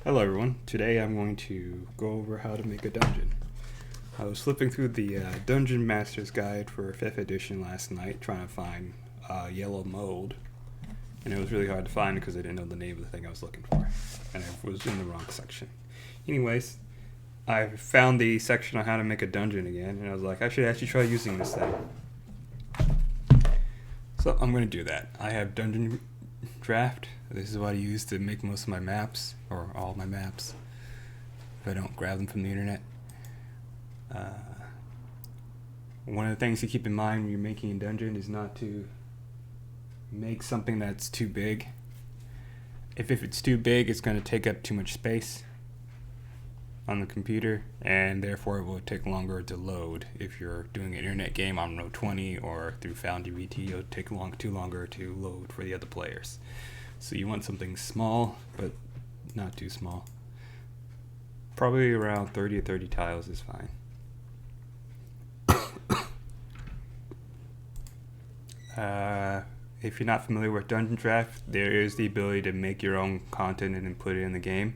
Hello everyone, today I'm going to go over how to make a dungeon. I was flipping through the Dungeon Master's Guide for 5th edition last night trying to find yellow mold, and it was really hard to find because I didn't know the name of the thing I was looking for, and I was in the wrong section. Anyways, I found the section on how to make a dungeon again, and I was like, I should actually try using this thing. So I'm going to do that. I have Dungeon Draft. This is what I use to make most of my maps, or all my maps, if I don't grab them from the internet. One of the things to keep in mind when you're making a dungeon is not to make something that's too big. If it's too big, it's going to take up too much space on the computer, and therefore it will take longer to load. If you're doing an internet game on Row 20 or through FoundDBT, it'll take too longer to load for the other players. So you want something small, but not too small. Probably around 30 or 30 tiles is fine. If you're not familiar with Dungeon Draft, there is the ability to make your own content and then put it in the game.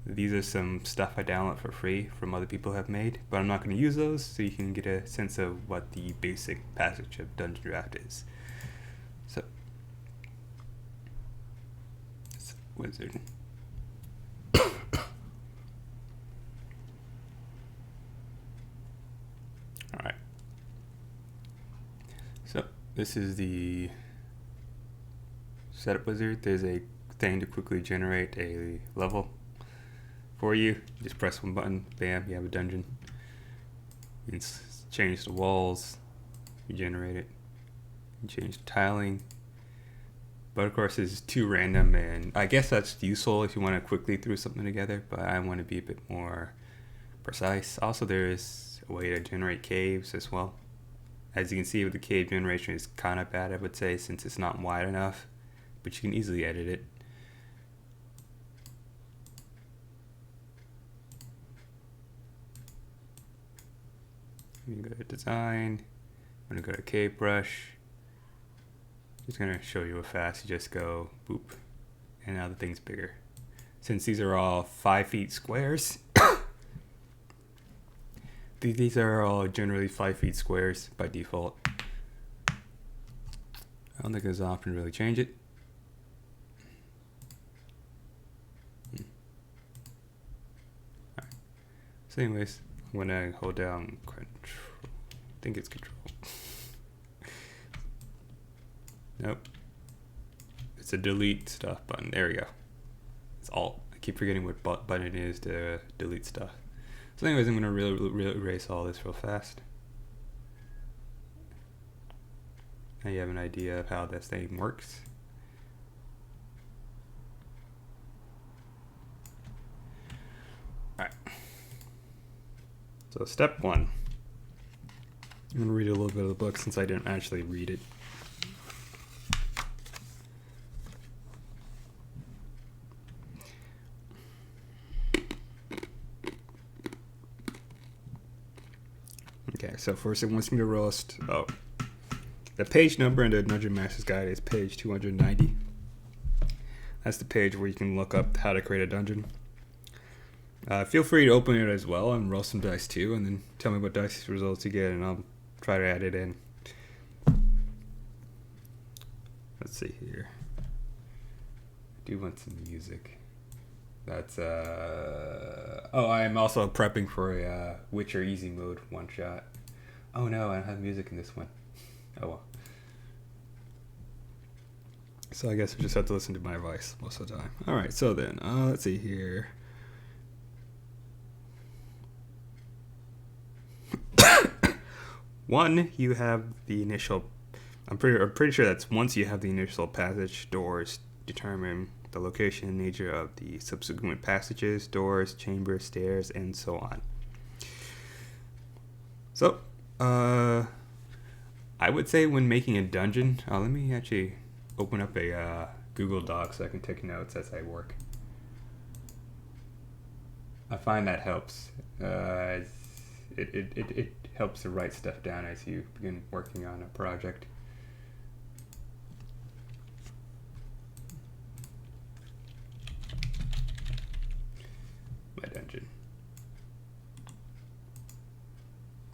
These are some stuff I download for free from other people have made, but I'm not going to use those, so you can get a sense of what the basic passage of Dungeon Draft is. So, it's a wizard. Alright. So, this is the setup wizard. There's a thing to quickly generate a level for you. Just press one button, bam, you have a dungeon. You can change the walls, you generate it. You change the tiling. But of course it's too random, and I guess that's useful if you want to quickly throw something together, but I want to be a bit more precise. Also, there is a way to generate caves as well. As you can see, with the cave generation is kind of bad, I would say, since it's not wide enough, but you can easily edit it. You go to design, I'm going to go to cave brush. Just going to show you how fast you just go boop, and now the thing's bigger. Since these are all 5 feet squares, these are all generally 5 feet squares by default. I don't think there's an option to really change it. Alright. So anyways, I'm going to hold down control. I think it's control. Nope. It's a delete stuff button. There we go. It's alt. I keep forgetting what button it is to delete stuff. So anyways, I'm going to really erase all this real fast. Now you have an idea of how this thing works. Alright. So step 1. I'm going to read a little bit of the book since I didn't actually read it. Okay, so first it wants me to roast. Oh, the page number in the Dungeon Master's Guide is page 290. That's the page where you can look up how to create a dungeon. Feel free to open it as well and roll some dice too, and then tell me what dice results you get, and I'll try to add it in. Let's see here. I do want some music. That's oh, I am also prepping for a Witcher easy mode one shot. Oh no, I don't have music in this one. Oh well. So I guess I just have to listen to my voice most of the time. Alright, so then, let's see here. One, you have the initial, I'm pretty sure that's once you have the initial passage, doors determine the location and nature of the subsequent passages, doors, chambers, stairs, and so on. So, I would say when making a dungeon, let me actually open up a Google Doc so I can take notes as I work. I find that helps. It helps to write stuff down as you begin working on a project. dungeon.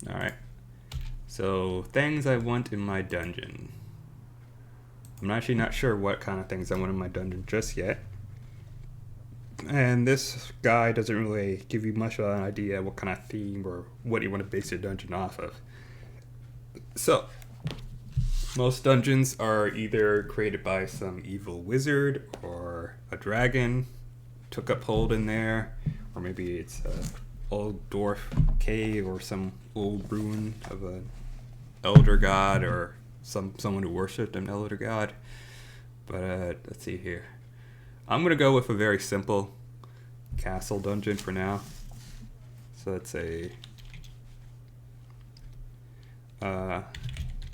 Alright, so things I want in my dungeon. I'm actually not sure what kind of things I want in my dungeon just yet. And this guide doesn't really give you much of an idea what kind of theme or what you want to base your dungeon off of. So, most dungeons are either created by some evil wizard or a dragon took up hold in there, or maybe it's a old dwarf cave or some old ruin of an elder god or someone who worshipped an elder god. But let's see here. I'm gonna go with a very simple castle dungeon for now. So let's say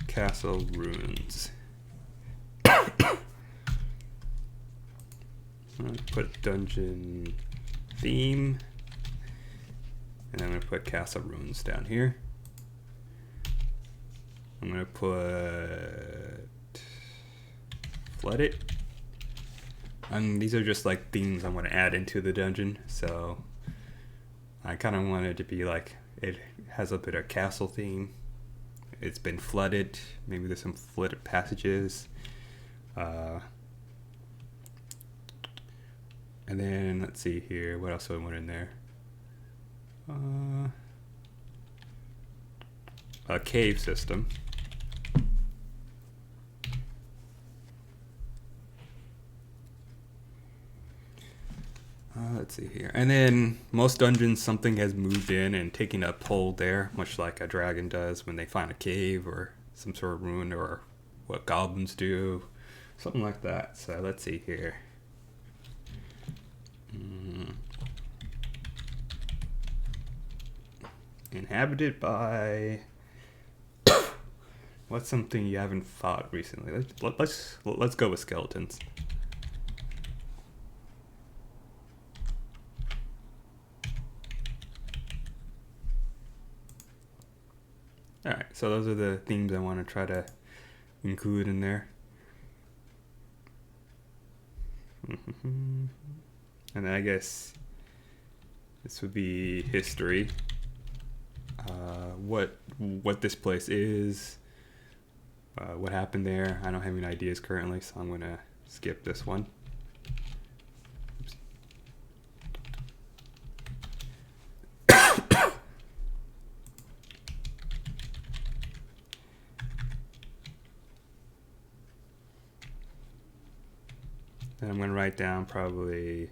castle ruins. I'm gonna put dungeon theme, and I'm gonna put castle ruins down here. I'm gonna put flooded. And these are just like themes I'm gonna add into the dungeon. So I kind of want it to be like it has a bit of castle theme. It's been flooded. Maybe there's some flooded passages. And then let's see here. What else do I want in there? A cave system. Let's see here. And then most dungeons, something has moved in and taken up hold there, much like a dragon does when they find a cave or some sort of ruin, or what goblins do. Something like that. So let's see here. Inhabited by... What's something you haven't fought recently? Let's go with skeletons. Alright, so those are the themes I want to try to include in there. And then I guess this would be history. What this place is, what happened there. I don't have any ideas currently, so I'm going to skip this one. Oops. Then I'm going to write down probably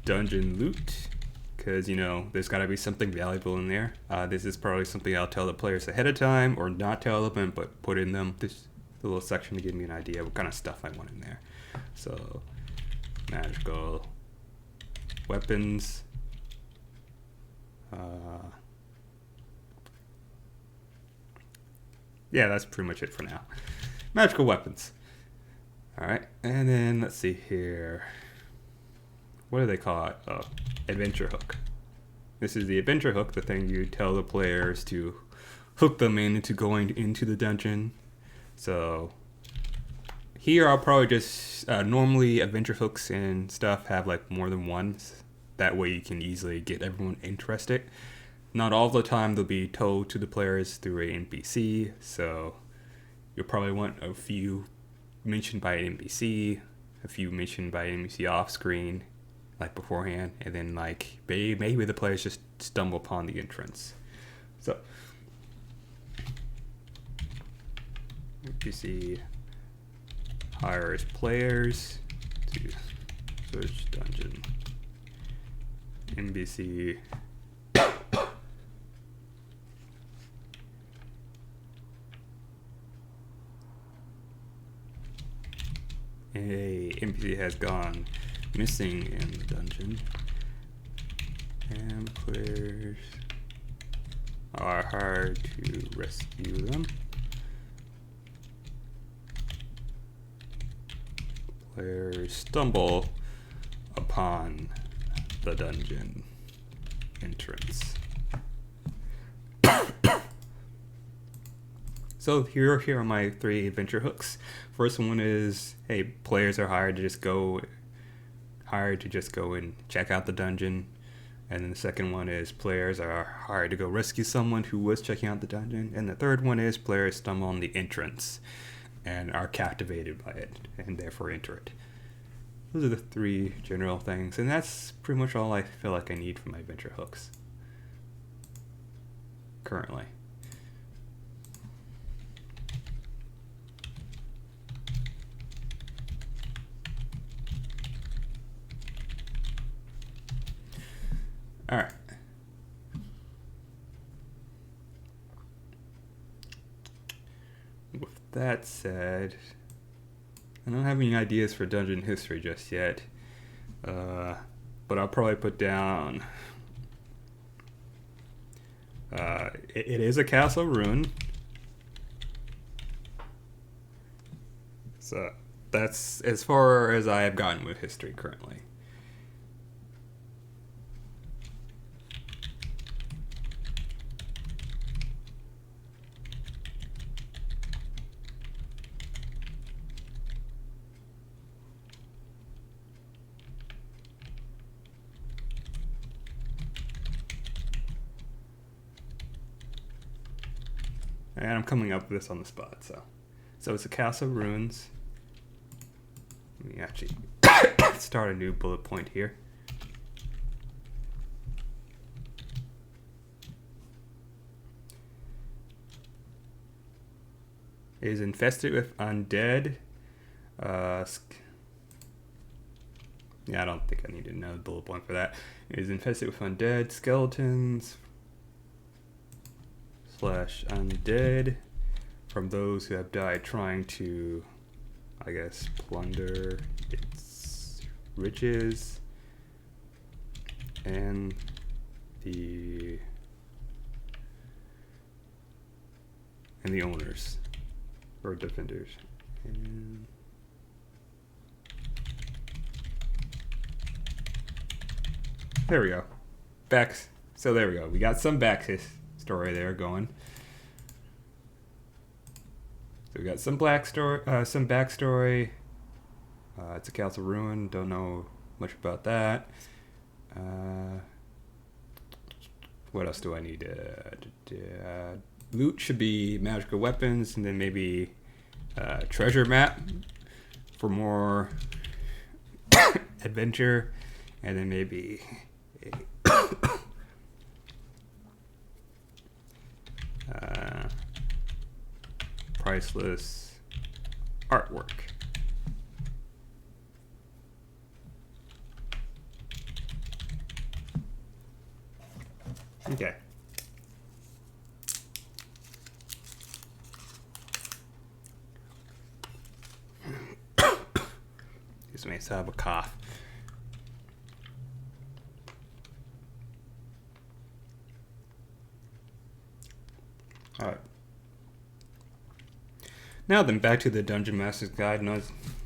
dungeon loot, because, you know, there's got to be something valuable in there. This is probably something I'll tell the players ahead of time, or not tell them, but put in them this little section to give me an idea what kind of stuff I want in there. So, magical weapons. Yeah, that's pretty much it for now. Magical weapons. Alright, and then let's see here. What do they call it? Oh, adventure hook. This is the adventure hook, the thing you tell the players to hook them into going into the dungeon. So here I'll probably just, normally adventure hooks and stuff have like more than one. That way you can easily get everyone interested. Not all the time they'll be told to the players through an NPC, so you'll probably want a few mentioned by an NPC, a few mentioned by an NPC off screen, like beforehand, and then like maybe the players just stumble upon the entrance. So NPC hires players to search dungeon. NPC a NPC has gone missing in the dungeon, and players are hired to rescue them. Players stumble upon the dungeon entrance. So here are my 3 adventure hooks. First one is, hey, players are hired to just go and check out the dungeon. And then the second one is players are hired to go rescue someone who was checking out the dungeon. And the third one is players stumble on the entrance and are captivated by it and therefore enter it. Those are the three general things, and that's pretty much all I feel like I need for my adventure hooks currently. All right. With that said, I don't have any ideas for dungeon history just yet, but I'll probably put down it is a castle ruin, so that's as far as I have gotten with history currently. And I'm coming up with this on the spot, so it's a castle ruins. Let me actually start a new bullet point here. It is infested with undead. Yeah, I don't think I need another bullet point for that. It is infested with undead, skeletons, /undead from those who have died trying to, I guess, plunder its riches and the owners or defenders. And there we go. So there we go. We got some story there going. So we got some some backstory. It's a castle ruin. Don't know much about that. What else do I need? Loot should be magical weapons, and then maybe treasure map for more adventure, and then maybe priceless artwork. Okay. Excuse me, so I have a cough. All right. Now then, back to the Dungeon Master's Guide.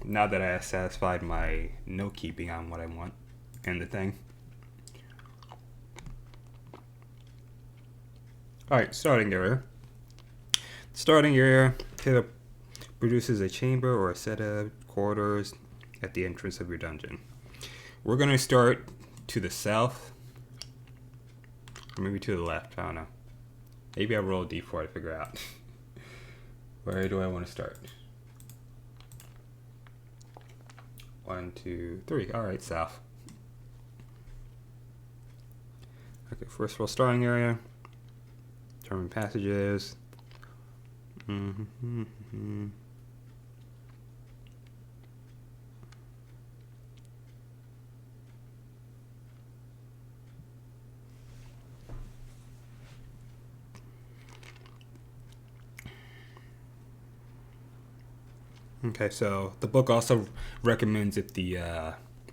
Now that I have satisfied my note keeping on what I want and the thing. Alright, starting area. Starting area produces a chamber or a set of corridors at the entrance of your dungeon. We're going to start to the south, or maybe to the left, I don't know. Maybe I'll roll a d4 to figure out. Where do I want to start? 1, 2, 3. Alright, south. Okay, first roll starting area. Determine passages. Okay, so the book also recommends if the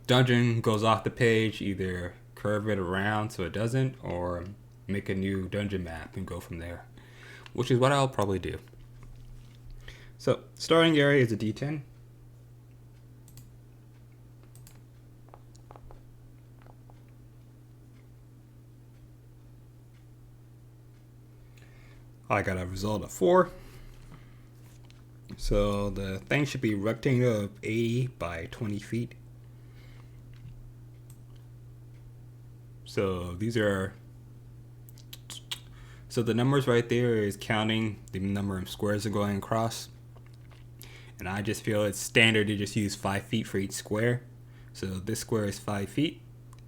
dungeon goes off the page, either curve it around so it doesn't, or make a new dungeon map and go from there, which is what I'll probably do. So, starting area is a D10. I got a result of 4. So the thing should be rectangle of 80 by 20 feet. So these are, so the numbers right there is counting the number of squares that are going across. And I just feel it's standard to just use 5 feet for each square. So this square is 5 feet.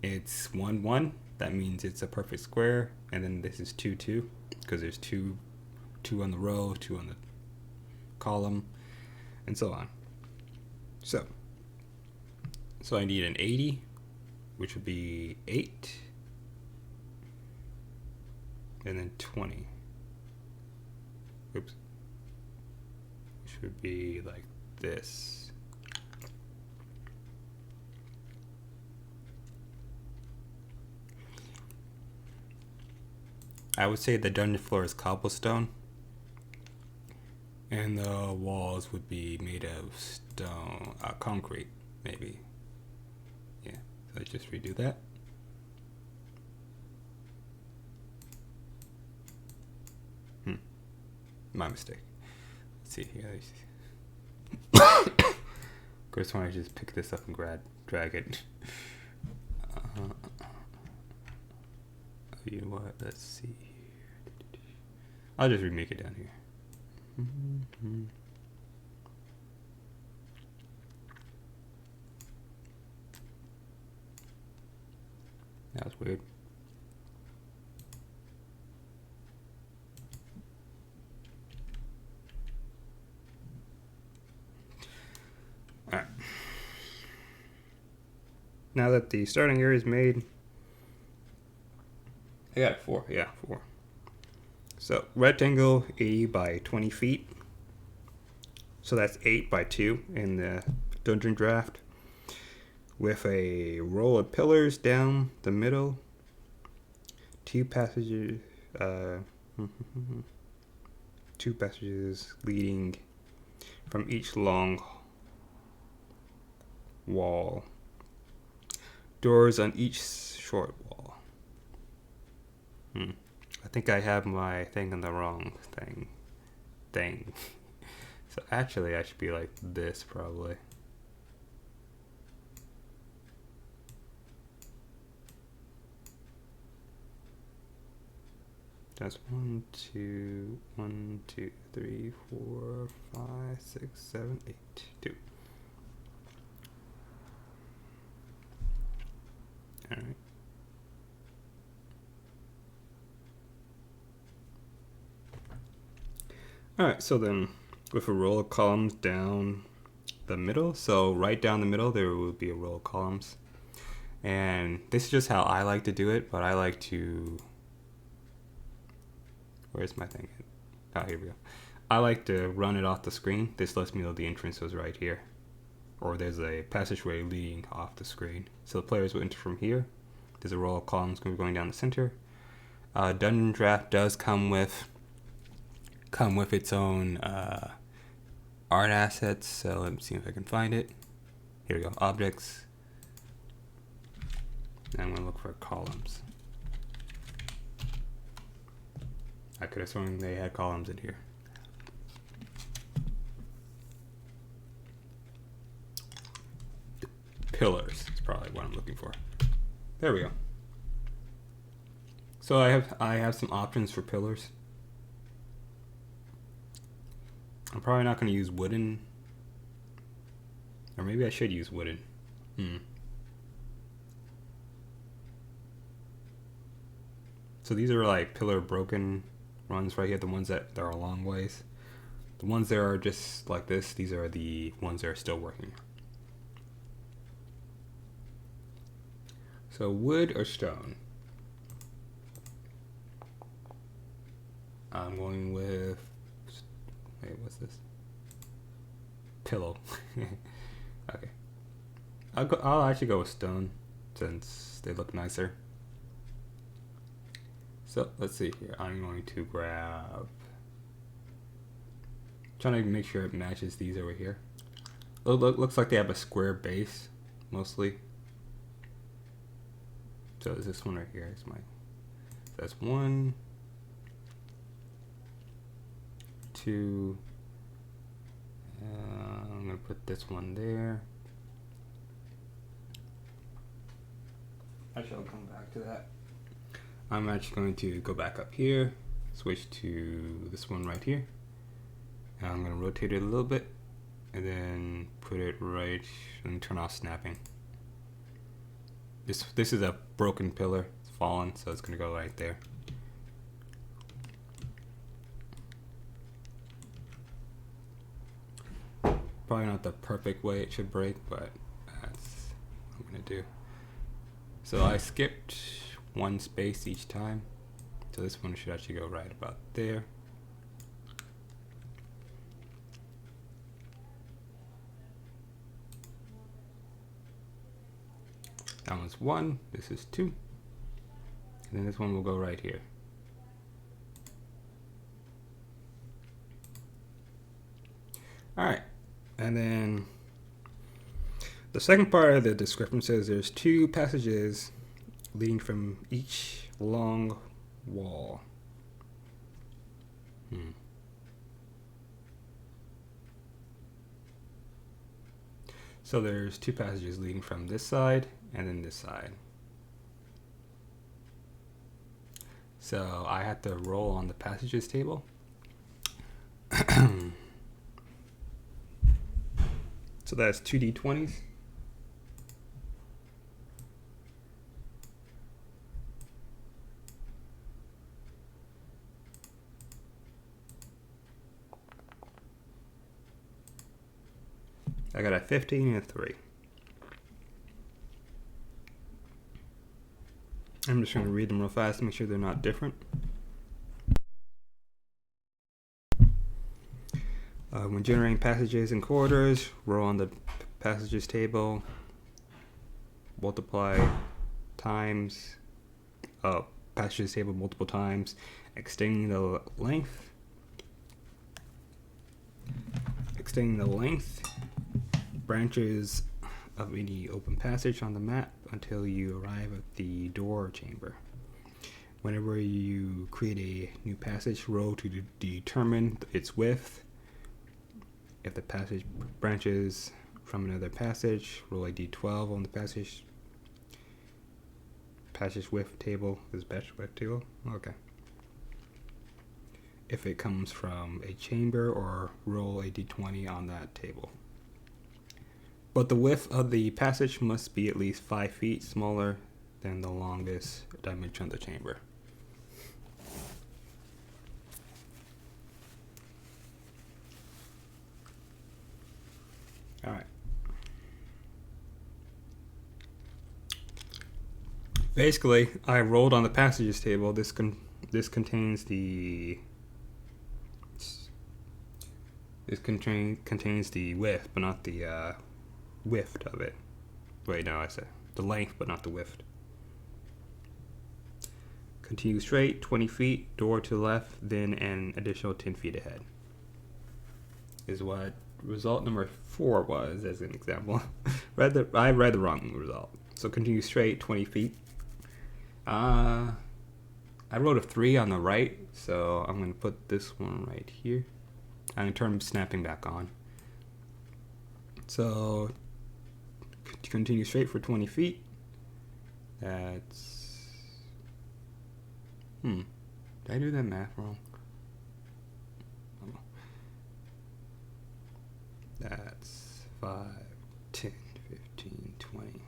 It's 1, 1. That means it's a perfect square. And then this is 2, 2, because there's two on the row, 2 on the column, and so on. So I need an 80, which would be 8, and then 20. Oops. Which would be like this. I would say the dungeon floor is cobblestone, and the walls would be made of stone, concrete, maybe. Yeah, so let's just redo that. My mistake. Let's see here. Of course, when I just pick this up and drag it. You know what? Let's see. I'll just remake it down here. That was weird. Alright. Now that the starting area is made, I got 4. Yeah, 4. So rectangle 80 by 20 feet. So that's 8 by 2 in the dungeon draft. With a row of pillars down the middle. 2 passages. 2 passages leading from each long wall. Doors on each short wall. I think I have my thing on the wrong thing. So actually I should be like this probably. That's 1, 2, 1, 2, 3, 4, 5, 6, 7, 8, 2. All right. Alright, so then with a row of columns down the middle, so right down the middle there will be a row of columns. And this is just how I like to do it, but I like to, where's my thing? Oh, here we go. I like to run it off the screen. This lets me know the entrance was right here. Or there's a passageway leading off the screen. So the players will enter from here. There's a row of columns going down the center. Dungeon Draft does come with its own art assets, so let me see if I can find it. Here we go, objects. And I'm gonna look for columns. I could have sworn they had columns in here. Pillars is probably what I'm looking for. There we go. So I have some options for pillars. I'm probably not going to use wooden. Or maybe I should use wooden. So these are like pillar broken ones right here. The ones that are a long ways. The ones that are just like this, these are the ones that are still working. So wood or stone? I'm going with, wait, what's this? Pillow. Okay. I'll actually go with stone since they look nicer. So let's see here. I'm going to grab, trying to make sure it matches these over here. Looks like they have a square base mostly. So is this one right here? It's my, that's 1, 2. I'm gonna put this one there. Actually, I'll come back to that. I'm actually going to go back up here, switch to this one right here. And I'm going to rotate it a little bit and then put it right, and turn off snapping. This is a broken pillar, it's fallen, so it's going to go right there. Probably not the perfect way it should break, but that's what I'm going to do. So I skipped one space each time, so this one should actually go right about there. That one's 1, this is 2, and then this one will go right here. Alright, and then the second part of the description says there's 2 passages leading from each long wall. So there's 2 passages leading from this side and then this side. So I have to roll on the passages table. So that's 2d20s. I got a 15 and a 3. I'm just going to read them real fast to make sure they're not different. When generating passages and corridors, roll on the passages table, multiply times, passages table multiple times, extending the length, branches of any open passage on the map until you arrive at the door chamber. Whenever you create a new passage, roll to determine its width. If the passage branches from another passage, roll a d12 on the passage width table. This passage width table? Okay. If it comes from a chamber, or roll a d20 on that table. But the width of the passage must be at least 5 feet smaller than the longest dimension of the chamber. Alright. Basically, I rolled on the passages table. This contains the width, but not the width of it. Wait, no, I said the length, but not the width. Continue straight, 20 feet, door to the left, then an additional 10 feet ahead. Is what result number 4 was, as an example. I read the wrong result. So continue straight, 20 feet. I wrote a 3 on the right, so I'm going to put this one right here. I'm going to turn snapping back on. So continue straight for 20 feet. That's... Did I do that math wrong? That's 5, 10, 15, 20,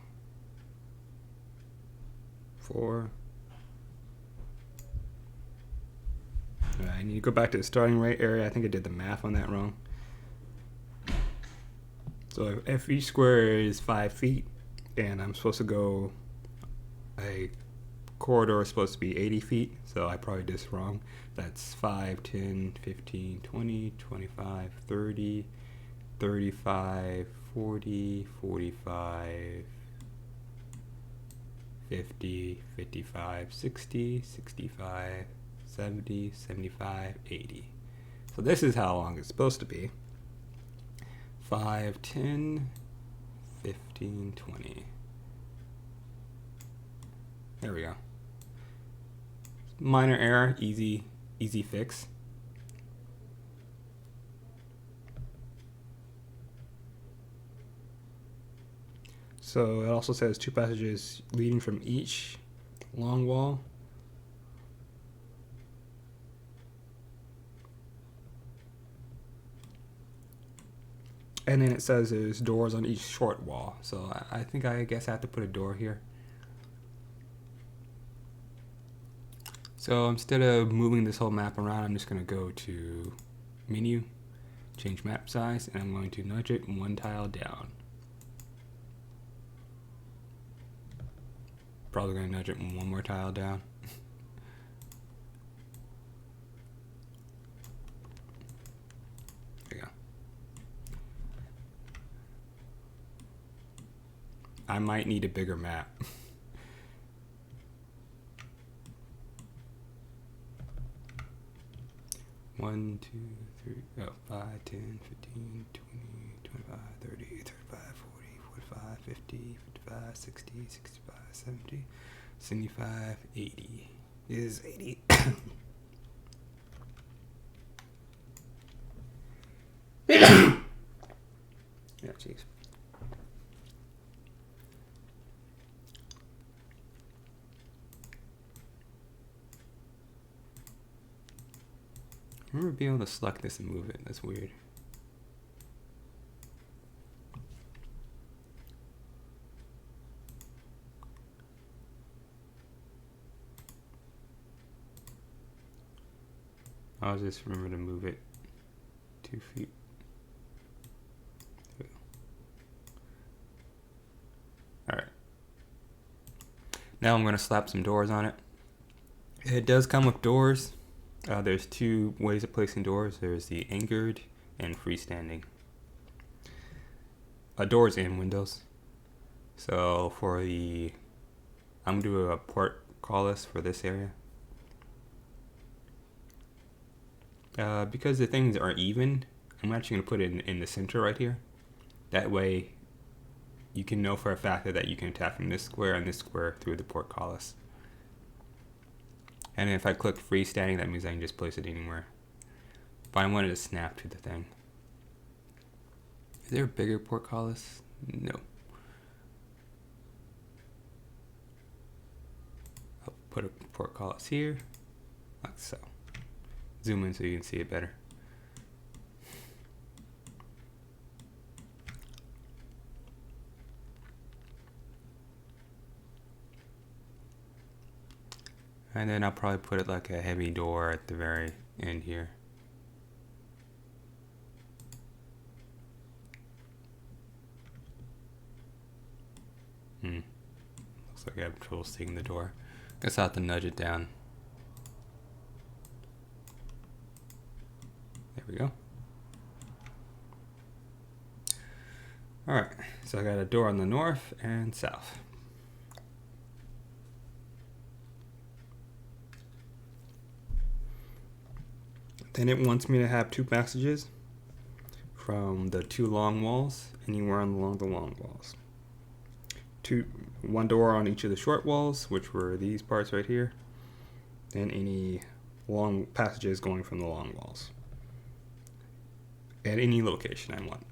4. Alright, I need to go back to the starting right area. I think I did the math on that wrong. So if each square is 5 feet, and I'm supposed to go, a corridor is supposed to be 80 feet, so I probably did this wrong. That's 5, 10, 15, 20, 25, 30, 35, 40, 45, 50, 55, 60, 65, 70, 75, 80. So this is how long it's supposed to be. 5, 10, 15, 20. There we go. Minor error, easy fix. So it also says 2 passages leading from each long wall. And then it says there's doors on each short wall. So I think I guess I have to put a door here. So instead of moving this whole map around, I'm just going to go to menu, change map size, and I'm going to nudge it one tile down. Probably going to nudge it one more tile down. There you go. I might need a bigger map. 1, 2, 3, 5, 10, 15, 20, 25, 30, 35, 40, 45, 50, 55, 60, 65, 70, 75, 80. Is 80. Yeah, jeez. I remember being able to select this and move it. That's weird. I'll just remember to move it 2 feet. Alright. Now I'm going to slap some doors on it. It does come with doors. There's 2 ways of placing doors. There's the anchored and freestanding. Doors in Windows. So for the, I'm going to do a port call list for this area. Because the things are even, I'm actually going to put it in the center right here. That way you can know for a fact that you can attack from this square and this square through the port call list. And if I click freestanding, that means I can just place it anywhere. If I wanted to snap to the thing. Is there a bigger portcullis? No. I'll put a portcullis here, like so. Zoom in so you can see it better. And then I'll probably put it like a heavy door at the very end here. Looks like I have trouble seeing the door. Guess I'll have to nudge it down. There we go. Alright, so I got a door on the north and south. Then it wants me to have 2 passages from the 2 long walls, anywhere along the long walls. 1 door on each of the short walls, which were these parts right here, and any long passages going from the long walls. At any location I want.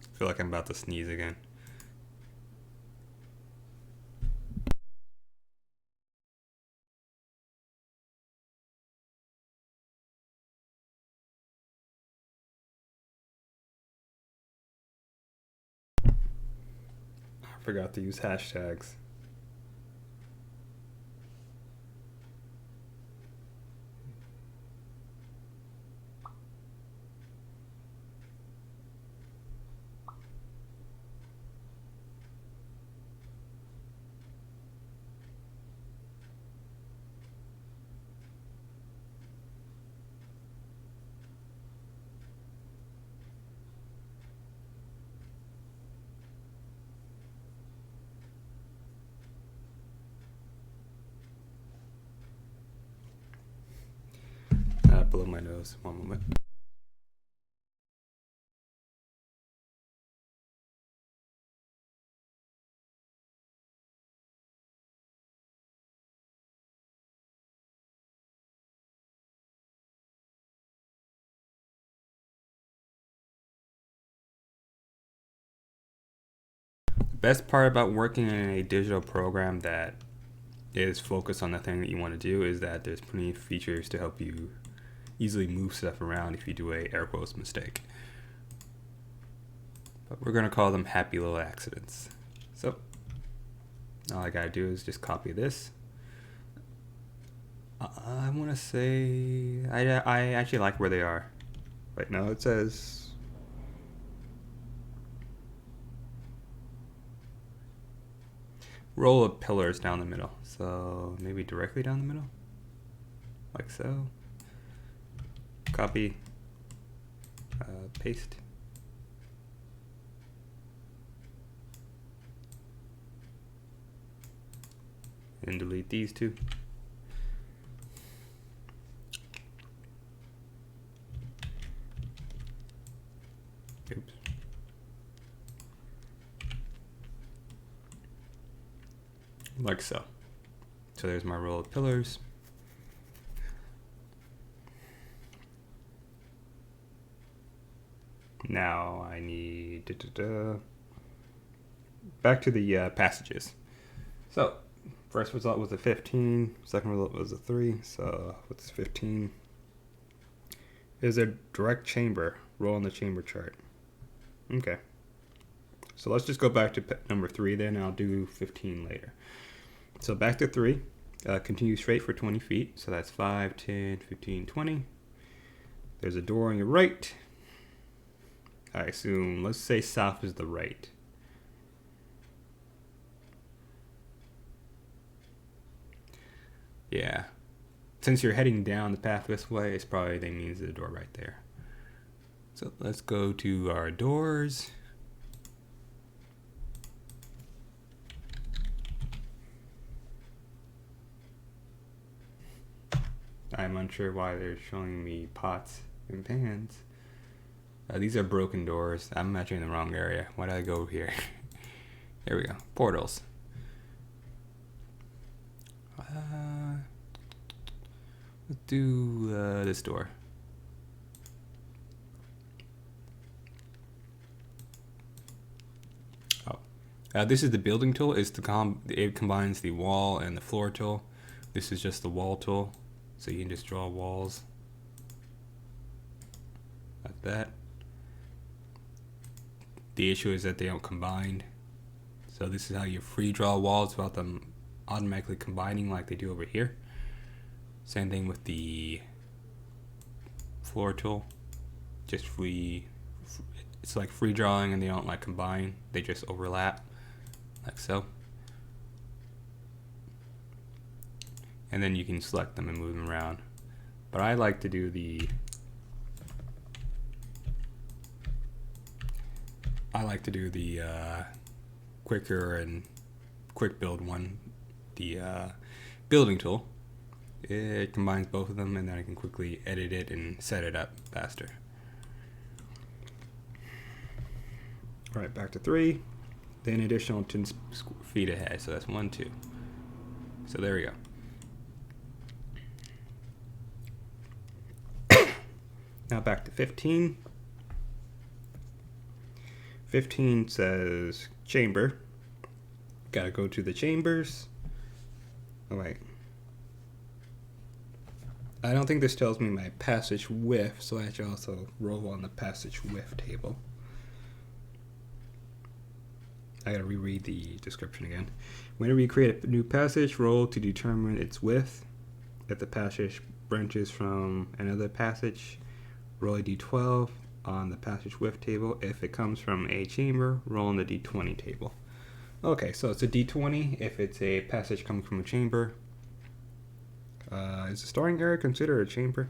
I feel like I'm about to sneeze again. I forgot to use hashtags. Below my nose. One moment. The best part about working in a digital program that is focused on the thing that you want to do is that there's plenty of features to help you easily move stuff around if you do a air quotes mistake. But we're gonna call them happy little accidents. So all I gotta do is just copy this. I want to say I actually like where they are. Right now it says row of pillars down the middle. So maybe directly down the middle, like so. Copy, paste. And delete these two. Oops. Like so. So there's my row of pillars. Now I need back to the passages. So first result was a 15, second result was a 3, so what's 15? Is a direct chamber, roll on the chamber chart. Okay. So let's just go back to number 3 then, and I'll do 15 later. So back to 3, continue straight for 20 feet, so that's 5, 10, 15, 20. There's a door on your right. I assume, let's say south is the right. Yeah. Since you're heading down the path this way, it's probably that means the door right there. So let's go to our doors. I'm unsure why they're showing me pots and pans. These are broken doors. I'm actually in the wrong area. Why did I go over here? There we go. Portals. Let's do this door. Oh, this is the building tool. It combines the wall and the floor tool. This is just the wall tool, so you can just draw walls like that. The issue is that they don't combine. So this is how you free draw walls without them automatically combining like they do over here. Same thing with the floor tool. Just it's like free drawing, and they don't like combine. They just overlap like so. And then you can select them and move them around. But I like to do the quicker and quick build one, the building tool. It combines both of them, and then I can quickly edit it and set it up faster. All right, back to 3, then additional 10 feet ahead, so that's 1, 2. So there we go. Now back to 15. 15 says chamber. Gotta go to the chambers. Oh wait. I don't think this tells me my passage width, so I should also roll on the passage width table. I gotta reread the description again. Whenever you create a new passage, roll to determine its width. If the passage branches from another passage, roll a d12 on the passage width table. If it comes from a chamber, roll on the d20 table. Okay, so it's a d20 if it's a passage coming from a chamber. Is the starting area considered a chamber?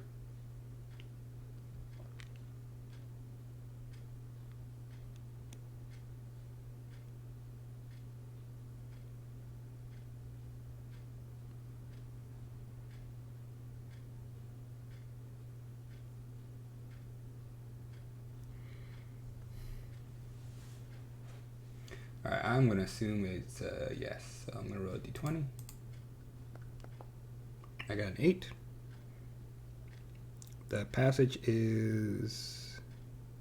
Alright, I'm going to assume it's yes. So I'm going to roll a d20. I got an 8. The passage is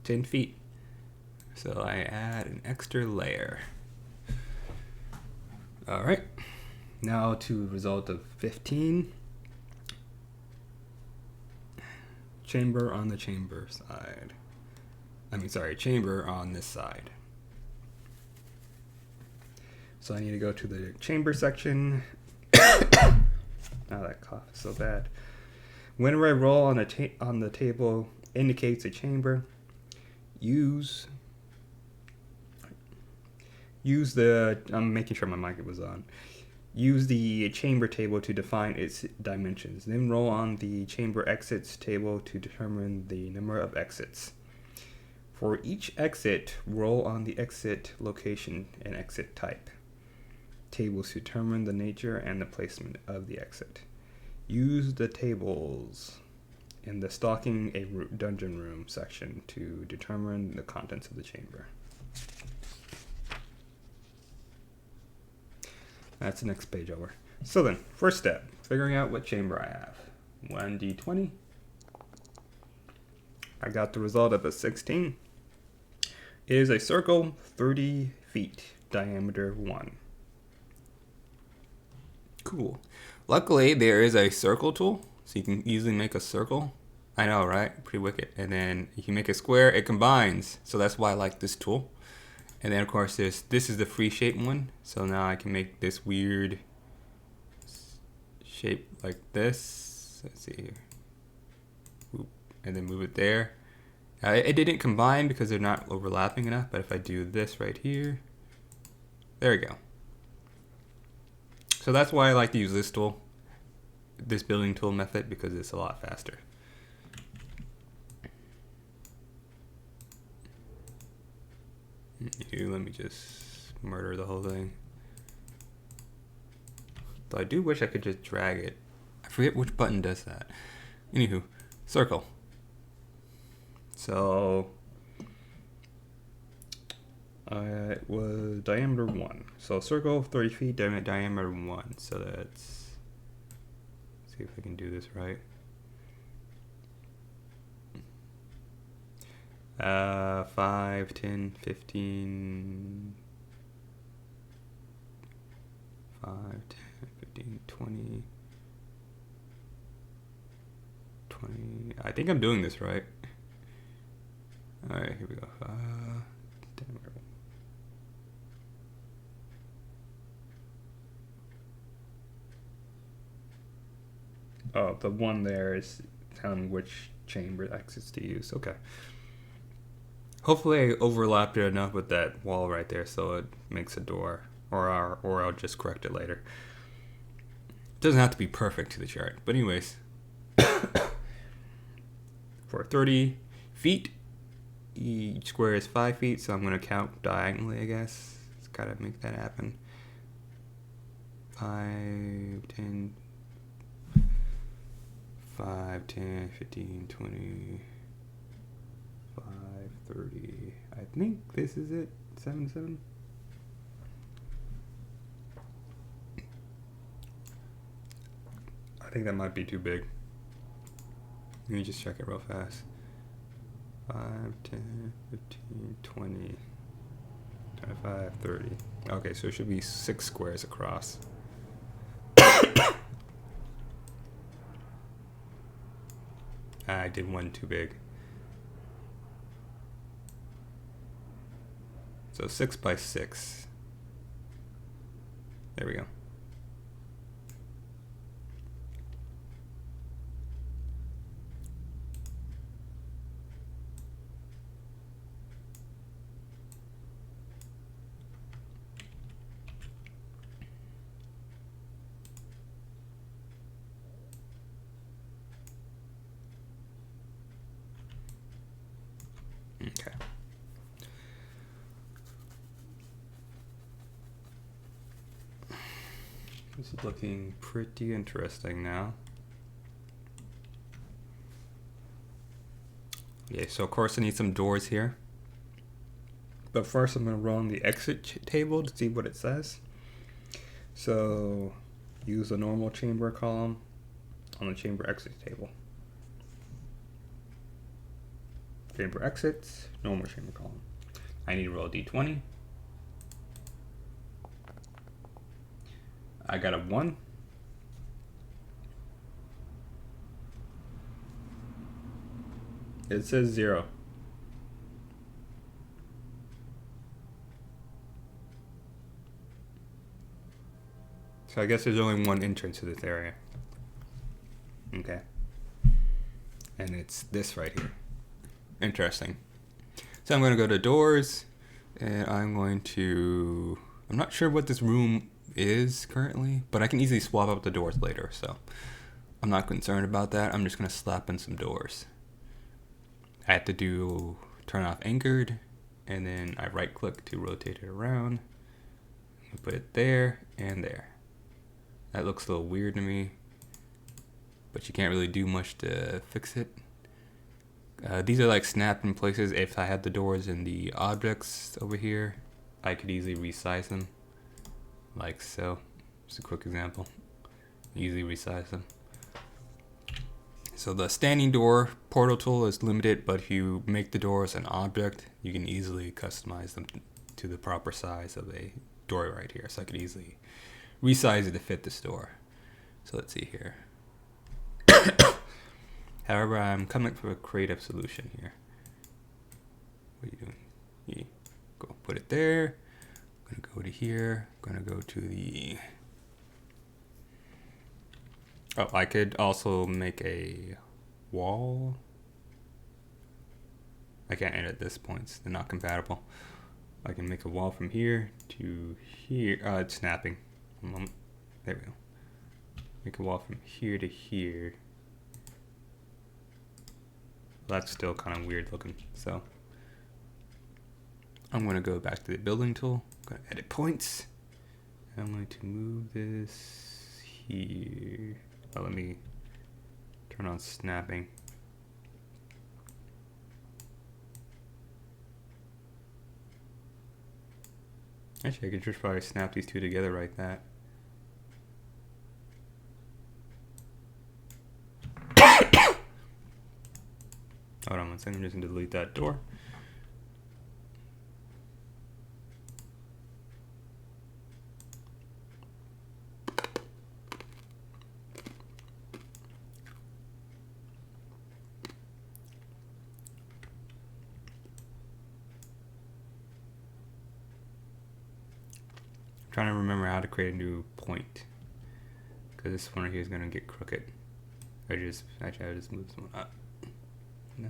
10 feet. So I add an extra layer. Alright, now to result of 15. chamber on the chamber side. Chamber on this side. So I need to go to the chamber section. Now that cough is so bad. Whenever I roll on the table indicates a chamber, use the, I'm making sure my mic was on. Use the chamber table to define its dimensions. Then roll on the chamber exits table to determine the number of exits. For each exit, roll on the exit location and exit type tables to determine the nature and the placement of the exit. Use the tables in the stalking a dungeon room section to determine the contents of the chamber. That's the next page over. So then, first step, figuring out what chamber I have. 1d20. I got the result of a 16. It is a circle 30 feet, diameter 1. Cool. Luckily, there is a circle tool, so you can easily make a circle. I know, right? Pretty wicked. And then you can make a square. It combines, so that's why I like this tool. And then, of course, this is the free shape one. So now I can make this weird shape like this. Let's see here. Oop. And then move it there. It didn't combine because they're not overlapping enough, but if I do this right here, there we go. So that's why I like to use this tool, this building tool method, because it's a lot faster. Let me just murder the whole thing. Though I do wish I could just drag it. I forget which button does that. Anywho, circle. So it was diameter 1. So circle 30 feet, diameter 1. So that's, let's see if I can do this right. 5, 10, 15, 5, 10, 15, 20, 20. I think I'm doing this right. All right, here we go. Oh, the one there is telling me which chamber exits to use. Okay. Hopefully I overlapped it enough with that wall right there so it makes a door, or I'll just correct it later. It doesn't have to be perfect to the chart, but anyways, for 30 feet, each square is 5 feet, so I'm going to count diagonally, I guess. It's got to make that happen. 5, 10, 5, 10, 15, 20, 5, 30. I think this is it. 7, 7. I think that might be too big. Let me just check it real fast. 5, 10, 15, 20, 25, 30. Okay, so it should be 6 squares across. I did one too big. So 6 by 6. There we go. Okay. This is looking pretty interesting now. Yeah, so of course I need some doors here. But first I'm going to run the exit table to see what it says. So use the normal chamber column on the chamber exit table. Chamber exits, normal chamber column. I need to roll a d20. I got a 1. It says 0. So I guess there's only one entrance to this area. Okay. And it's this right here. Interesting. So I'm going to go to doors, and I'm not sure what this room is currently, but I can easily swap out the doors later, so I'm not concerned about that. I'm just going to slap in some doors. I have to turn off anchored, and then I right click to rotate it around. Put it there and there. That looks a little weird to me, but you can't really do much to fix it. These are like snapped in places. If I had the doors in the objects over here, I could easily resize them, like so. Just a quick example. Easily resize them. So the standing door portal tool is limited, but if you make the doors an object, you can easily customize them to the proper size of a door right here. So I could easily resize it to fit this door. So let's see here. However, I'm coming up with a creative solution here. What are you doing? You go put it there. I'm gonna go to here. I'm gonna go to the. Oh, I could also make a wall. I can't edit this points. They're not compatible. I can make a wall from here to here. It's snapping. One moment. There we go. Make a wall from here to here. That's still kind of weird looking. So I'm going to go back to the building tool. I'm going to edit points. I'm going to move this here. Oh, let me turn on snapping. Actually, I could just probably snap these two together like that. Hold on one second, I'm just going to delete that door. I'm trying to remember how to create a new point, because this one right here is going to get crooked. I just move this one up. No.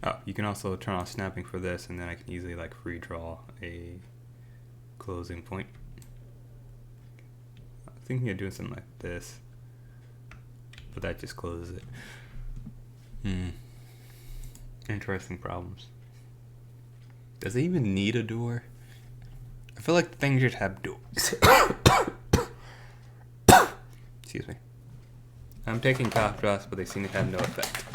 Oh, you can also turn off snapping for this, and then I can easily like redraw a closing point. I'm thinking of doing something like this, but that just closes it. Interesting problems. Does it even need a door? I feel like things should have doors. Excuse me. I'm taking cough drops, but they seem to have no effect.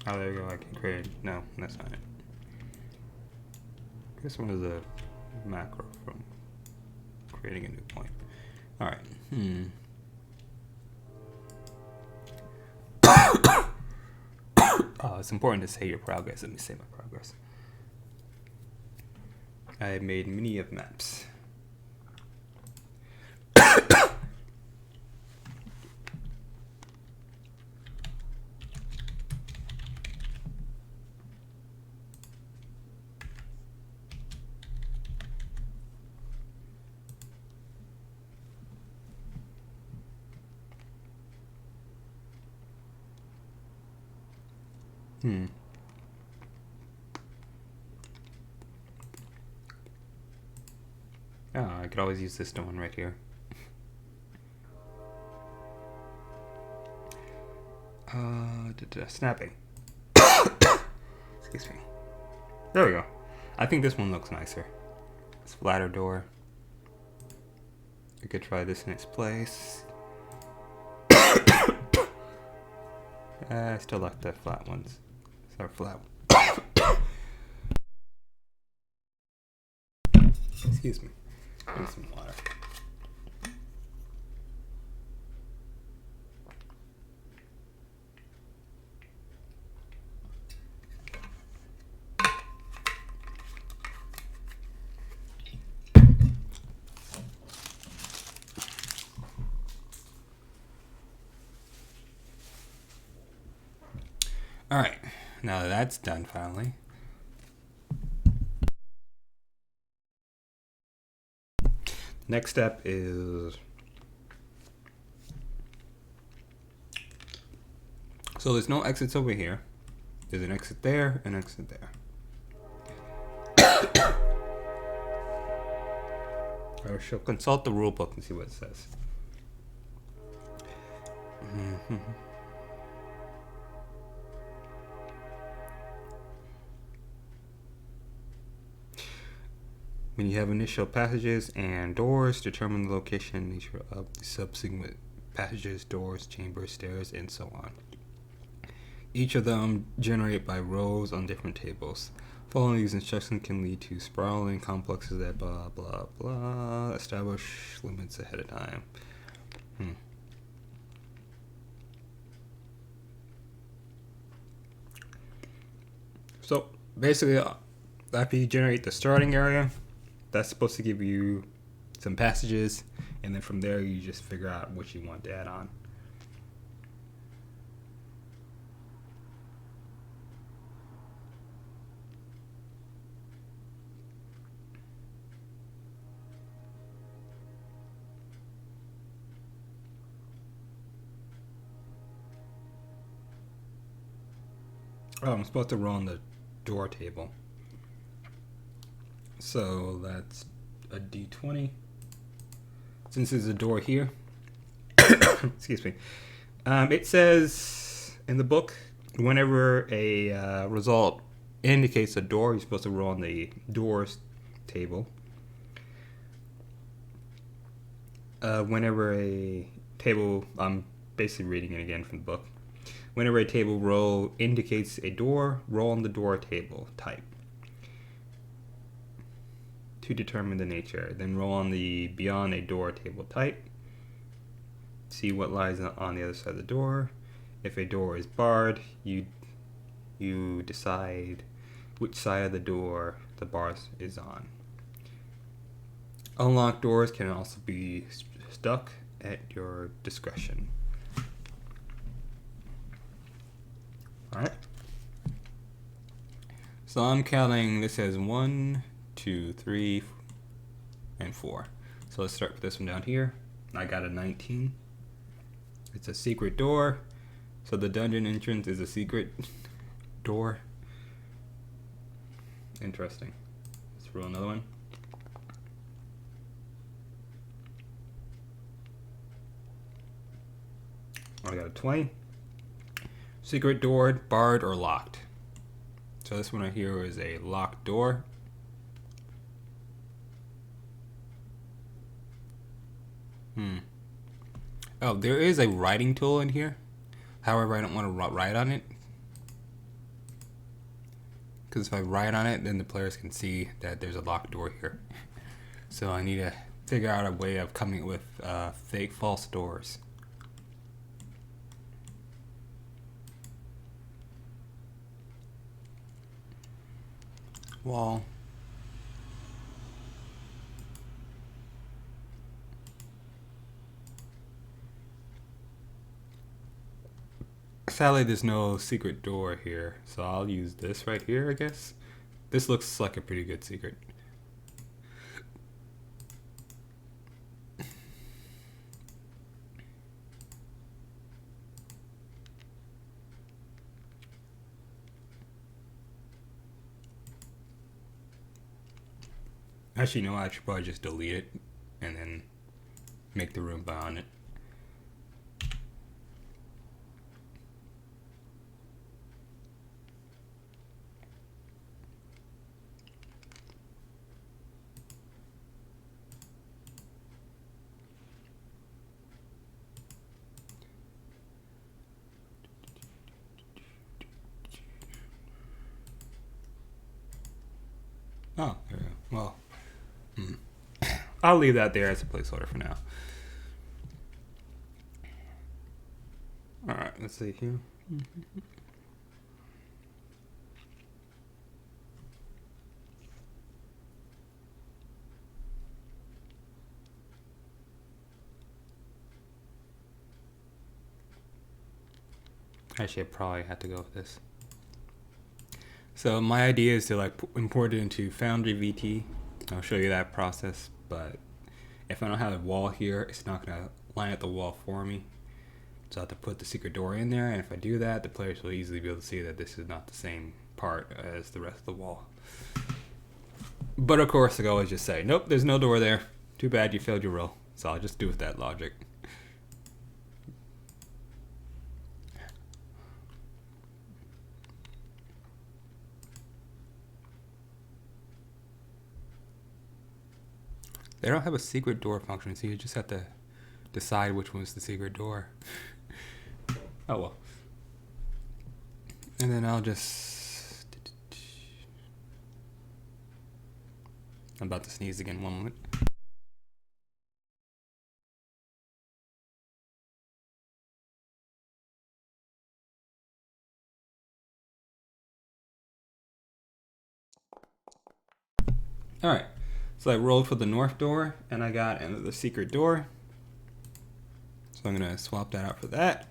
Oh, there you go. I can create. No, that's not it. This one is a macro from creating a new point. All right. Oh, it's important to save your progress. Let me save my progress. I have made many of maps. Oh, I could always use this one right here. Snapping. Excuse me. There we go. I think this one looks nicer. It's flatter door. I could try this in its place. I still like the flat ones. Sorry, flat. Excuse me. Need some water. Alright, now that that's done finally. Next step is... So there's no exits over here. There's an exit there, an exit there. I shall consult the rule book and see what it says. When you have initial passages and doors, determine the location and nature of the subsequent passages, doors, chambers, stairs, and so on. Each of them generated by rows on different tables. Following these instructions can lead to sprawling complexes that blah blah blah. Establish limits ahead of time. So basically, after you generate the starting area, that's supposed to give you some passages, and then from there you just figure out what you want to add on. Oh, I'm supposed to roll on the door table. So that's a D20. Since there's a door here, excuse me, it says in the book, whenever a result indicates a door, you're supposed to roll on the doors table. Whenever a table, I'm basically reading it again from the book. Whenever a table row indicates a door, roll on the door table type to determine the nature. Then roll on the beyond a door table type. See what lies on the other side of the door. If a door is barred, you decide which side of the door the bar is on. Unlocked doors can also be stuck at your discretion. Alright. So I'm counting this as 1, 2, 3, and 4. So let's start with this one down here. I got a 19. It's a secret door. So the dungeon entrance is a secret door. Interesting. Let's roll another one. I got a 20. Secret door, barred or locked. So this one right here is a locked door. Oh, there is a writing tool in here. However, I don't want to write on it. Because if I write on it, then the players can see that there's a locked door here. So I need to figure out a way of coming up with fake false doors. Wall. Sadly, there's no secret door here, so I'll use this right here, I guess. This looks like a pretty good secret. Actually, no, I should probably just delete it and then make the room beyond it. Well, I'll leave that there as a placeholder for now. Alright, let's see here. Actually, I probably have to go with this. So my idea is to like import it into Foundry VT. I'll show you that process, but if I don't have a wall here, it's not gonna line up the wall for me. So I have to put the secret door in there, and if I do that, the players will easily be able to see that this is not the same part as the rest of the wall. But of course, I can always just say, nope, there's no door there. Too bad, you failed your roll. So I'll just do with that logic. They don't have a secret door function, so you just have to decide which one's the secret door. Oh well. And then I'll just... I'm about to sneeze again, 1 moment. Alright, so I rolled for the north door, and I got the secret door. So I'm going to swap that out for that.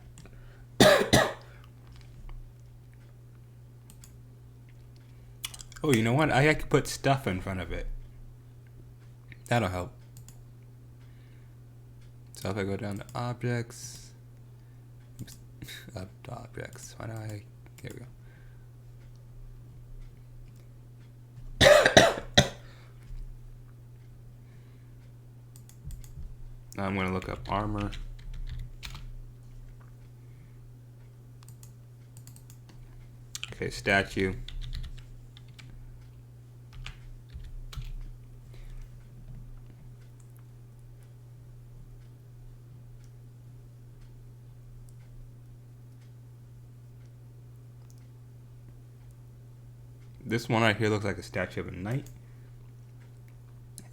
Oh, you know what? I could put stuff in front of it. That'll help. So if I go down to objects, oops, up to objects, why do I, here we go. Now I'm going to look up armor. Okay, statue. This one right here looks like a statue of a knight.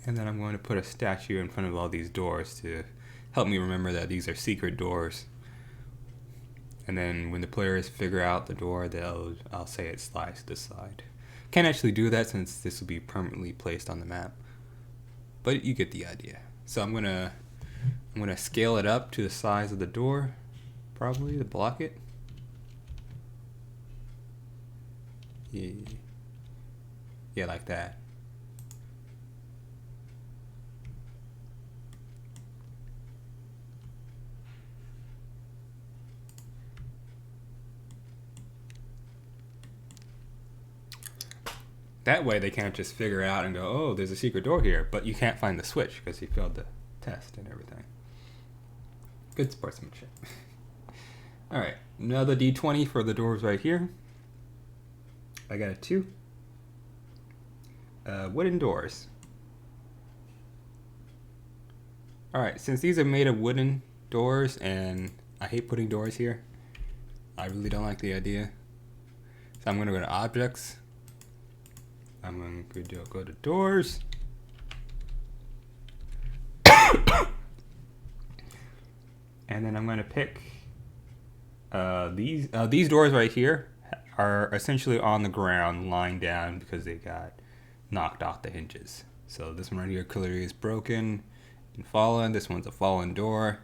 And then I'm going to put a statue in front of all these doors to help me remember that these are secret doors. And then when the players figure out the door, I'll say it slides to the side. Can't actually do that since this will be permanently placed on the map. But you get the idea. So I'm gonna scale it up to the size of the door, probably to block it. Yeah, like that. That way they can't just figure out and go, oh, there's a secret door here, but you can't find the switch because you failed the test and everything. Good sportsmanship. Alright, another D20 for the doors right here. I got a 2. Wooden doors. Alright, since these are made of wooden doors, and I hate putting doors here, I really don't like the idea. So I'm going to go to objects. I'm going to go to doors. And then I'm going to pick these doors right here are essentially on the ground, lying down because they got knocked off the hinges. So this one right here clearly is broken and fallen. This one's a fallen door,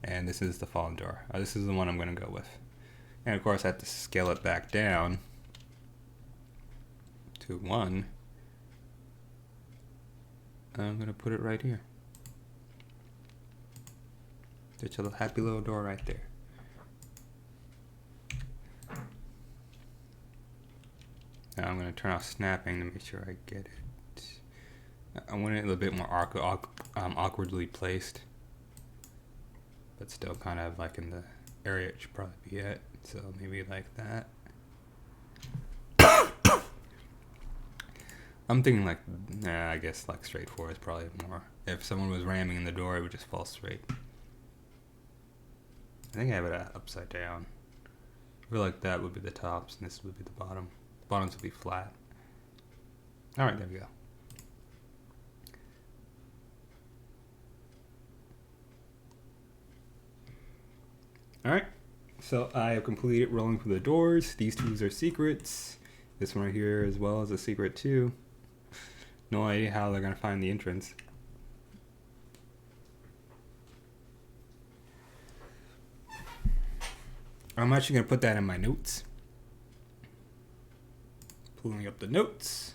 and this is the fallen door. This is the one I'm going to go with. And of course I have to scale it back down to 1. I'm going to put it right here. It's a happy little door right there. Now I'm going to turn off snapping to make sure I get it. I want it a little bit more awkwardly placed, but still kind of like in the area it should probably be at. So maybe like that. I'm thinking like, nah, I guess like straightforward is probably more. If someone was ramming in the door, it would just fall straight. I think I have it upside down. I feel like that would be the tops and this would be the bottom. The bottoms would be flat. Alright, there we go. Alright, so I have completed rolling through the doors. These two are secrets. This one right here as well is a secret too. No idea how they're going to find the entrance. I'm actually going to put that in my notes. Pulling up the notes.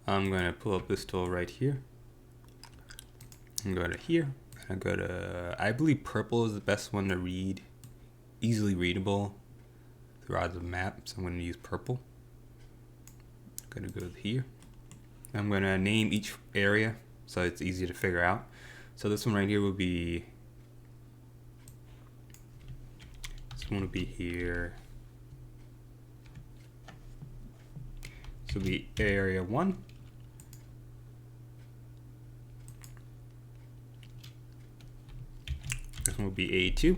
I'm going to pull up this tool right here. I'm going to here. I go to, I believe purple is the best one to read. Easily readable throughout the map, so I'm going to use purple. I'm going to go here. I'm going to name each area so it's easy to figure out. So this one right here will be, this one will be here. This will be area 1. This one will be A2.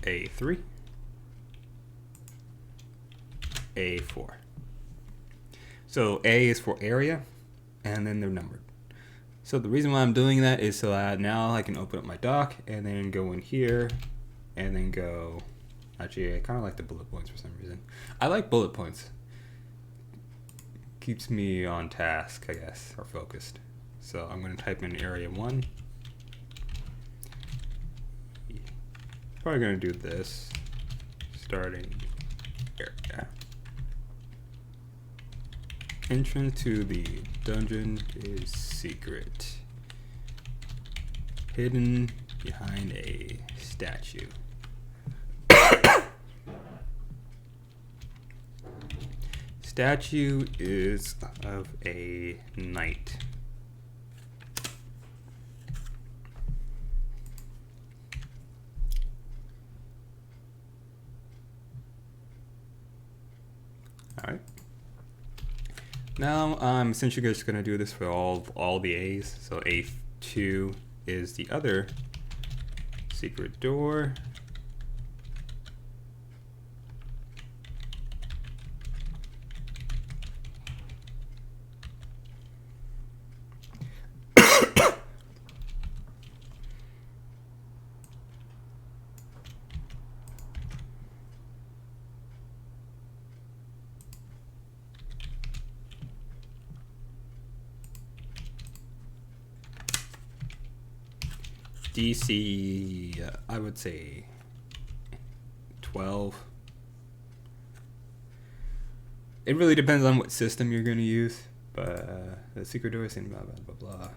A3. A4. So A is for area, and then they're numbered. So the reason why I'm doing that is so that now I can open up my dock and then go in here and then go, actually I kind of like the bullet points for some reason. I like bullet points. Keeps me on task, I guess, or focused. So I'm going to type in area 1. Probably going to do this, starting area. Entrance to the dungeon is secret. Hidden behind a statue. Statue is of a knight. Alright. Now I'm essentially just going to do this for all the A's. So A2 is the other secret door. DC, I would say 12. It really depends on what system you're going to use, but the secret door is in blah, blah, blah, blah.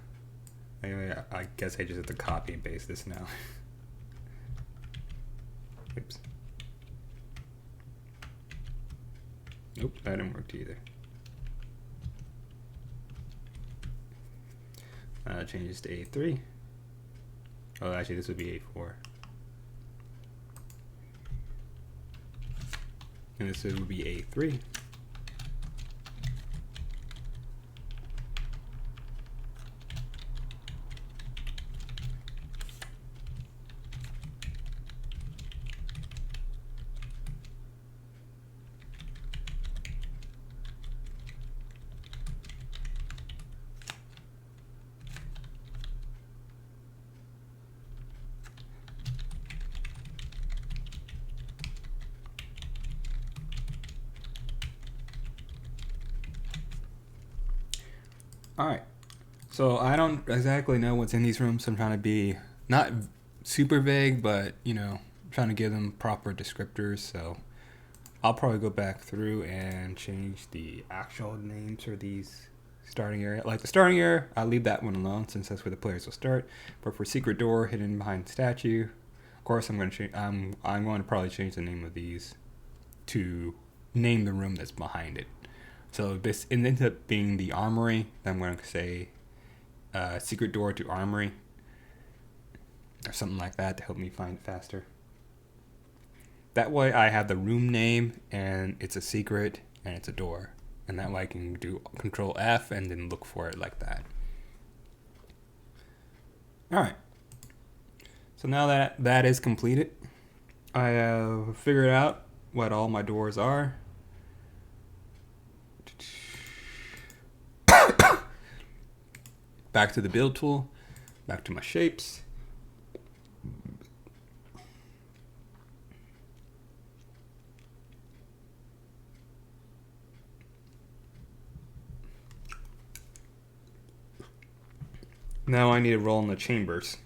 Anyway, I guess I just have to copy and paste this now. Oops. Nope, that didn't work either. Change this to A3. Oh, actually, this would be A4. And this would be A3. Alright, so I don't exactly know what's in these rooms. I'm trying to be not super vague, but, you know, trying to give them proper descriptors. So I'll probably go back through and change the actual names for these starting area. Like the starting area, I'll leave that one alone since that's where the players will start. But for secret door hidden behind statue, of course I'm going to change. I'm going to probably change the name of these to name the room that's behind it. So this ends up being the armory. I'm going to say secret door to armory or something like that to help me find it faster. That way I have the room name and it's a secret and it's a door. And that way I can do Control F and then look for it like that. Alright. So now that that is completed, I have figured out what all my doors are. back to the build tool, back to my shapes. Now I need to roll in the chambers.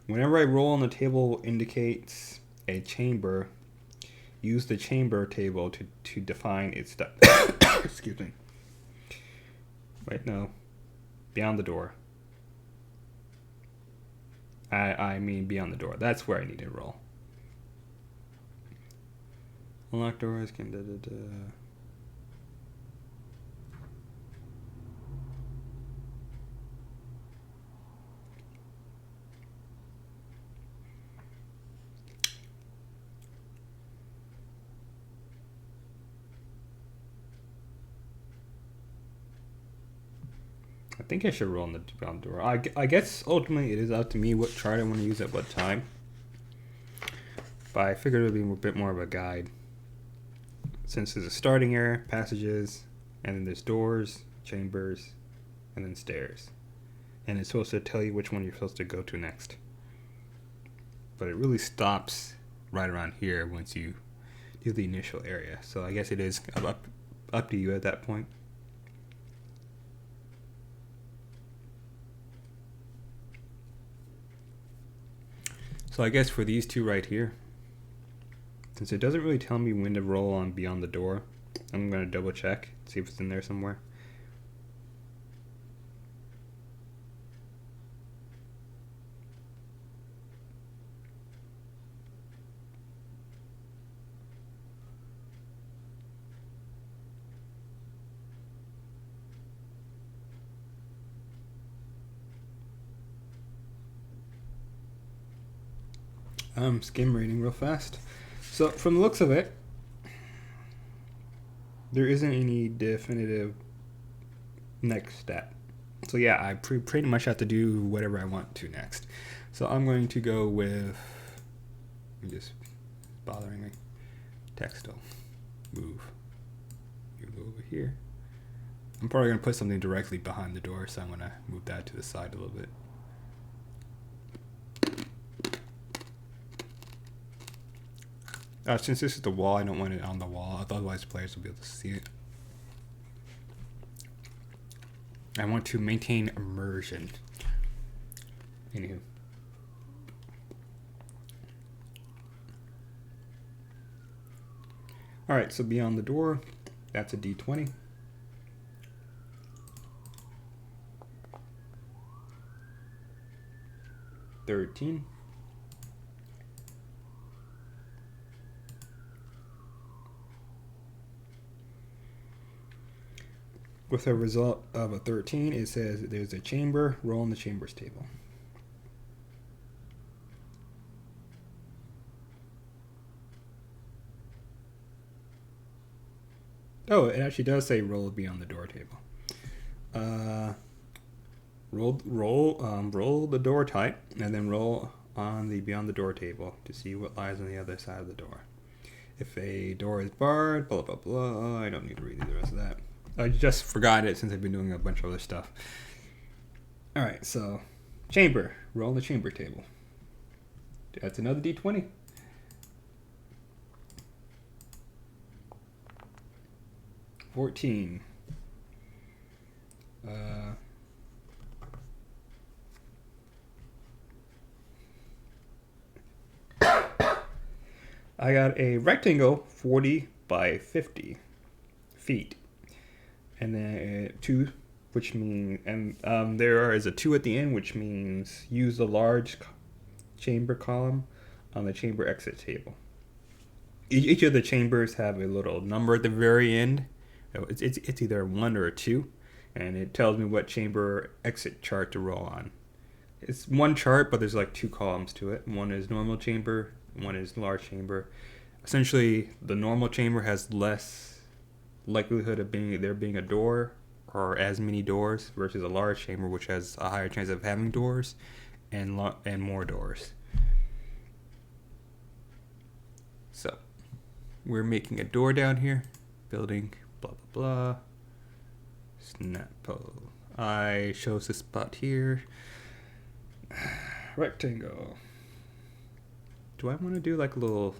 Whenever I roll on the table indicates a chamber, use the chamber table to define its stuff. Excuse me. Wait, no. Beyond the door. I mean beyond the door. That's where I need to roll. Unlock doors can I think I should roll on the beyond door. I guess ultimately it is up to me what chart I want to use at what time. But I figured it would be a bit more of a guide. Since there's a starting area, passages, and then there's doors, chambers, and then stairs. And it's supposed to tell you which one you're supposed to go to next. But it really stops right around here once you do the initial area. So I guess it is up to you at that point. So I guess for these two right here, since it doesn't really tell me when to roll on beyond the door, I'm going to double check, see if it's in there somewhere. Skim reading real fast. So from the looks of it, there isn't any definitive next step. So yeah, I pretty much have to do whatever I want to next. So I'm going to go with, just bothering me, textile, move over here. I'm probably going to put something directly behind the door, so I'm going to move that to the side a little bit. Since this is the wall, I don't want it on the wall, otherwise players will be able to see it. I want to maintain immersion. Anywho. Alright, so beyond the door, that's a D20. $13. With a result of a 13, it says there's a chamber, roll on the chambers table. Oh, it actually does say roll beyond the door table. Roll the door type, and then roll on the beyond the door table to see what lies on the other side of the door. If a door is barred, blah blah blah. I don't need to read the rest of that. I just forgot it since I've been doing a bunch of other stuff. Alright, so chamber. Roll on the chamber table. That's another D20. $14. I got a rectangle 40 by 50 feet. And then 2, which means, and there is a 2 at the end, which means use the large chamber column on the chamber exit table. Each of the chambers have a little number at the very end. It's either a 1 or a 2, and it tells me what chamber exit chart to roll on. It's one chart, but there's like 2 columns to it. One is normal chamber, one is large chamber. Essentially, the normal chamber has less likelihood of there being a door or as many doors versus a large chamber, which has a higher chance of having doors and more doors. So we're making a door down here, building blah blah blah, snap pole. I chose this spot here. Rectangle. Do I want to do like a little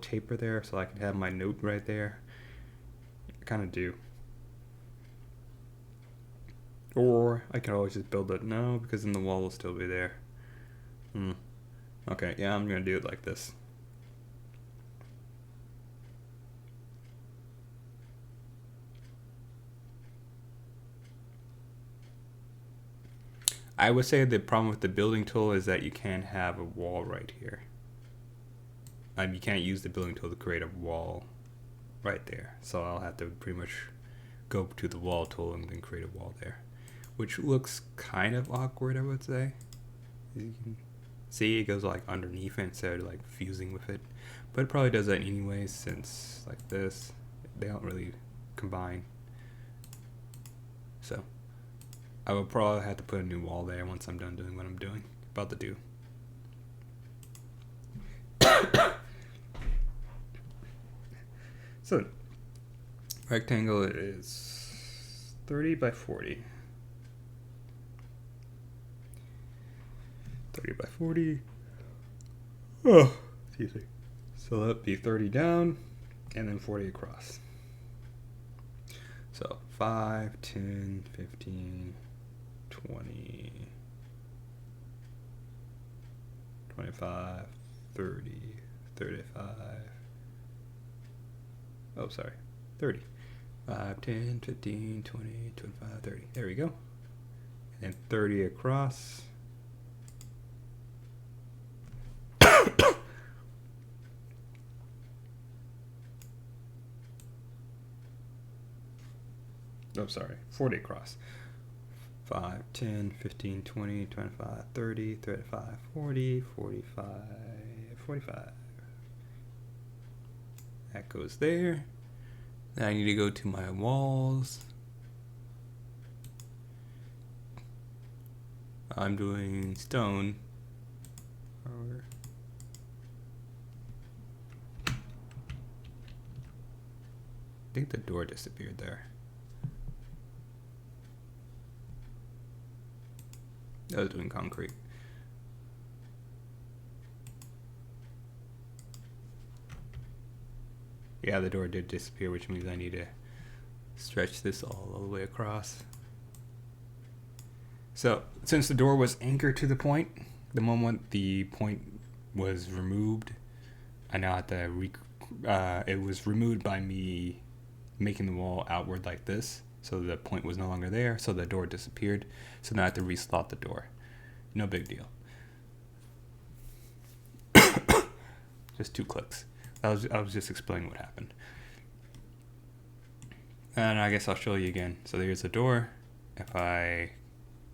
taper there so I can have my note right there? I kind of do. Or I can always just build it. No, because then the wall will still be there. Okay, yeah, I'm gonna do it like this. I would say the problem with the building tool is that you can't have a wall right here. You can't use the building tool to create a wall right there. So I'll have to pretty much go to the wall tool and then create a wall there, which looks kind of awkward, I would say. As you can see, it goes like underneath it instead of like fusing with it. But it probably does that anyways, since like this, they don't really combine. So I will probably have to put a new wall there once I'm done doing what I'm about to do. So, rectangle is 30 by 40. 30 by 40. Oh, excuse me. So that'd be 30 down and then 40 across. So 5, 10, 15, 20, 25, 30, 35. Oh, sorry. 30. 5, 10, 15, 20, 25, 30. There we go. And 30 across. Oh, sorry. 40 across. 5, 10, 15, 20, 25, 30, 35, 40, 45, 45. That goes there. Then I need to go to my walls. I'm doing stone. I think the door disappeared there. I was doing concrete. Yeah, the door did disappear, which means I need to stretch this all the way across. So, since the door was anchored to the point, the moment the point was removed, I now have to it was removed by me making the wall outward like this, so the point was no longer there, so the door disappeared. So now I have to reslot the door. No big deal. Just 2 clicks. I was just explaining what happened. And I guess I'll show you again. So there's the door. If I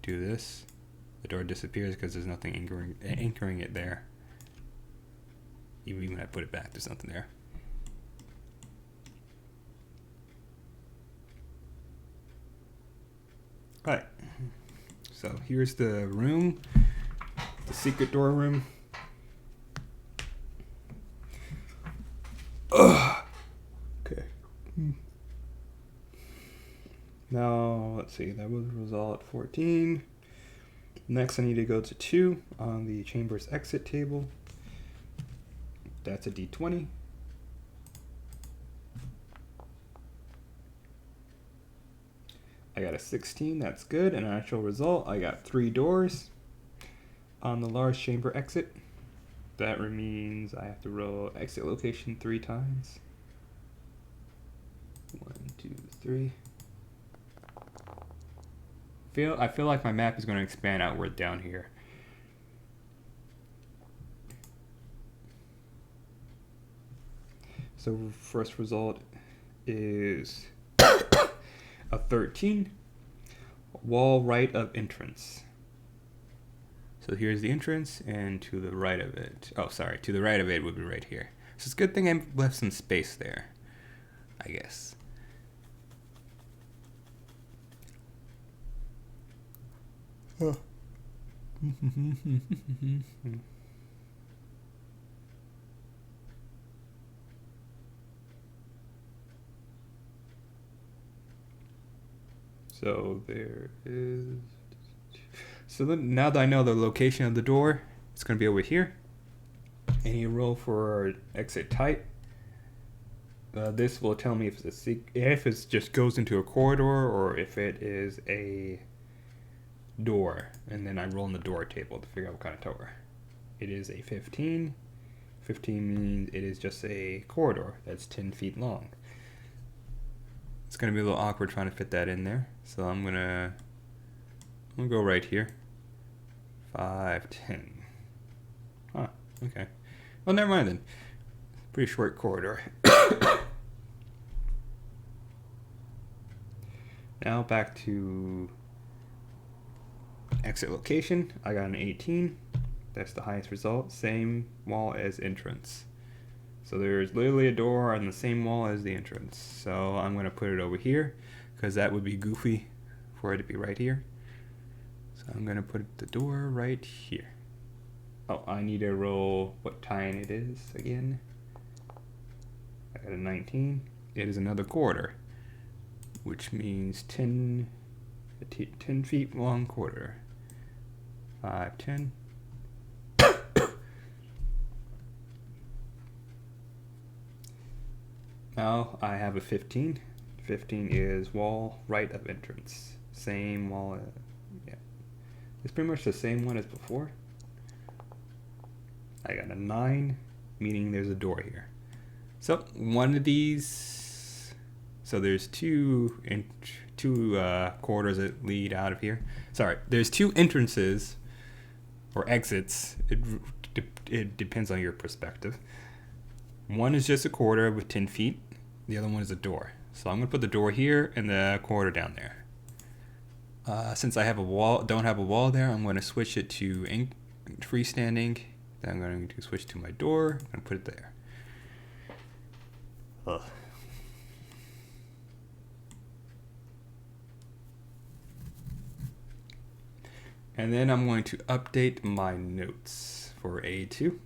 do this, the door disappears because there's nothing anchoring it there. Even when I put it back, there's nothing there. Alright. So here's the room. The secret door room. Okay. Now, let's see, that was result 14. Next, I need to go to 2 on the chamber's exit table. That's a D20. I got a 16, that's good. An actual result, I got 3 doors on the large chamber exit. That means I have to roll exit location 3 times. 1, 2, 3. I feel like my map is going to expand outward down here. So first result is a 13. Wall right of entrance. So here's the entrance, and to the right of it, to the right of it would be right here. So it's a good thing I left some space there, I guess. Oh. So there is. So then now that I know the location of the door, it's going to be over here. And you roll for exit type. This will tell me if it just goes into a corridor or if it is a door. And then I roll in the door table to figure out what kind of door. It is a 15. 15 means it is just a corridor that's 10 feet long. It's going to be a little awkward trying to fit that in there. So I'm going to go right here. 5, 10. Huh, okay. Well, never mind then. Pretty short corridor. Now back to exit location. I got an 18. That's the highest result. Same wall as entrance. So there's literally a door on the same wall as the entrance. So I'm going to put it over here because that would be goofy for it to be right here. So I'm going to put the door right here. Oh, I need to roll what time it is again. I got a 19. It is another corridor, which means 10 feet long corridor. 5, 10. Now I have a 15. 15 is wall right of entrance. Same wall. Yeah. It's pretty much the same one as before. I got a 9, meaning there's a door here. So one of these. So there's two corridors that lead out of here. Sorry, there's 2 entrances or exits. It depends on your perspective. One is just a corridor with 10 feet. The other one is a door. So I'm going to put the door here and the corridor down there. Since I have don't have a wall there, I'm going to switch it to freestanding. Then I'm going to switch to my door and put it there. Ugh. And then I'm going to update my notes for A2.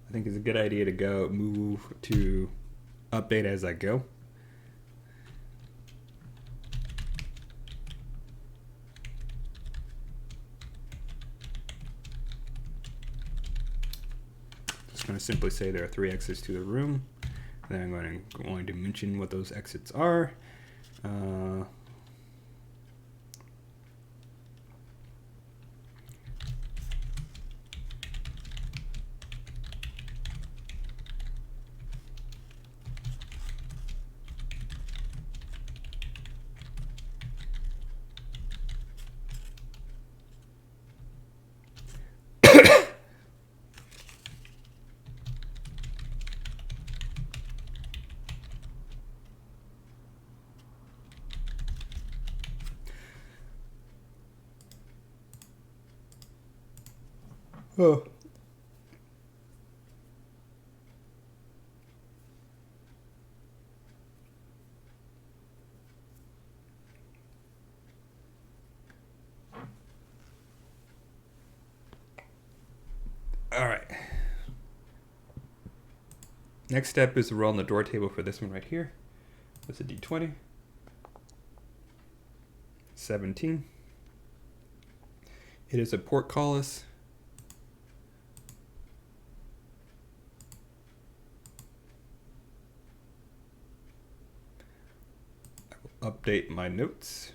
I think it's a good idea to move to update as I go. Just going to simply say there are 3 exits to the room. Then I'm going to mention what those exits are. Oh. All right. Next step is to roll on the door table for this one right here. That's a D20. 17. It is a portcullis. I will update my notes.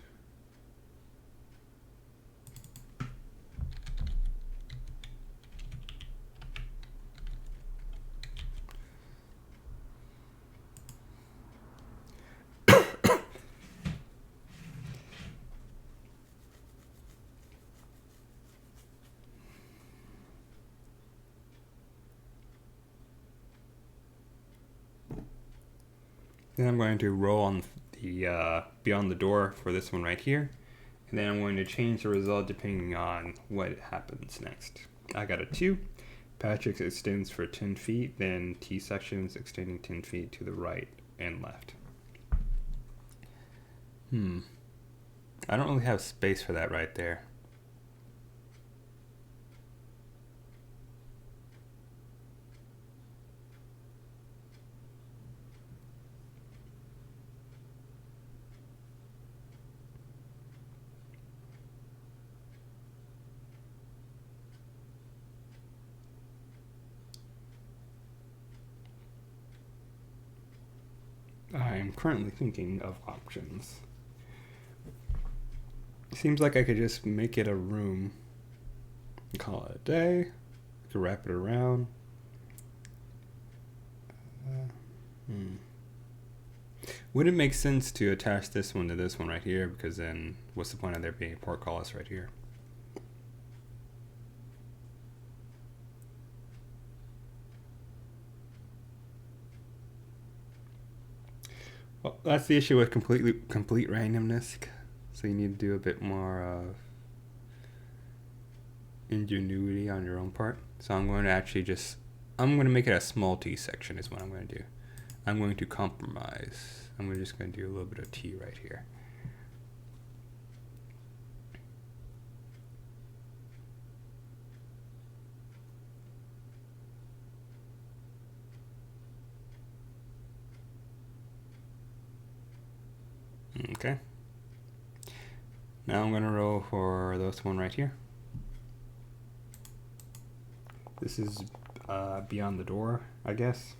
Then I'm going to roll on the beyond the door for this one right here. And then I'm going to change the result depending on what happens next. I got a 2. Patrick extends for 10 feet, then T sections extending 10 feet to the right and left. I don't really have space for that right there. I am currently thinking of options. Seems like I could just make it a room and call it a day. I could wrap it around. Would it make sense to attach this one to this one right here? Because then what's the point of there being a portcullis right here? Well, that's the issue with complete randomness. So you need to do a bit more ingenuity on your own part. So I'm going to actually I'm going to make it a small t section is what I'm going to do. I'm going to compromise. I'm just going to do a little bit of t right here. Okay. Now I'm going to roll for this one right here. This is beyond the door, I guess.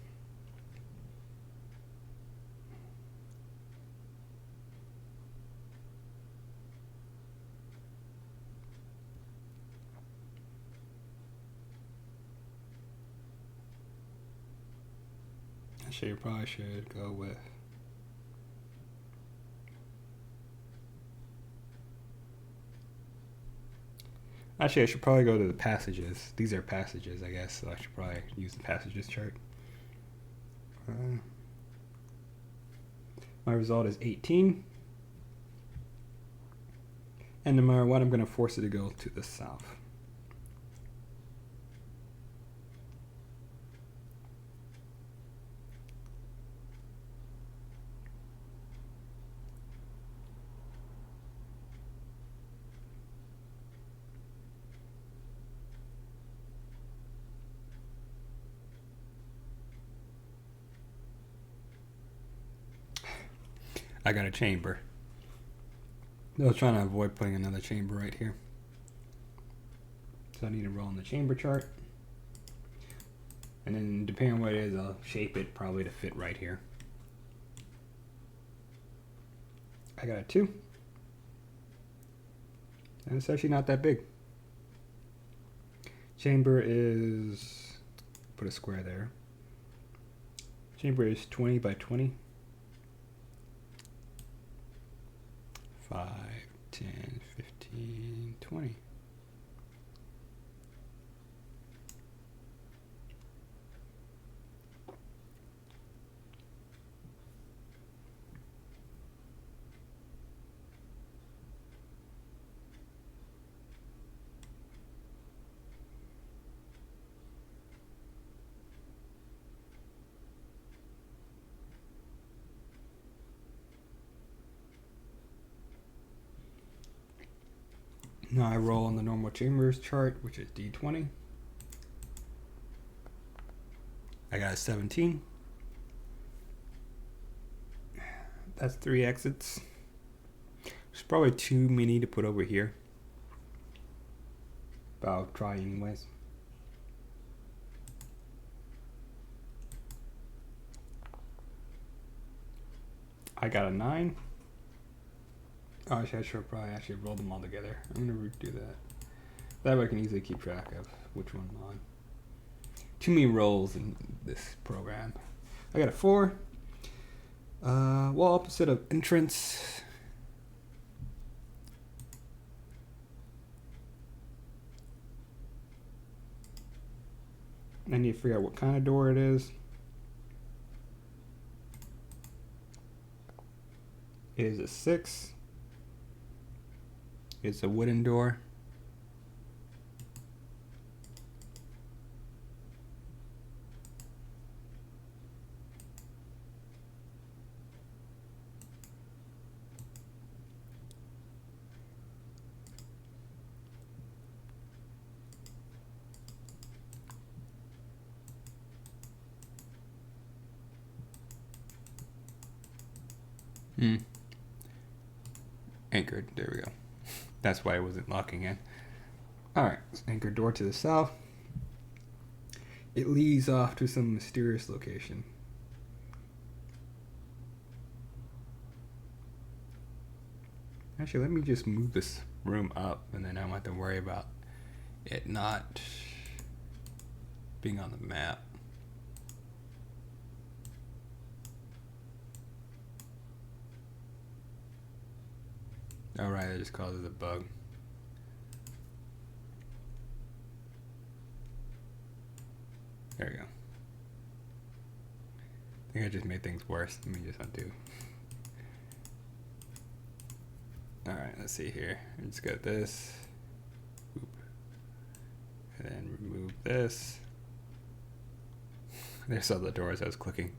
Actually, you probably should go with... Actually, I should probably go to the passages. These are passages, I guess, so I should probably use the passages chart. My result is 18. And no matter what, I'm going to force it to go to the south. I got a chamber. I was trying to avoid putting another chamber right here. So I need to roll in the chamber chart. And then depending on what it is, I'll shape it probably to fit right here. I got a 2. And it's actually not that big. Chamber is, put a square there. Chamber is 20 by 20. 5, 10, 15, 20. Now I roll on the normal chambers chart, which is D20. I got a 17. That's 3 exits. There's probably too many to put over here. But I'll try anyways. I got a 9. Oh, I should probably actually roll them all together. I'm going to redo that. That way I can easily keep track of which one I'm on. Too many rolls in this program. I got a 4. Wall opposite of entrance. I need to figure out what kind of door it is. It is a 6. It's a wooden door. Anchored. There we go. That's why it wasn't locking in. Alright, anchored door to the south. It leads off to some mysterious location. Actually, let me just move this room up, and then I don't have to worry about it not being on the map. Alright, that just causes a bug. There we go. I think I just made things worse. Let me just undo. Alright, let's see here. Let's get this. Oop. And then remove this. There's all the doors I was clicking.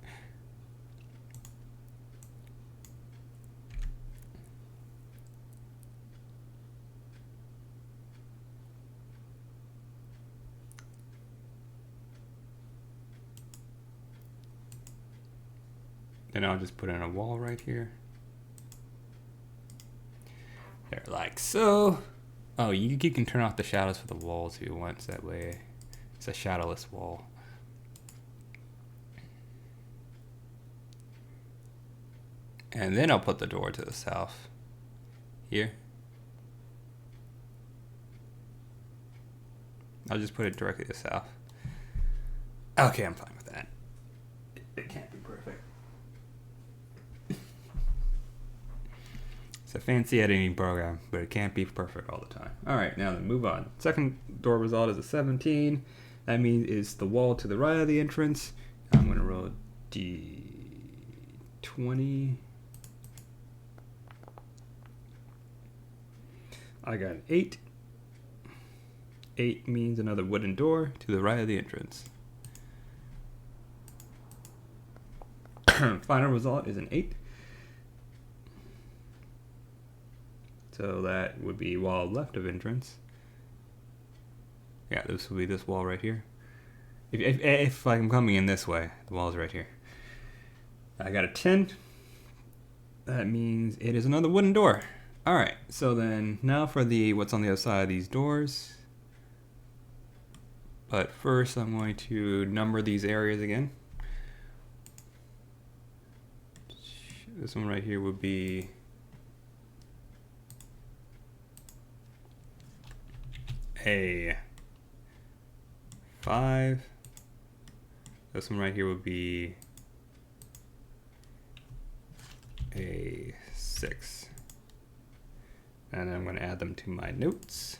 Then I'll just put in a wall right here. There, like so. Oh, you can turn off the shadows for the walls if you want, so that way it's a shadowless wall. And then I'll put the door to the south here. I'll just put it directly to the south. Okay, I'm fine with that. It can't be perfect. It's a fancy editing program, but it can't be perfect all the time. Alright, now then move on. Second door result is a 17. That means it's the wall to the right of the entrance. I'm going to roll D20. I got an 8. 8 means another wooden door to the right of the entrance. Final result is an 8. So that would be wall left of entrance. Yeah, this will be this wall right here. If I'm coming in this way, the wall's right here. I got a 10. That means it is another wooden door. Alright, so then now for the what's on the other side of these doors. But first I'm going to number these areas again. This one right here would be a 5. This one right here would be a 6. And I'm going to add them to my notes.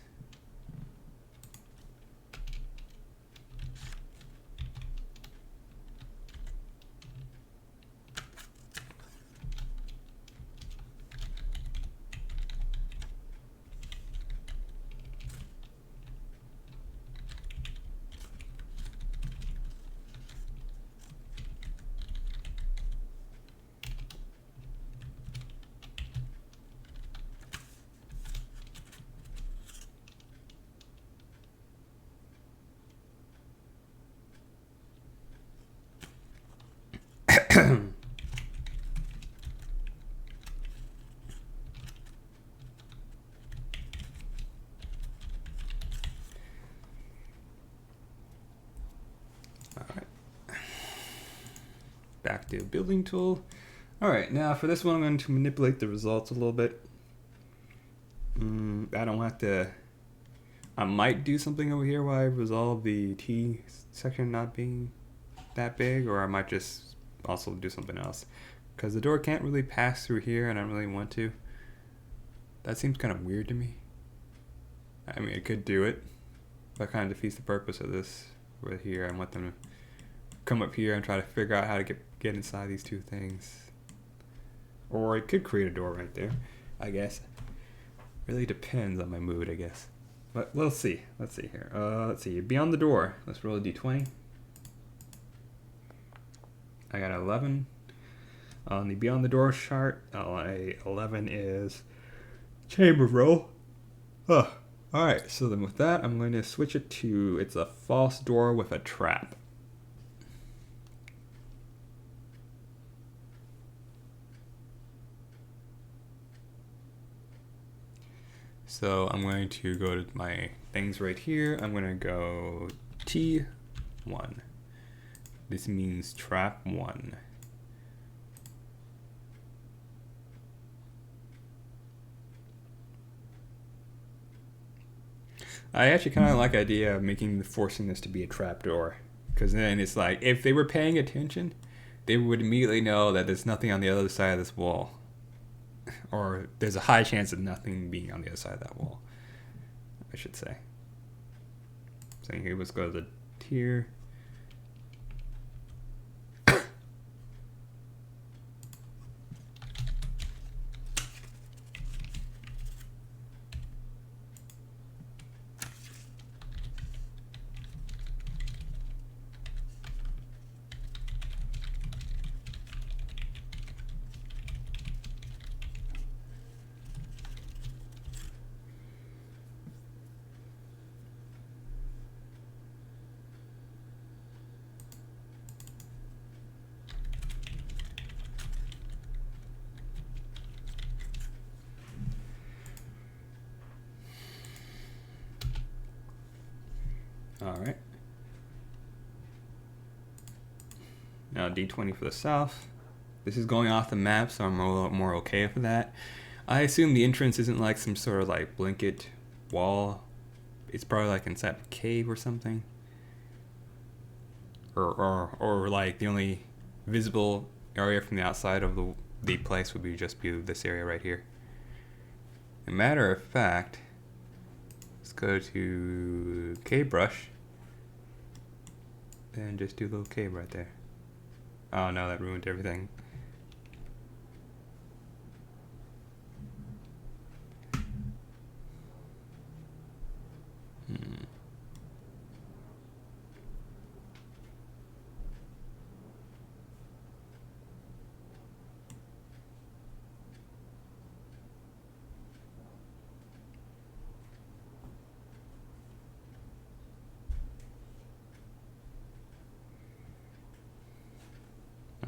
Back to building tool. Alright, now for this one I'm going to manipulate the results a little bit. I don't have to. I might do something over here while I resolve the T section not being that big, or I might just also do something else. Because the door can't really pass through here and I don't really want to. That seems kind of weird to me. I mean, I could do it. That kind of defeats the purpose of this right here. I want them to come up here and try to figure out how to get inside these two things. Or I could create a door right there, I guess. Really depends on my mood, I guess. But we'll see. Let's see here. Let's see. Beyond the door. Let's roll a d20. I got 11. On the Beyond the Door chart, 11 is chamber roll. Alright, so then with that, I'm going to switch it to, it's a false door with a trap. So I'm going to go to my things right here. I'm going to go T1. This means trap 1. I actually kind of like the idea of forcing this to be a trapdoor, because then it's like if they were paying attention, they would immediately know that there's nothing on the other side of this wall, or there's a high chance of nothing being on the other side of that wall, I should say. So here, let's go to the tier. All right. Now D20 for the south. This is going off the map, so I'm a little more okay with that. I assume the entrance isn't like some sort of like blanket wall. It's probably like inside a cave or something. Or like the only visible area from the outside of the place would be this area right here. As a matter of fact, let's go to cave brush and just do a little cave right there. Oh no, that ruined everything.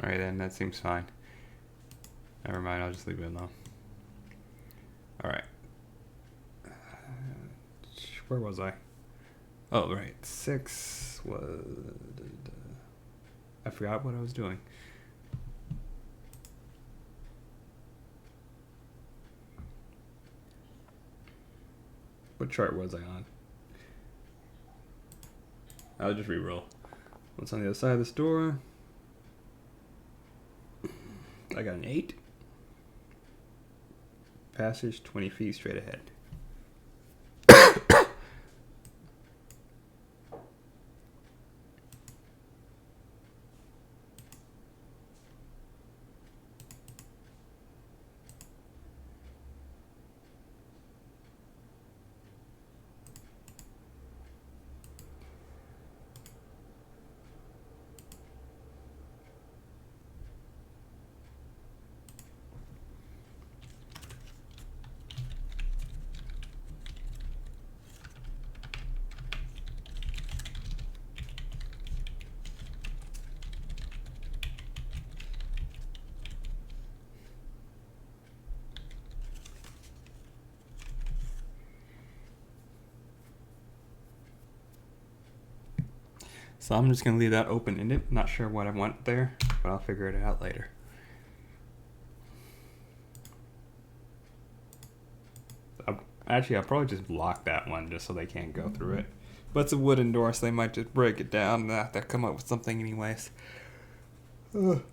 Alright then, that seems fine. Never mind, I'll just leave it alone. Alright. Where was I? Oh, right. 6 was... I forgot what I was doing. What chart was I on? I'll just re-roll. What's on the other side of this door? I got an 8. Passage 20 feet straight ahead. So I'm just going to leave that open-ended. Not sure what I want there, but I'll figure it out later. I'll probably just block that one just so they can't go through it. But it's a wooden door, so they might just break it down and have to come up with something anyways. Ugh.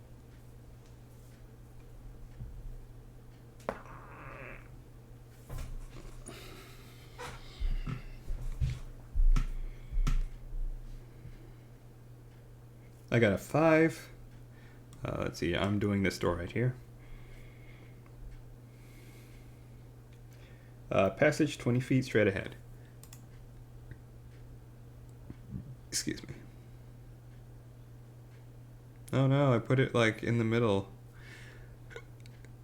I got a 5. Let's see, I'm doing this door right here. Passage 20 feet straight ahead. Excuse me. Oh no, I put it like in the middle.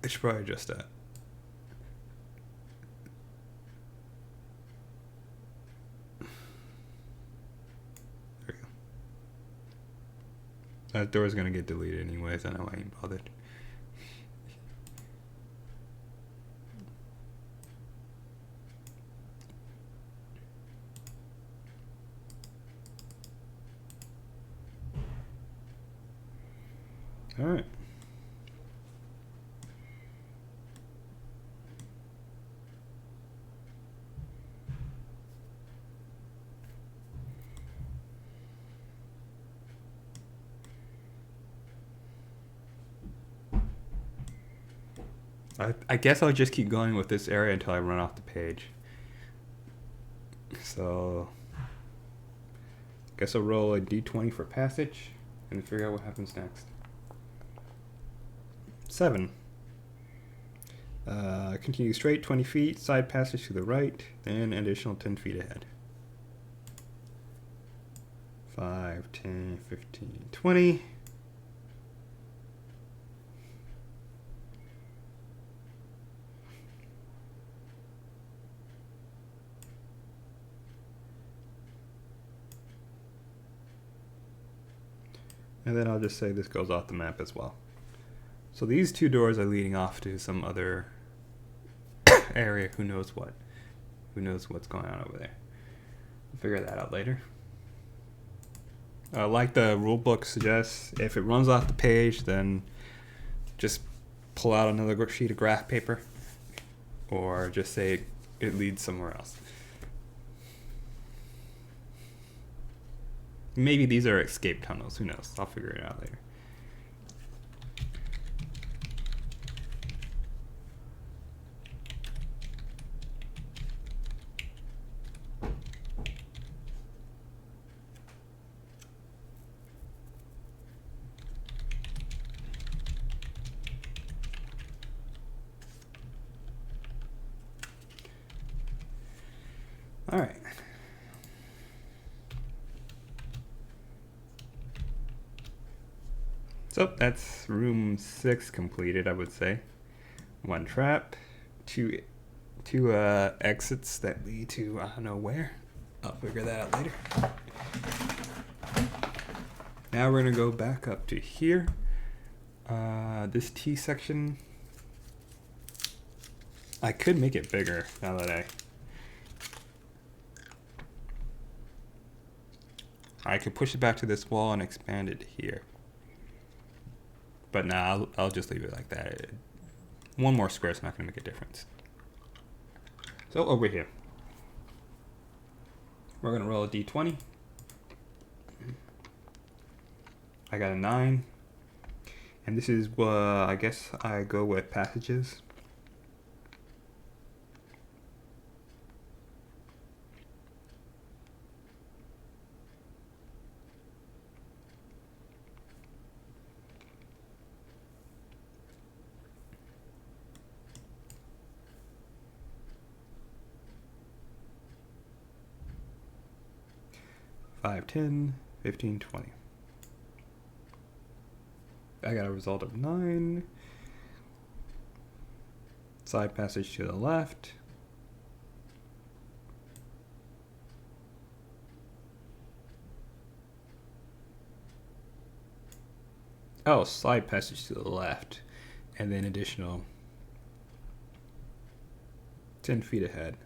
I should probably adjust that. There we go. That door's gonna get deleted anyways, I know I ain't bothered. Alright. I guess I'll just keep going with this area until I run off the page. So, guess I'll roll a d20 for passage and figure out what happens next. 7. Continue straight 20 feet, side passage to the right, then additional 10 feet ahead. 5, 10, 15, 20. And then I'll just say this goes off the map as well. So these 2 doors are leading off to some other area. Who knows what? Who knows what's going on over there? We'll figure that out later. Like the rulebook suggests, if it runs off the page, then just pull out another sheet of graph paper, or just say it leads somewhere else. Maybe these are escape tunnels. Who knows? I'll figure it out later. All right. So that's room 6 completed, I would say. 1 trap, two exits that lead to I don't know where. I'll figure that out later. Now we're gonna go back up to here. This T section, I could make it bigger now that I could push it back to this wall and expand it here. But now I'll just leave it like that. 1 more square is not going to make a difference. So over here, we're going to roll a d20. I got a 9. And this is, I guess I go with passages. Five, 10, 15, 20. I got a result of 9. Side passage to the left. Oh, side passage to the left. And then additional 10 feet ahead.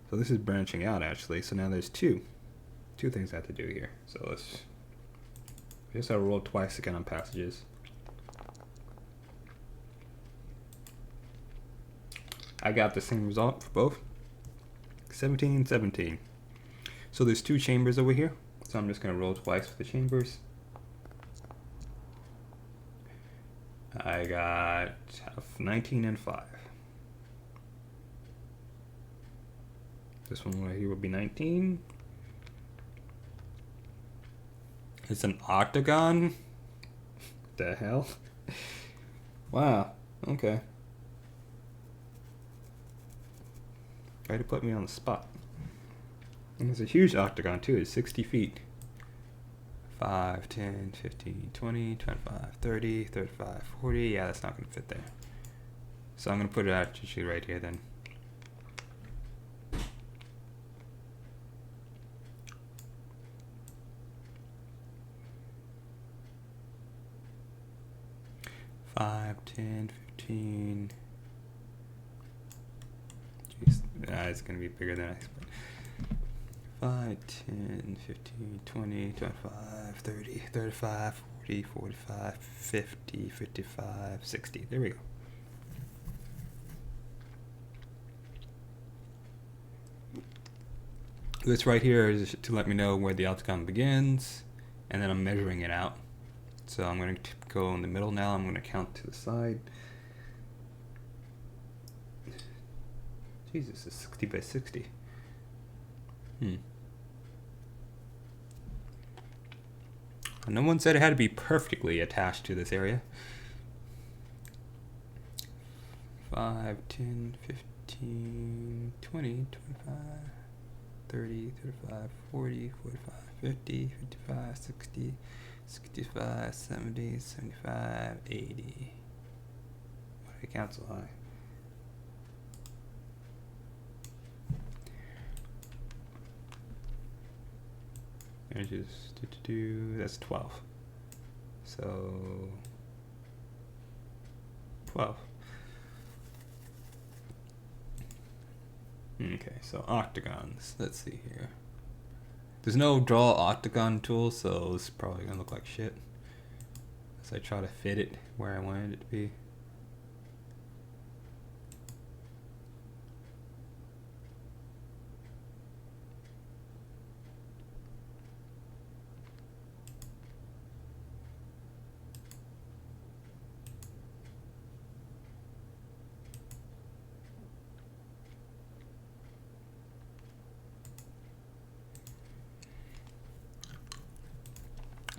So this is branching out actually. So now there's 2 things I have to do here. So I guess I'll roll twice again on passages. I got the same result for both. 17, 17. So there's 2 chambers over here. So I'm just going to roll twice for the chambers. I got 19 and 5. This one right here would be 19. It's an octagon? The hell? Wow, okay. Try to put me on the spot. And it's a huge octagon too, it's 60 feet. 5, 10, 15, 20, 25, 30, 35, 40. Yeah, that's not gonna fit there. So I'm gonna put it actually right here then. Five, 10, 15. Jeez, it's gonna be bigger than I expected. 5, 10, 15, 20, 25, 30, 35, 40, 45, 50, 55, 60. There we go. This right here is to let me know where the octagon begins, and then I'm measuring it out. So I'm going to go in the middle now. I'm going to count to the side. Jesus, it's 60 by 60. No one said it had to be perfectly attached to this area. 5, 10, 15, 20, 25, 30, 35, 40, 45, 50, 55, 60, 65, 70, 75, 80. Why did I count so high? I just that's 12. So 12. Okay, so octagons. Let's see here. There's no draw octagon tool, so it's probably gonna look like shit as I try to fit it where I wanted it to be.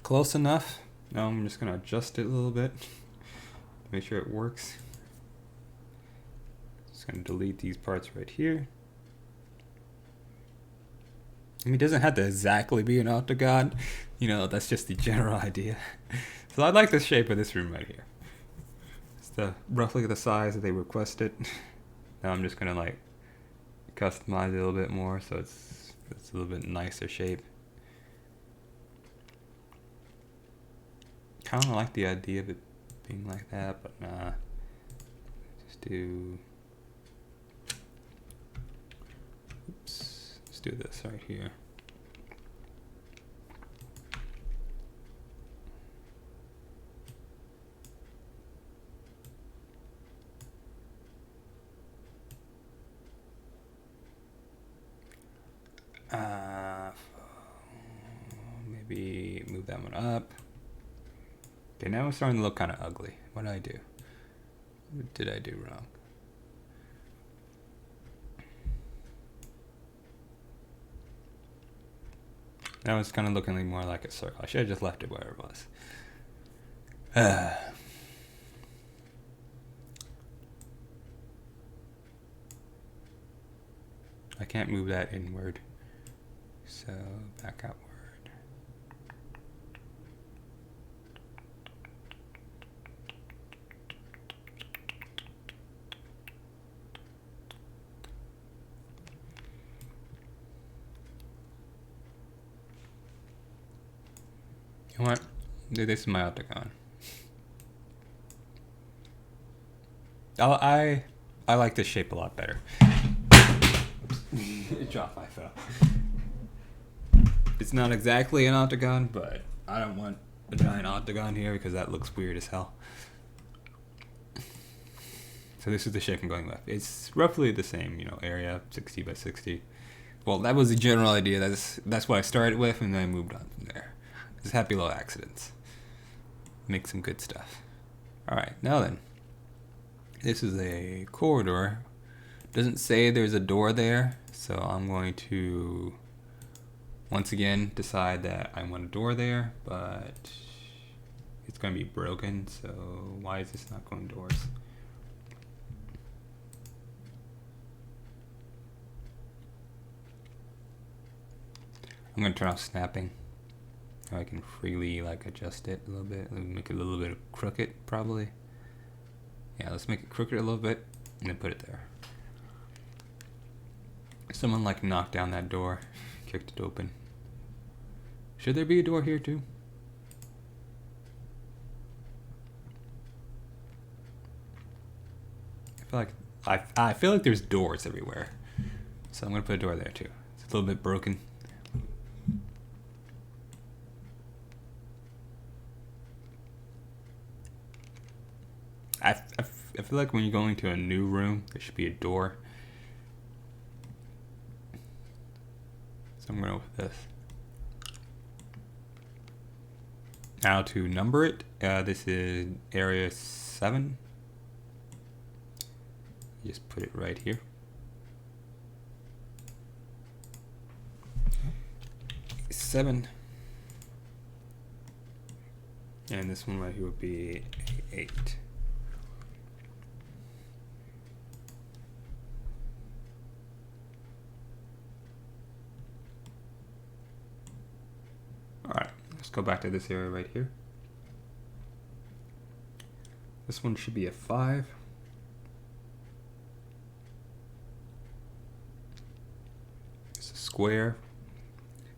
Close enough. Now I'm just gonna adjust it a little bit to make sure it works. Just gonna delete these parts right here. I mean, it doesn't have to exactly be an octagon, you know, that's just the general idea. So I like the shape of this room right here. It's roughly the size that they requested. Now I'm just gonna like customize it a little bit more so it's a little bit nicer shape. Kind of like the idea of it being like that, but nah. Just do. Oops. Let's do this right here. Maybe move that one up. Okay, now it's starting to look kind of ugly. What did I do? What did I do wrong? Now it's kind of looking more like a circle. I should have just left it where it was. I can't move that inward. So back outward. You know what? This is my Octagon. I like this shape a lot better. It dropped my phone. It's not exactly an octagon, but I don't want a giant octagon here because that looks weird as hell. So this is the shape I'm going with. It's roughly the same, you know, area, 60 by 60. Well, that was the general idea. That's what I started with, and then I moved on from there. Just happy little accidents. Make some good stuff. Alright, now then. This is a corridor. Doesn't say there's a door there, so I'm going to once again decide that I want a door there, but it's going to be broken, so why is this not going doors? I'm going to turn off snapping. So I can freely like adjust it a little bit, make it a little bit crooked probably. Yeah, let's make it crooked a little bit and then put it there. Someone like knocked down that door, kicked it open. Should there be a door here too? I feel like there's doors everywhere, so I'm gonna put a door there too. It's a little bit broken. I feel like when you're going to a new room, there should be a door. So I'm going to go with this. Now to number it, this is area 7. Just put it right here. A7. And this one right here would be A8. Alright, let's go back to this area right here. This one should be a 5. It's a square,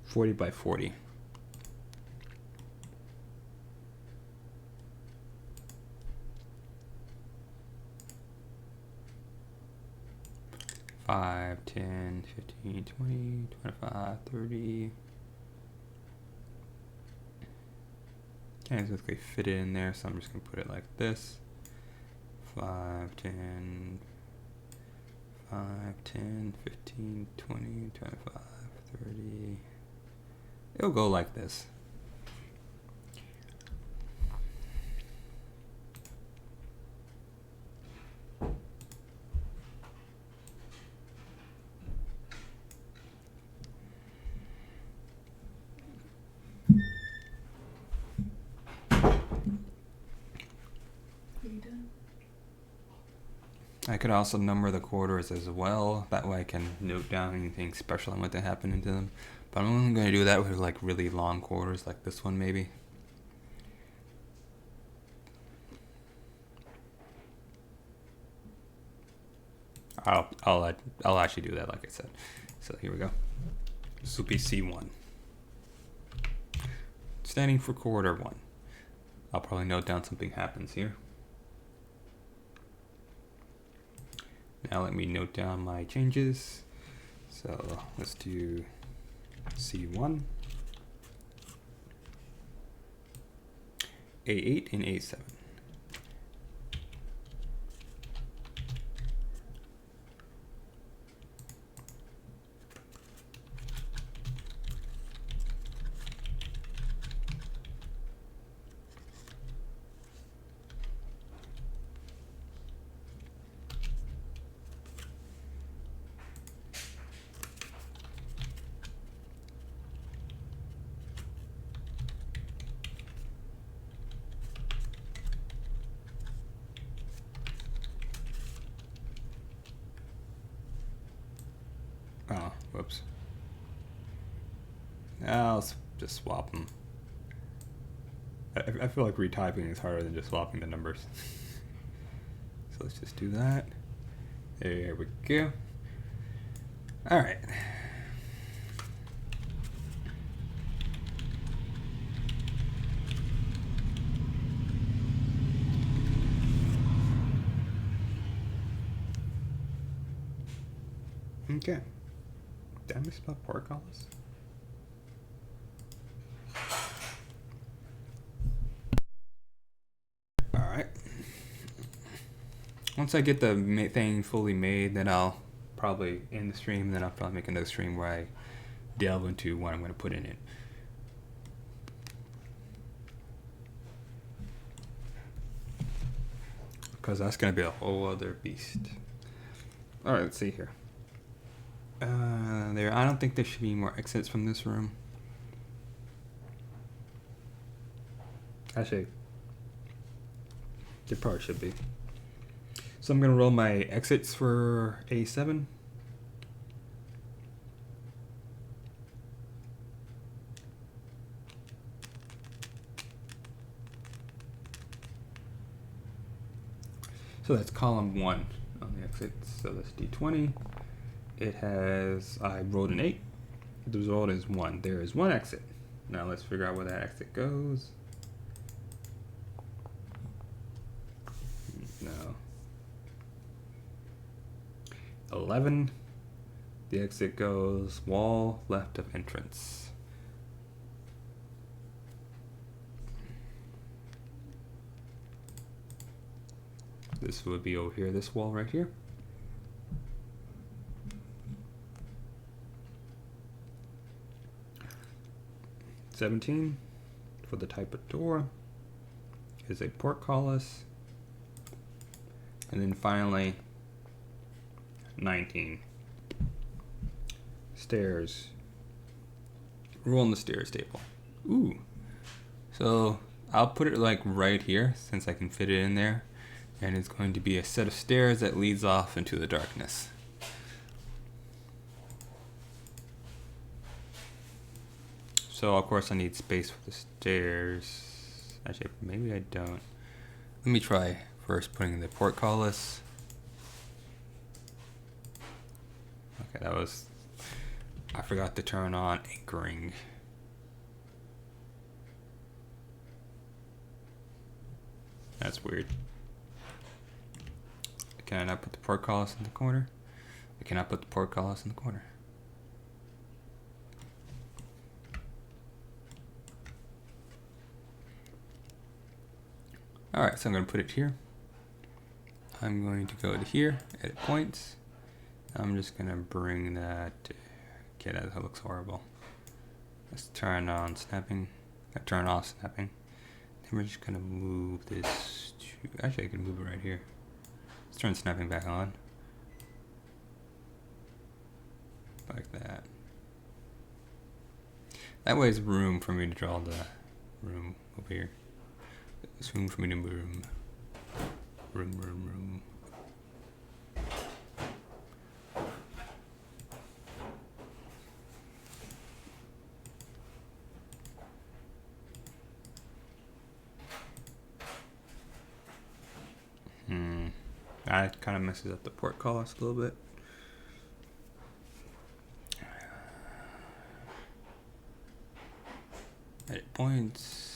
40 by 40. Five, 10, 15, 20, 25, 30. Can't exactly fit it in there, so I'm just gonna put it like this. 5, 10, 5, 10, 15, 20, 25, 30. It'll go like this. I could also number the quarters as well. That way I can note down anything special and what that happened to them. But I'm only going to do that with like really long quarters, like this one maybe. I'll actually do that like I said. So here we go. This will be C1. Standing for quarter 1. I'll probably note down something happens here. Now let me note down my changes. So let's do C1, A8, and A7. Oh, whoops. I'll just swap them. I feel like retyping is harder than just swapping the numbers. So let's just do that. There we go. All right. Okay. Did I misspell portcullis? Alright. Once I get the thing fully made, then I'll probably end the stream, then I'll probably make another stream where I delve into what I'm going to put in it. Because that's going to be a whole other beast. Alright, let's see here. There. I don't think there should be more exits from this room. Actually, there probably should be. So I'm going to roll my exits for A7. So that's column 1 on the exits. So that's D20. It has, I rolled an 8. The result is 1. There is 1 exit. Now let's figure out where that exit goes. No. 11. The exit goes wall left of entrance. This would be over here, this wall right here. $17 for the type of door is a portcullis. And then finally, 19. Stairs Roll on the stairs table. Ooh. So I'll put it like right here since I can fit it in there. And it's going to be a set of stairs that leads off into the darkness. So of course I need space for the stairs. Actually, maybe I don't. Let me try first putting the portcullis. Okay, that was... I forgot to turn on anchoring. That's weird. Can I not put the portcullis in the corner? I cannot put the portcullis in the corner. Alright, so I'm going to put it here. I'm going to go to here, edit points. I'm just going to bring that... Okay, that looks horrible. Let's turn on snapping. Turn off snapping. Then we're just going to move this to... Actually, I can move it right here. Let's turn snapping back on. Like that. That way there's room for me to draw the room over here. There's room for me to move. Room. That kind of messes up the portcullis a little bit. Edit points.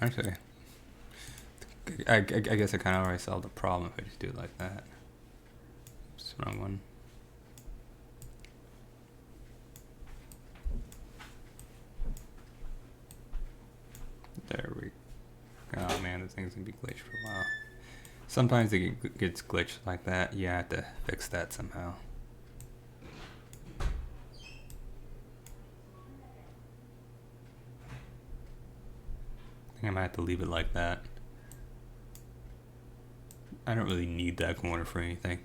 Actually, I guess I kind of already solved the problem if I just do it like that. Oops, wrong one. There we go. Oh man, this thing's gonna be glitched for a while. Sometimes it gets glitched like that. You have to fix that somehow. I think I might have to leave it like that. I don't really need that corner for anything.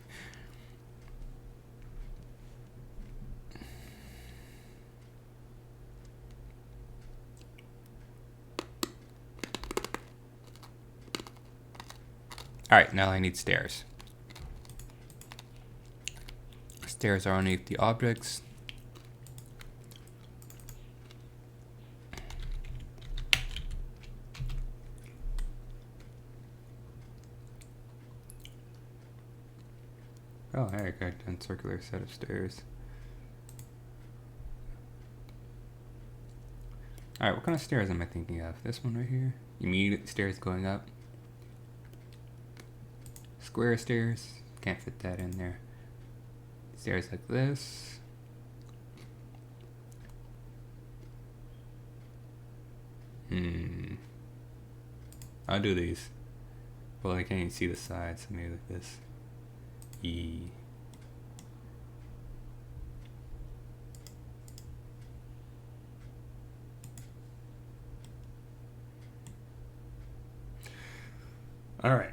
Alright, now I need stairs. Stairs are underneath the objects. Oh, hey, I got a circular set of stairs. Alright, what kind of stairs am I thinking of? This one right here? Immediate stairs going up. Square stairs. Can't fit that in there. Stairs like this. I'll do these. Well, I can't even see the sides, so maybe like this. E. All right.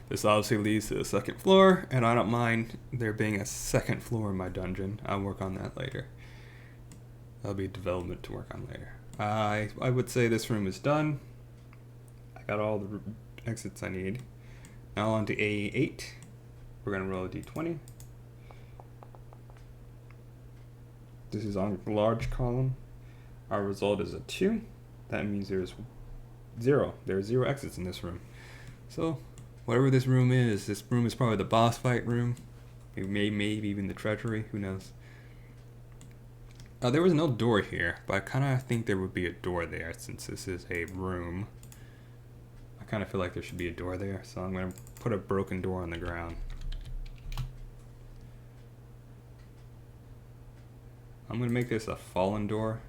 This obviously leads to the second floor, and I don't mind there being a second floor in my dungeon. I'll work on that later. That'll be development to work on later. I would say this room is done. I got all the exits I need. Now on to A8. We're going to roll a d20. This is on a large column. Our result is a 2. That means there's 0. There are 0 exits in this room. So, whatever this room is probably the boss fight room. Maybe even the treasury, who knows. There was no door here, but I kind of think there would be a door there since this is a room. I kind of feel like there should be a door there, so I'm going to put a broken door on the ground. I'm gonna make this a fallen door.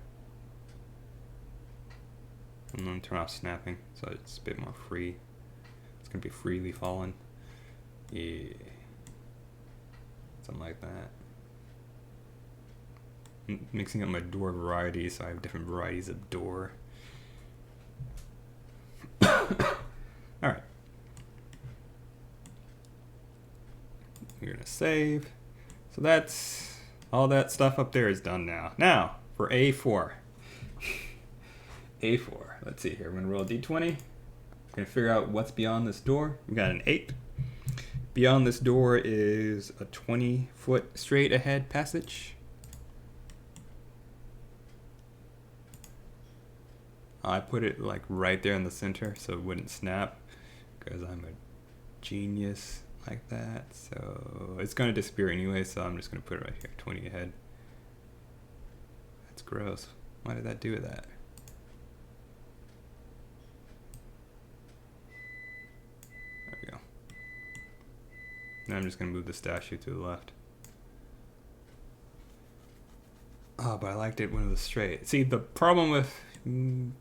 I'm gonna turn off snapping so it's a bit more free. It's gonna be freely fallen. Yeah. Something like that. I'm mixing up my door varieties, so I have different varieties of door. Alright. We're gonna save. So that's all that stuff up there is done now. Now for A4. A4. Let's see here. We're gonna roll a d20. Gonna figure out what's beyond this door. We got an 8. Beyond this door is a 20-foot straight ahead passage. I put it like right there in the center so it wouldn't snap because I'm a genius like that. So it's gonna disappear anyway, so I'm just gonna put it right here, 20 ahead. That's gross. Why did that do that? There we go. Now I'm just gonna move the statue to the left. Oh, but I liked it when it was straight. See, the problem with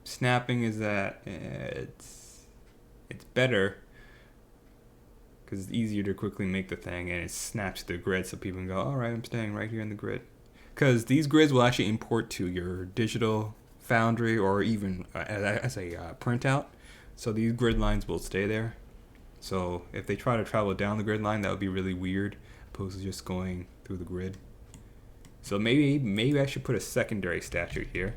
snapping is that it's better because it's easier to quickly make the thing, and it snaps the grid so people can go, all right, I'm staying right here in the grid. Because these grids will actually import to your digital foundry or even as a printout. So these grid lines will stay there. So if they try to travel down the grid line, that would be really weird, opposed to just going through the grid. So maybe I should put a secondary statue here.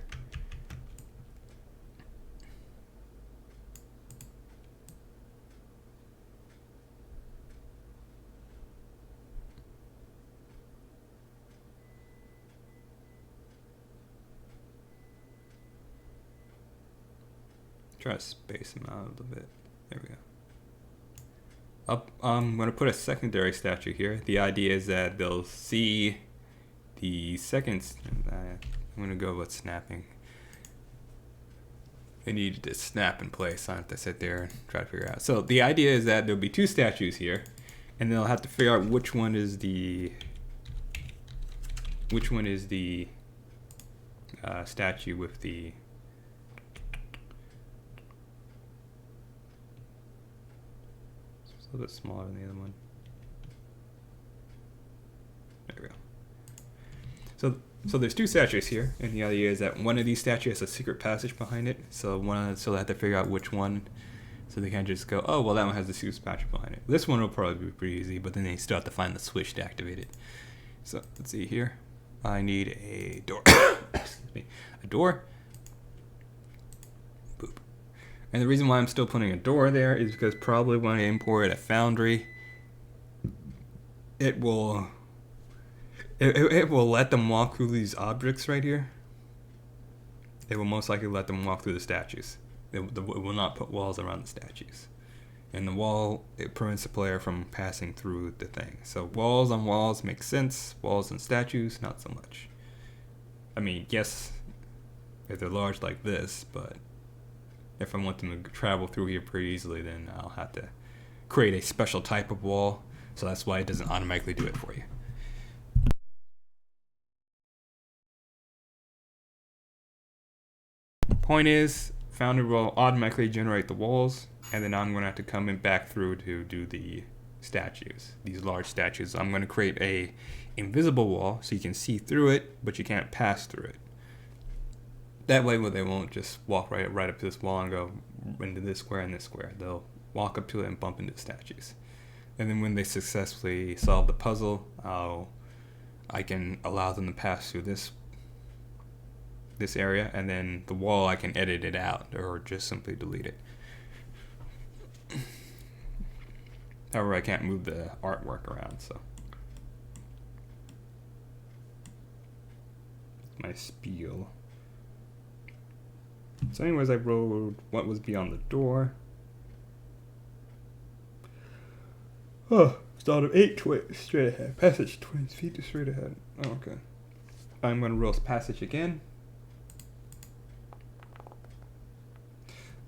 Try to space them out a little bit. There we go. I'm going to put a secondary statue here. The idea is that they'll see the second. I'm going to go with snapping. They need to snap in place. I don't have to sit there and try to figure it out. So the idea is that there'll be 2 statues here, and they'll have to figure out which one is the statue with the. A little bit smaller than the other one. There we go. So there's 2 statues here, and the idea is that one of these statues has a secret passage behind it. So they have to figure out which one. So they can't just go, oh well, that one has the secret passage behind it. This one will probably be pretty easy, but then they still have to find the switch to activate it. So let's see here. I need a door. Excuse me. A door. Boop. And the reason why I'm still putting a door there is because probably when I import a foundry, it will let them walk through these objects right here. It will most likely let them walk through the statues. It will not put walls around the statues. And the wall, it prevents the player from passing through the thing. So walls on walls make sense. Walls on statues, not so much. I mean, yes, if they're large like this, but if I want them to travel through here pretty easily, then I'll have to create a special type of wall. So that's why it doesn't automatically do it for you. Point is, Foundry will automatically generate the walls, and then I'm going to have to come in back through to do the statues, these large statues. I'm going to create a invisible wall so you can see through it, but you can't pass through it. That way, they won't just walk right up to this wall and go into this square and this square. They'll walk up to it and bump into the statues. And then when they successfully solve the puzzle, I can allow them to pass through this area, and then the wall I can edit it out or just simply delete it. However, I can't move the artwork around, so. My spiel. So anyways, I wrote what was beyond the door. Oh, start of 8 straight ahead. Passage 20 feet to straight ahead. Oh, okay. I'm going to roll passage again.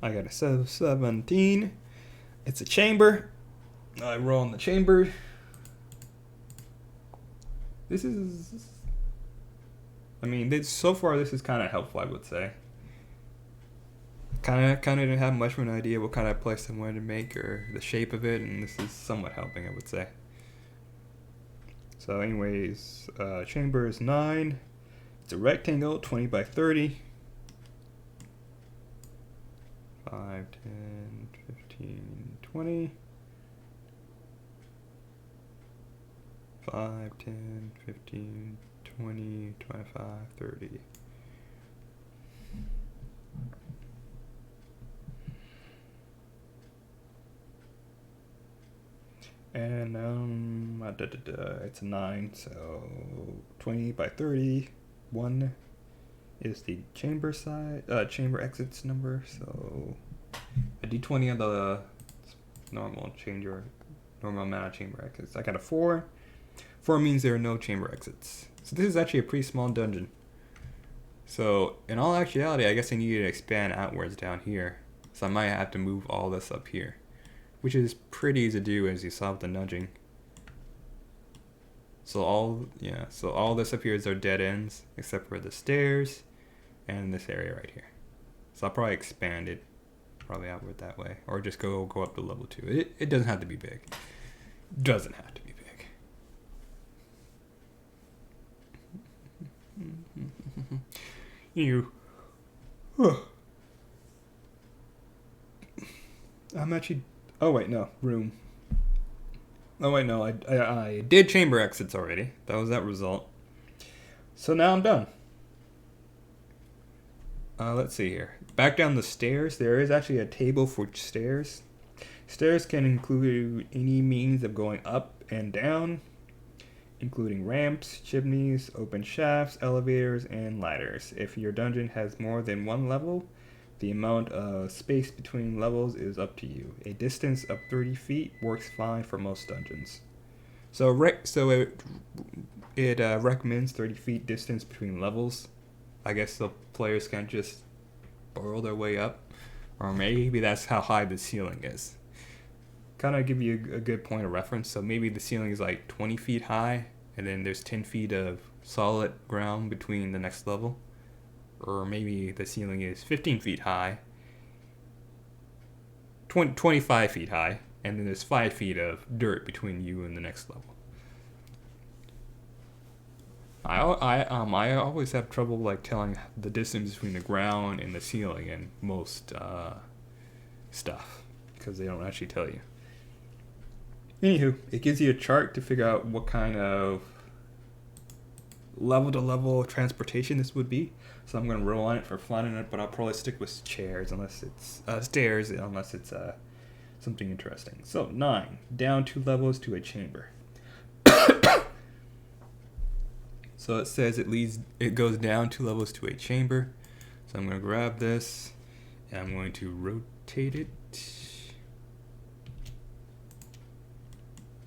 I got a 17. It's a chamber. I roll in the chamber. This is I mean, so far this is kind of helpful, I would say. Kind of didn't have much of an idea what kind of place I wanted to make or the shape of it, and this is somewhat helping, I would say. So anyways, chamber is 9. It's a rectangle, 20 by 30. 5, 10, 15, 20. 5, 10, 15, 20, 25, 30. And it's a 9, so 20 by 30. 1 is the chamber side, chamber exits number. So a d20 on the normal amount of chamber exits. I got a 4. 4 means there are no chamber exits. So this is actually a pretty small dungeon. So in all actuality, I guess I need to expand outwards down here. So I might have to move all this up here, which is pretty easy to do as you saw with the nudging. So all this up here is our dead ends, except for the stairs and this area right here. So I'll probably expand it probably outward that way, or just go up to level 2. It doesn't have to be big. Doesn't have to be big. You. I'm actually. Oh wait, no, room. Oh wait, no, I did chamber exits already. That was that result. So now I'm done. Let's see here. Back down the stairs, there is actually a table for stairs. Stairs can include any means of going up and down, including ramps, chimneys, open shafts, elevators, and ladders. If your dungeon has more than one level, the amount of space between levels is up to you. A distance of 30 feet works fine for most dungeons. So it recommends 30 feet distance between levels. I guess the players can't just burrow their way up, or maybe that's how high the ceiling is. Kind of give you a good point of reference. So maybe the ceiling is like 20 feet high, and then there's 10 feet of solid ground between the next level. Or maybe the ceiling is 15 feet high, 25 feet high, and then there's 5 feet of dirt between you and the next level. I always have trouble like telling the distance between the ground and the ceiling in most stuff, because they don't actually tell you. Anywho, it gives you a chart to figure out what kind of level-to-level transportation this would be. So I'm going to roll on it for fun in it, but I'll probably stick with stairs unless it's something interesting. So 9, down 2 levels to a chamber. So it says it goes down 2 levels to a chamber. So I'm going to grab this and I'm going to rotate it.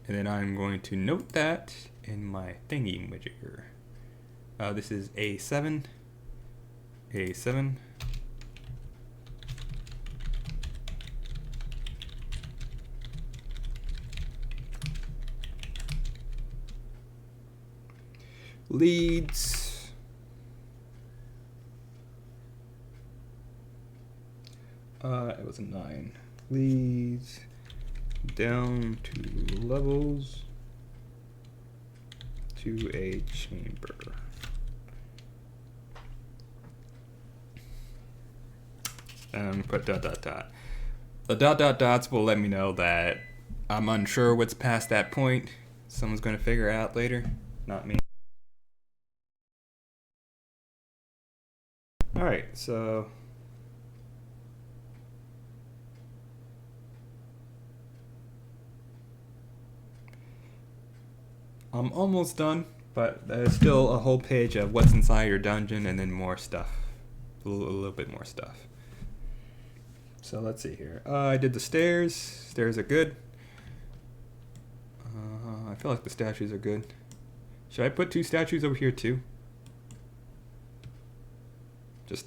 And then I'm going to note that in my thingy majigger. This is A7. A7. Leads. It was a 9. Leads down 2 levels to a chamber. And put ... The ... dots will let me know that I'm unsure what's past that point. Someone's going to figure it out later, not me. Alright, so I'm almost done, but there's still a whole page of what's inside your dungeon and then more stuff. A little bit more stuff. So let's see here. I did the stairs. Stairs are good. I feel like the statues are good. Should I put 2 statues over here too? Just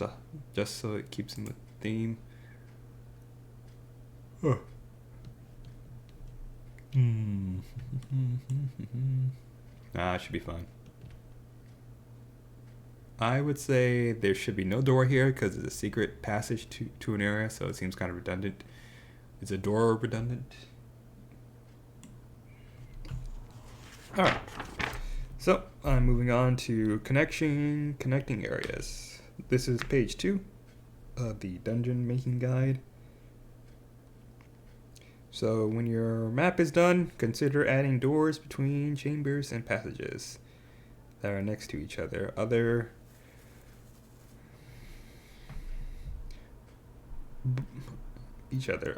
so it keeps in the theme. Huh. It should be fine. I would say there should be no door here because it's a secret passage to an area, so it seems kind of redundant. Is a door redundant? Alright, so I'm moving on to connecting areas. This is page 2 of the dungeon making guide. So when your map is done, consider adding doors between chambers and passages that are next to each other.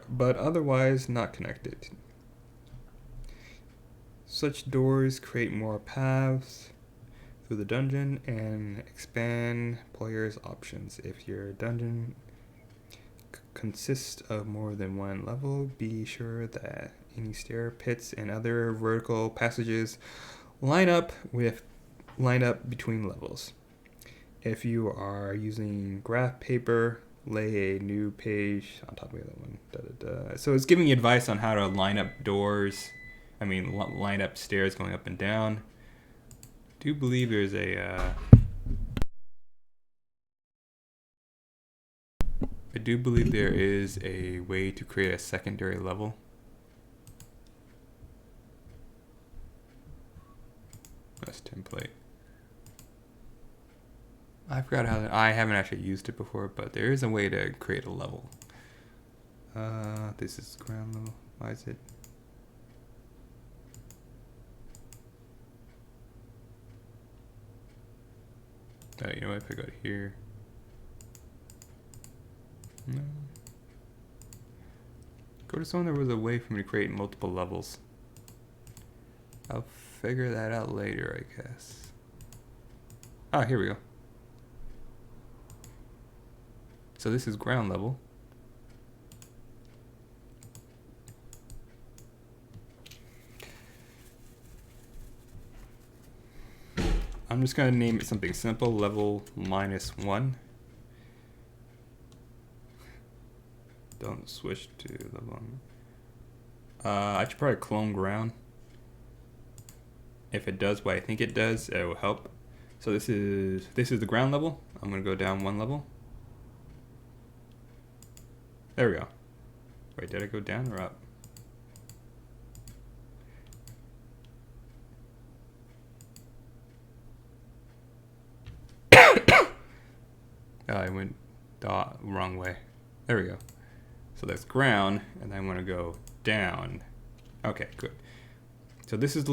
But otherwise not connected. Such doors create more paths through the dungeon and expand players' options. If your dungeon consists of more than one level, be sure that any stair pits and other vertical passages line up between levels. If you are using graph paper, lay a new page on top of the other one. So it's giving you advice on how to line up doors. Line up stairs going up and down. I do believe there's there is a way to create a secondary level. That's template. I forgot how I haven't actually used it before, but there is a way to create a level. This is ground level. Why is it? You know what, if I go to here. No. Go to someone. There was a way for me to create multiple levels. I'll figure that out later, I guess. Oh, here we go. So this is ground level. I'm just going to name it something simple, level -1. Don't switch to level. I should probably clone ground. If it does what I think it does, it will help. So this is the ground level. I'm going to go down 1 level. There we go. Wait, did I go down or up? Oh, I went the wrong way. There we go. So that's ground, and I want to go down. Okay, good. So this is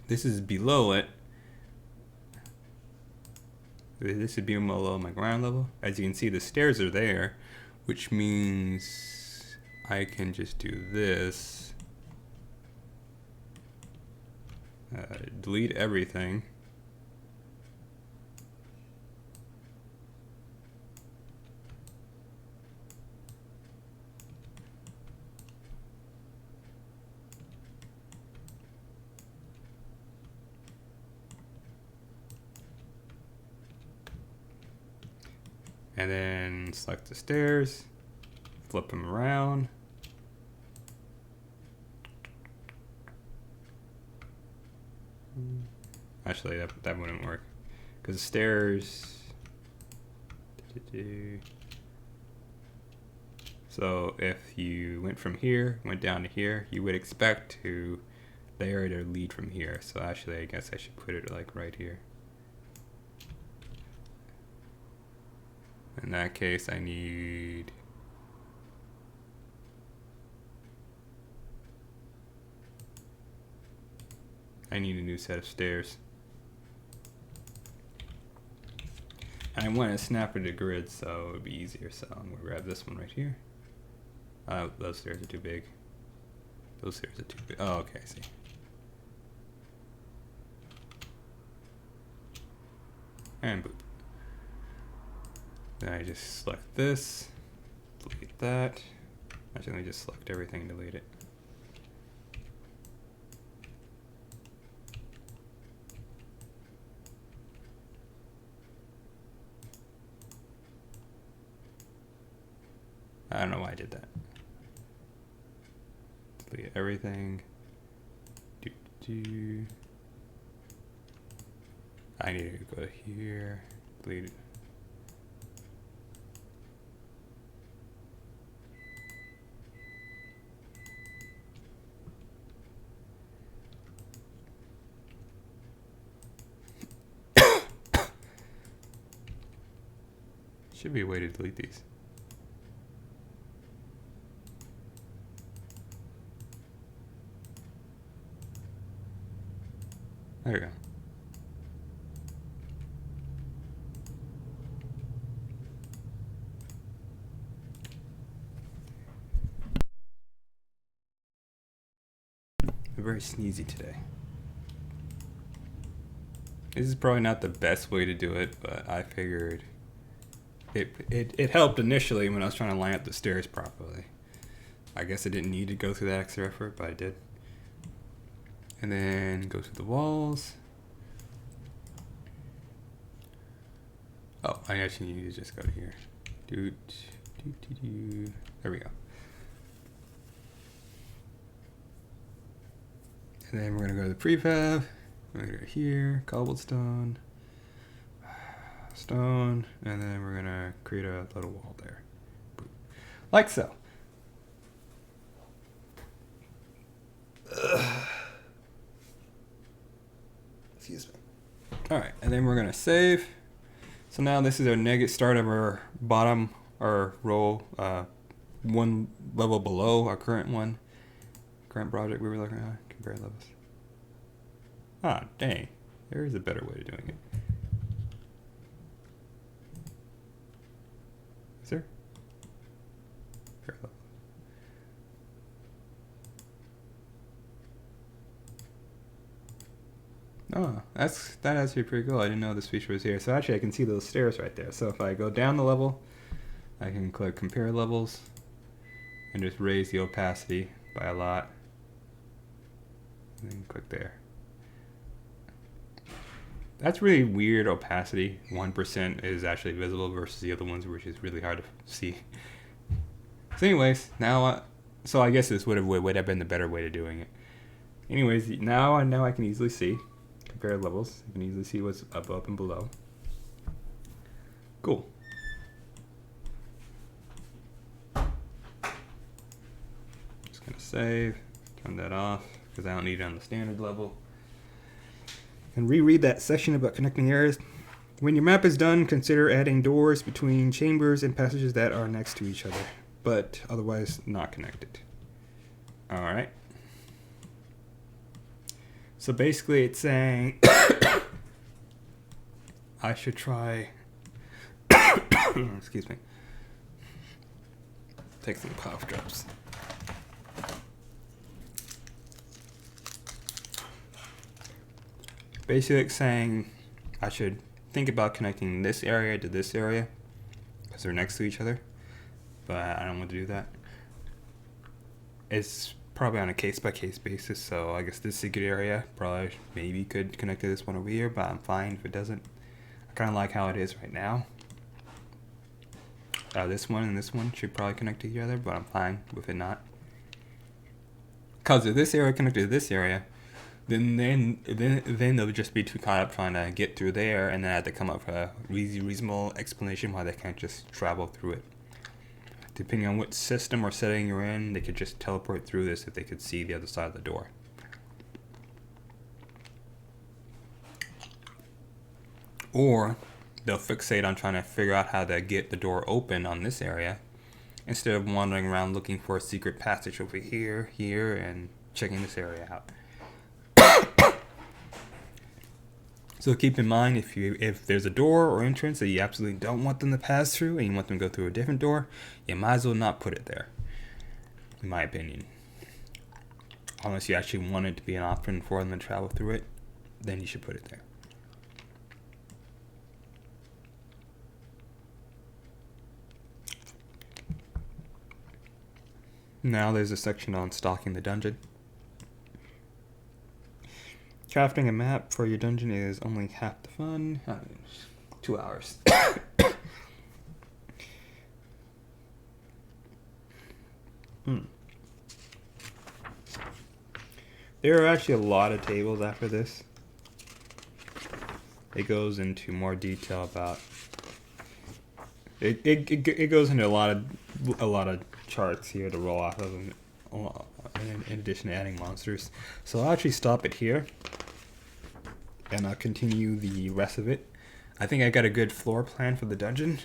this is below it. This would be below my ground level. As you can see, the stairs are there, which means I can just do this. Delete everything. And then select the stairs, flip them around. Actually, that wouldn't work because the stairs. So if you went from here, went down to here, you would expect the area to lead from here. So actually, I guess I should put it like right here. In that case, I need a new set of stairs. And I want to snap it to grid so it would be easier. So I'm going to grab this one right here. Those stairs are too big. Those stairs are too big. Oh, okay, I see. And boop. Then I just select this, delete that. Actually, let me just select everything and delete it. I don't know why I did that. Delete everything. I need to go here, delete it. Should be a way to delete these. There we go. I'm very sneezy today. This is probably not the best way to do it, but I figured it helped initially when I was trying to line up the stairs properly. I guess I didn't need to go through that extra effort, but I did. And then go through the walls. Oh, I actually need to just go to here. There we go. And then we're gonna go to the prefab. We're gonna go here, cobblestone, stone, and then we're gonna create a little wall there. Like so. Excuse me. Alright, and then we're gonna save. So now this is our negative start of our bottom, our row, one level below our current one. Current project we were looking at. Compare levels. Ah, dang. There is a better way of doing it. Is there? Compare levels. Oh, that actually pretty cool. I didn't know this feature was here. So actually I can see those stairs right there. So if I go down the level, I can click compare levels and just raise the opacity by a lot. And then click there. That's really weird opacity. 1% is actually visible versus the other ones, which is really hard to see. So anyways, now, so I guess this would have been the better way of doing it. Anyways, now I can easily see. Compare levels. You can easily see what's above and below. Cool. Just gonna save, turn that off, because I don't need it on the standard level. And reread that section about connecting areas. When your map is done, consider adding doors between chambers and passages that are next to each other, but otherwise not connected. Alright. So basically it's saying I should try excuse me. Take some cough drops. Basically it's saying I should think about connecting this area to this area because they're next to each other, but I don't want to do that. It's probably on a case-by-case basis, so I guess this secret area probably maybe could connect to this one over here, but I'm fine if it doesn't. I kind of like how it is right now. This one and this one should probably connect to each other, but I'm fine with it not. Because if this area connected to this area, then they'll just be too caught up trying to get through there, and then I have to come up with a reasonable explanation why they can't just travel through it. Depending on what system or setting you're in, they could just teleport through this if they could see the other side of the door. Or they'll fixate on trying to figure out how to get the door open on this area instead of wandering around looking for a secret passage over here, and checking this area out. So keep in mind, if there's a door or entrance that you absolutely don't want them to pass through and you want them to go through a different door, you might as well not put it there, in my opinion. Unless you actually want it to be an option for them to travel through it, then you should put it there. Now there's a section on stocking the dungeon. Crafting a map for your dungeon is only half the fun. 2 hours. There are actually a lot of tables after this. it goes into more detail about it goes into a lot of charts here to roll off of, in addition to adding monsters. So I'll actually stop it here, and I'll continue the rest of it. I think I got a good floor plan for the dungeon.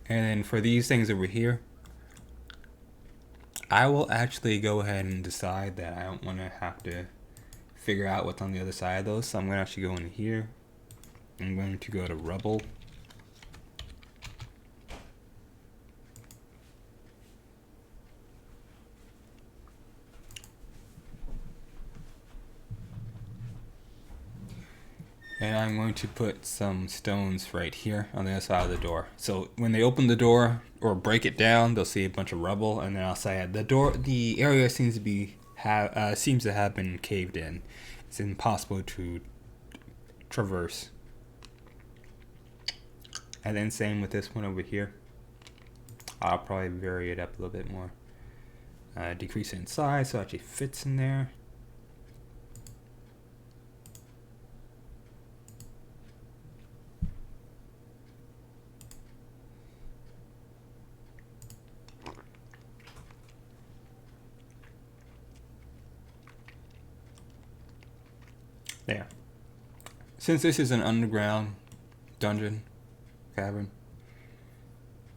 And then for these things over here, I will actually go ahead and decide that I don't want to have to figure out what's on the other side of those. So I'm going to actually go in here. I'm going to go to rubble. And I'm going to put some stones right here on the other side of the door. So when they open the door or break it down, they'll see a bunch of rubble, and then outside the area seems to have been caved in. It's impossible to traverse. And then same with this one over here. I'll probably vary it up a little bit more. Decrease it in size so it actually fits in there. There. Since this is an underground dungeon, cavern,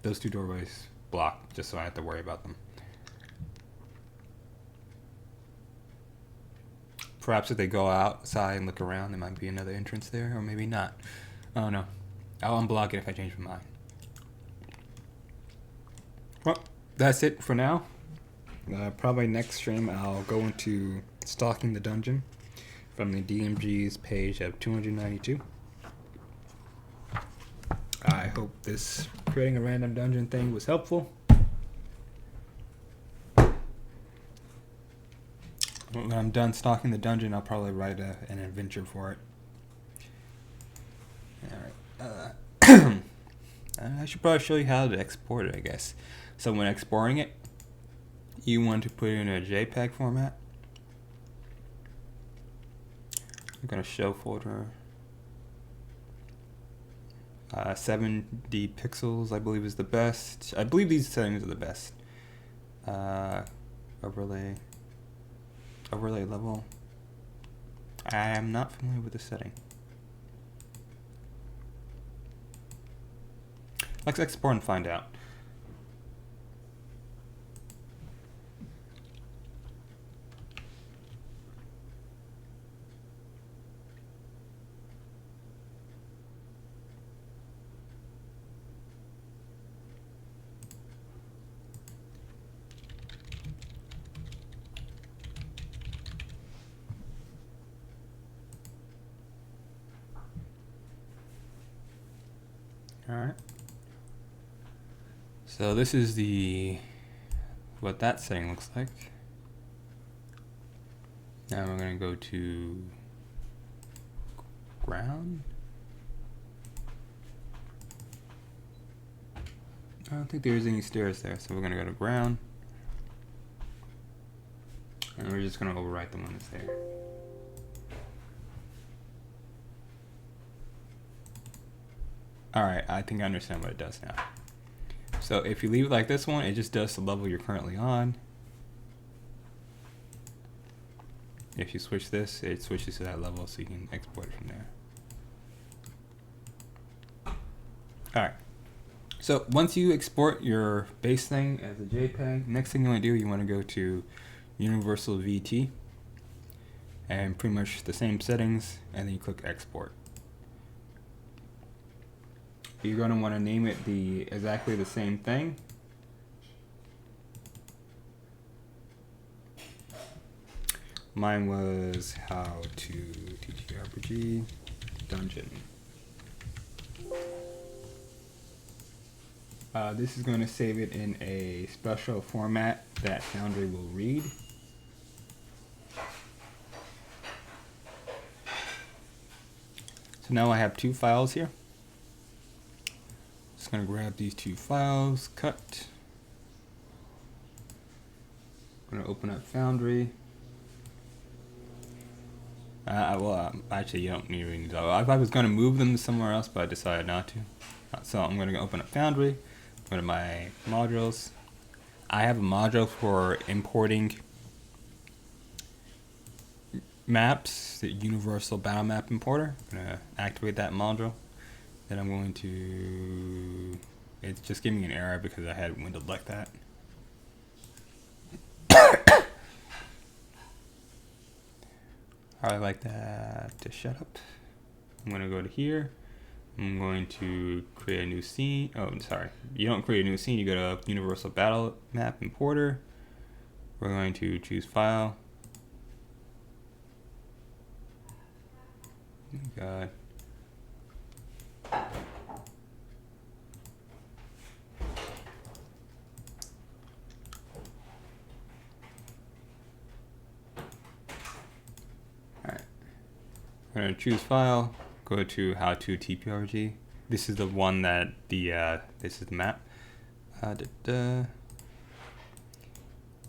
those two doorways block, just so I don't have to worry about them. Perhaps if they go outside and look around, there might be another entrance there, or maybe not. I don't know. I'll unblock it if I change my mind. Well, that's it for now. Probably next stream I'll go into stalking the dungeon from the DMG's page of 292. I hope this creating a random dungeon thing was helpful. When I'm done stalking the dungeon, I'll probably write an adventure for it. Alright. I should probably show you how to export it, I guess. So when exporting it, you want to put it in a JPEG format. I'm going to show folder. 70 pixels, I believe, is the best. I believe these settings are the best. Overlay level. I am not familiar with the setting. Let's export and find out. Alright. So this is what that setting looks like. Now we're going to go to ground. I don't think there's any stairs there, so we're going to go to ground. And we're just going to overwrite the one that's there. Alright, I think I understand what it does now. So if you leave it like this one, it just does the level you're currently on. If you switch this, it switches to that level so you can export it from there. Alright. So once you export your base thing as a JPEG, next thing you want to do, you want to go to Universal VT and pretty much the same settings, and then you click export. You're going to want to name it exactly the same thing. Mine was how to TTRPG dungeon. This is going to save it in a special format that Foundry will read. So now I have two files here. Just going to grab these two files, cut. I'm going to open up Foundry. Actually, you don't really need to. I was going to move them somewhere else, but I decided not to. So I'm going to open up Foundry, go to my modules. I have a module for importing maps, the Universal Battle Map Importer. I'm going to activate that module. Then I'm going to... It's just giving me an error because I had it windowed like that. I like that to shut up. I'm going to go to here. I'm going to create a new scene. Oh, sorry. You don't create a new scene. You go to Universal Battle Map Importer. We're going to choose File. Oh my God. Alright. We're going to choose File. Go to How to TTRPG. This is the one that this is the map.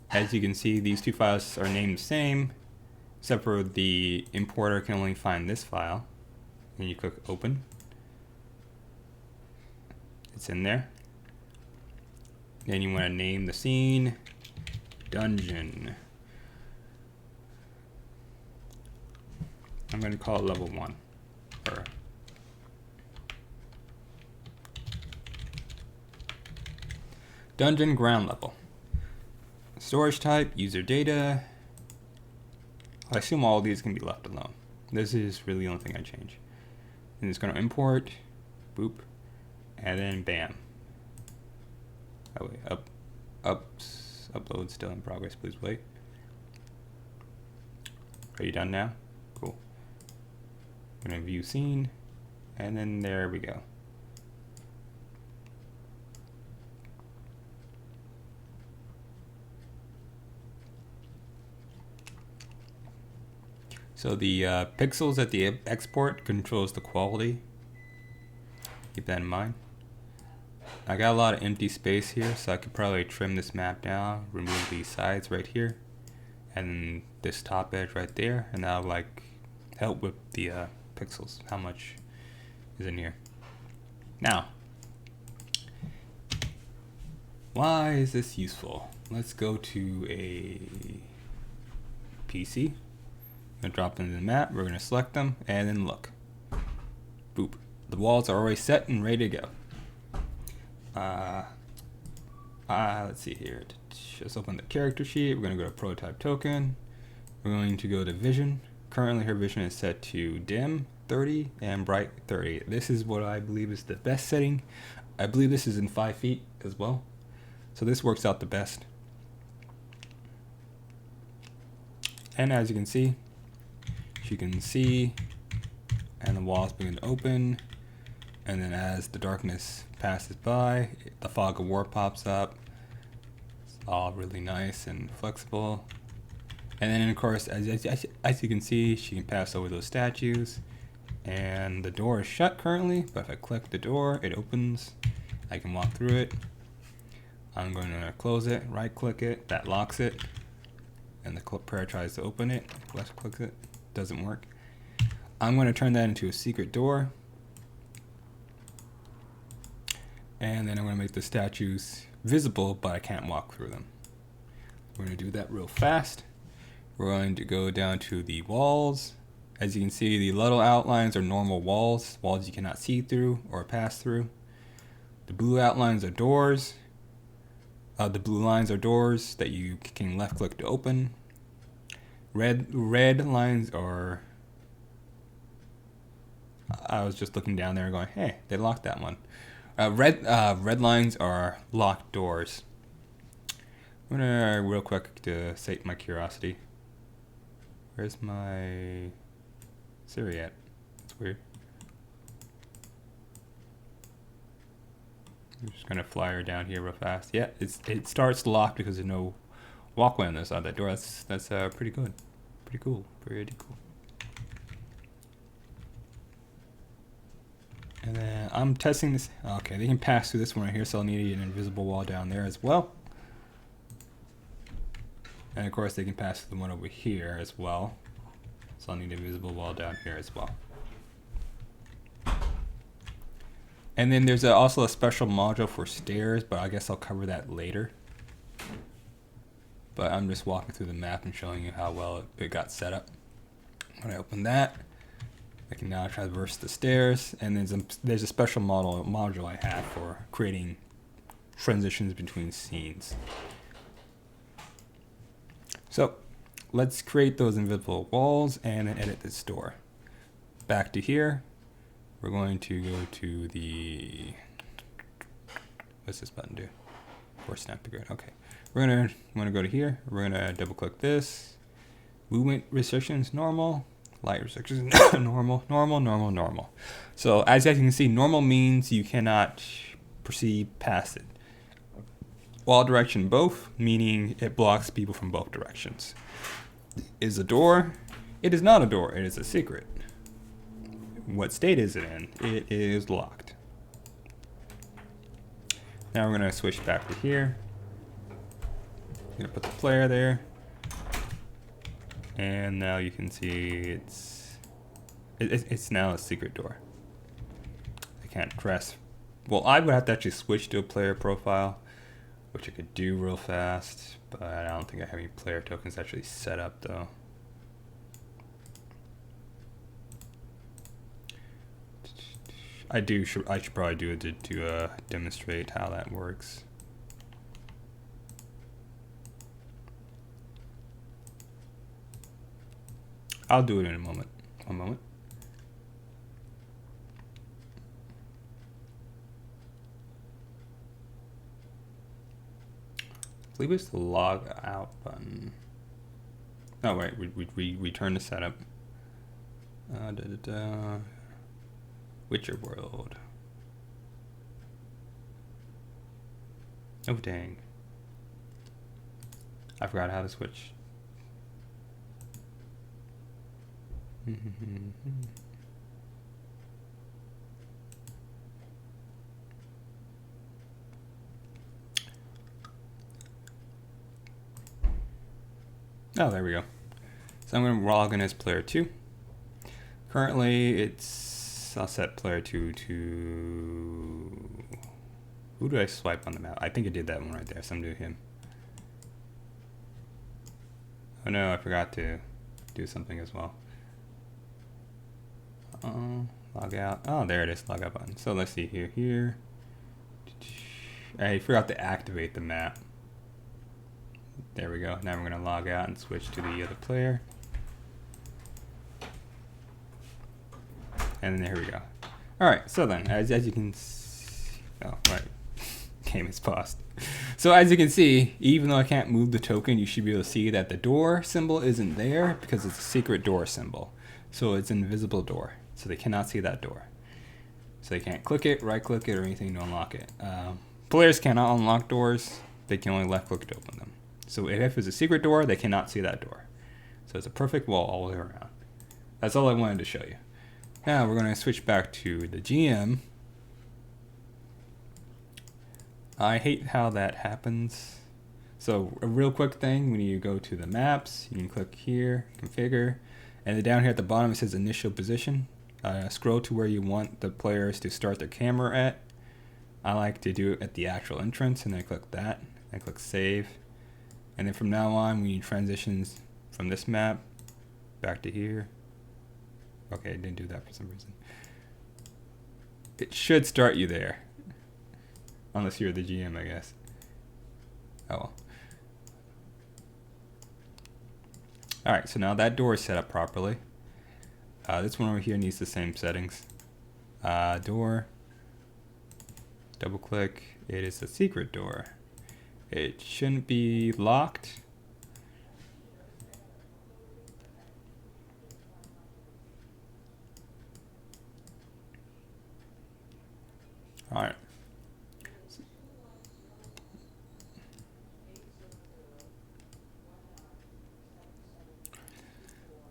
As you can see, these two files are named the same, except for the importer can only find this file. And you click Open. It's in there. Then you want to name the scene Dungeon. I'm going to call it Level 1. Or Dungeon Ground Level. Storage type, user data. I assume all of these can be left alone. This is really the only thing I change. And it's going to import, boop, and then bam. Oh wait, upload still in progress, please wait. Are you done now? Cool. I'm going to view scene, and then there we go. So the pixels at the export controls the quality. Keep that in mind. I got a lot of empty space here, so I could probably trim this map down, remove these sides right here, and this top edge right there, and that'll like help with the pixels, how much is in here. Now, why is this useful? Let's go to a PC. I'm going to drop into the map, we're going to select them, and then look. Boop. The walls are already set and ready to go. Let's see here. Just open the character sheet. We're going to go to prototype token. We're going to go to vision. Currently her vision is set to dim 30 and bright 30. This is what I believe is the best setting. I believe this is in 5 feet as well. So this works out the best. And as you can see, and the walls begin to open, and then as the darkness passes by, the fog of war pops up. It's all really nice and flexible. And then of course, as you can see, she can pass over those statues, and the door is shut currently, but if I click the door, it opens. I can walk through it. I'm going to close it, right click it, that locks it, and the player tries to open it, left clicks it, doesn't work. I'm going to turn that into a secret door, and then I'm going to make the statues visible, but I can't walk through them. We're going to do that real fast. We're going to go down to the walls. As you can see, the little outlines are normal walls you cannot see through or pass through. The blue outlines are doors. The blue lines are doors that you can left click to open. Red lines are... I was just looking down there and going, hey, they locked that one. Red lines are locked doors. I'm gonna real quick to sate my curiosity. Where's my Siri at? That's weird. I'm just gonna fly her down here real fast. Yeah, it starts locked because there's no walkway on this side of that door. That's pretty good, pretty cool, pretty cool. And then I'm testing this. Okay, they can pass through this one right here, so I'll need an invisible wall down there as well. And of course, they can pass through the one over here as well. So I'll need a visible wall down here as well. And then there's also a special module for stairs, but I guess I'll cover that later. But I'm just walking through the map and showing you how well it got set up. When I open that, I can now traverse the stairs, and there's a special module I have for creating transitions between scenes. So let's create those invisible walls and then edit this door. Back to here, we're going to go to the, what's this button do? For snap to grid. Okay, we're gonna go to here. We're gonna double click this. Movement restrictions normal. Light restrictions normal, normal, normal, normal. So as you can see, normal means you cannot proceed past it. Wall direction both, meaning it blocks people from both directions. Is a door? It is not a door, it is a secret. What state is it in? It is locked. Now we're gonna switch back to here. I'm gonna put the player there. And now you can see it's now a secret door. I can't press. Well, I would have to actually switch to a player profile, which I could do real fast, but I don't think I have any player tokens actually set up though. I should probably do it to demonstrate how that works. I'll do it in a moment. One moment. I believe it's the log out button. Oh wait, we return to setup. Witcher world. Oh dang. I forgot how to switch. Oh, there we go. So I'm going to log in as player 2. Currently, I'll set player 2 to, who do I swipe on the map? I think I did that one right there, so I'm doing him. Oh no, I forgot to do something as well. Log out. Oh, there it is, log out button. So let's see here. I forgot to activate the map. There we go. Now we're going to log out and switch to the other player. And there we go. Alright, so then, as you can see, oh, right, game is paused. So as you can see, even though I can't move the token, you should be able to see that the door symbol isn't there because it's a secret door symbol. So it's an invisible door. So they cannot see that door. So they can't click it, right click it, or anything to unlock it. Players cannot unlock doors. They can only left click to open them. So if it's a secret door, they cannot see that door. So it's a perfect wall all the way around. That's all I wanted to show you. Now we're going to switch back to the GM. I hate how that happens. So a real quick thing, when you go to the maps, you can click here, configure, and then down here at the bottom it says initial position. Scroll to where you want the players to start their camera at. I like to do it at the actual entrance, and then click that, and click save. And then from now on, when you transitions from this map back to here. Okay, it didn't do that for some reason. It should start you there. Unless you're the GM, I guess. Oh well. Alright, so now that door is set up properly. This one over here needs the same settings. Door. Double click. It is a secret door. It shouldn't be locked. Alright.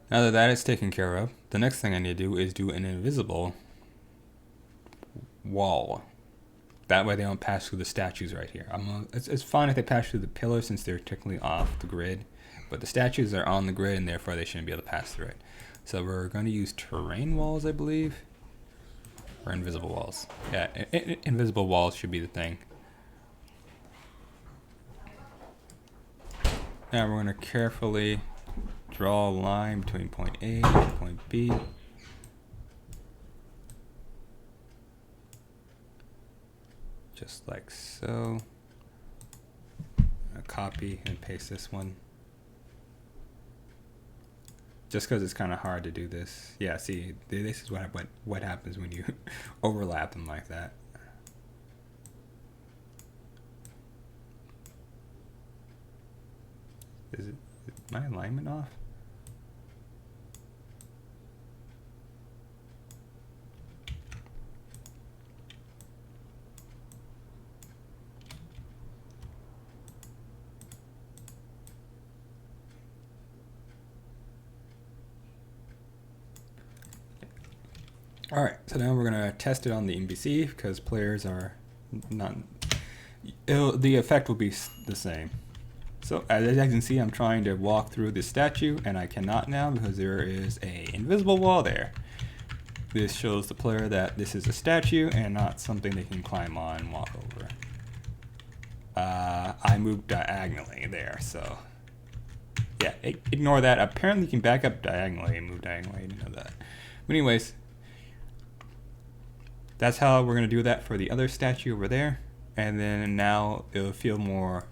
Now that that is taken care of, the next thing I need to do is do an invisible wall. That way they don't pass through the statues right here. It's fine if they pass through the pillars since they're technically off the grid, but the statues are on the grid and therefore they shouldn't be able to pass through it. So we're going to use terrain walls, I believe, or invisible walls. Yeah, invisible walls should be the thing. Now we're going to carefully draw a line between point A and point B. Just like so. I'll copy and paste this one. Just because it's kind of hard to do this. Yeah, see, this is what happens when you overlap them like that. Is my alignment off? All right, so now we're gonna test it on the NPC because players are not. The effect will be the same. So as you can see, I'm trying to walk through this statue, and I cannot now because there is a invisible wall there. This shows the player that this is a statue and not something they can climb on and walk over. I moved diagonally there, so yeah, ignore that. Apparently you can back up diagonally and move diagonally. I didn't know that. But anyways, that's how we're going to do that for the other statue over there. And then now it'll feel more,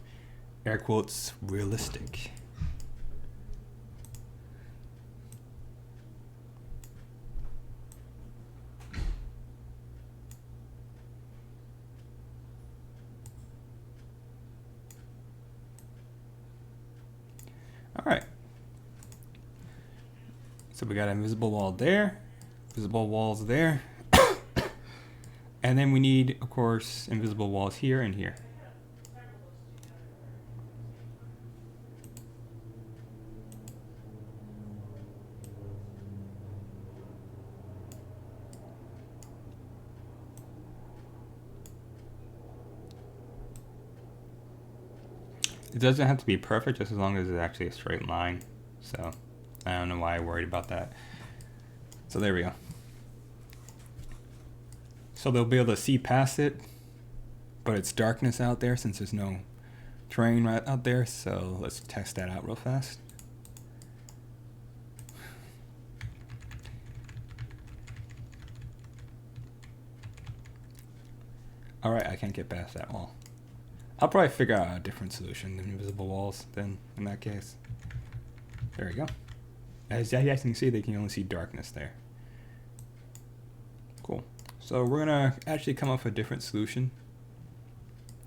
air quotes, realistic. All right. So we got an invisible wall there, visible walls there. And then we need, of course, invisible walls here and here. It doesn't have to be perfect, just as long as it's actually a straight line. So I don't know why I worried about that. So there we go. So they'll be able to see past it, but it's darkness out there since there's no terrain right out there. So let's test that out real fast. All right, I can't get past that wall. I'll probably figure out a different solution than invisible walls then in that case. There we go. As you guys can see, they can only see darkness there. Cool. So we're gonna actually come up with a different solution.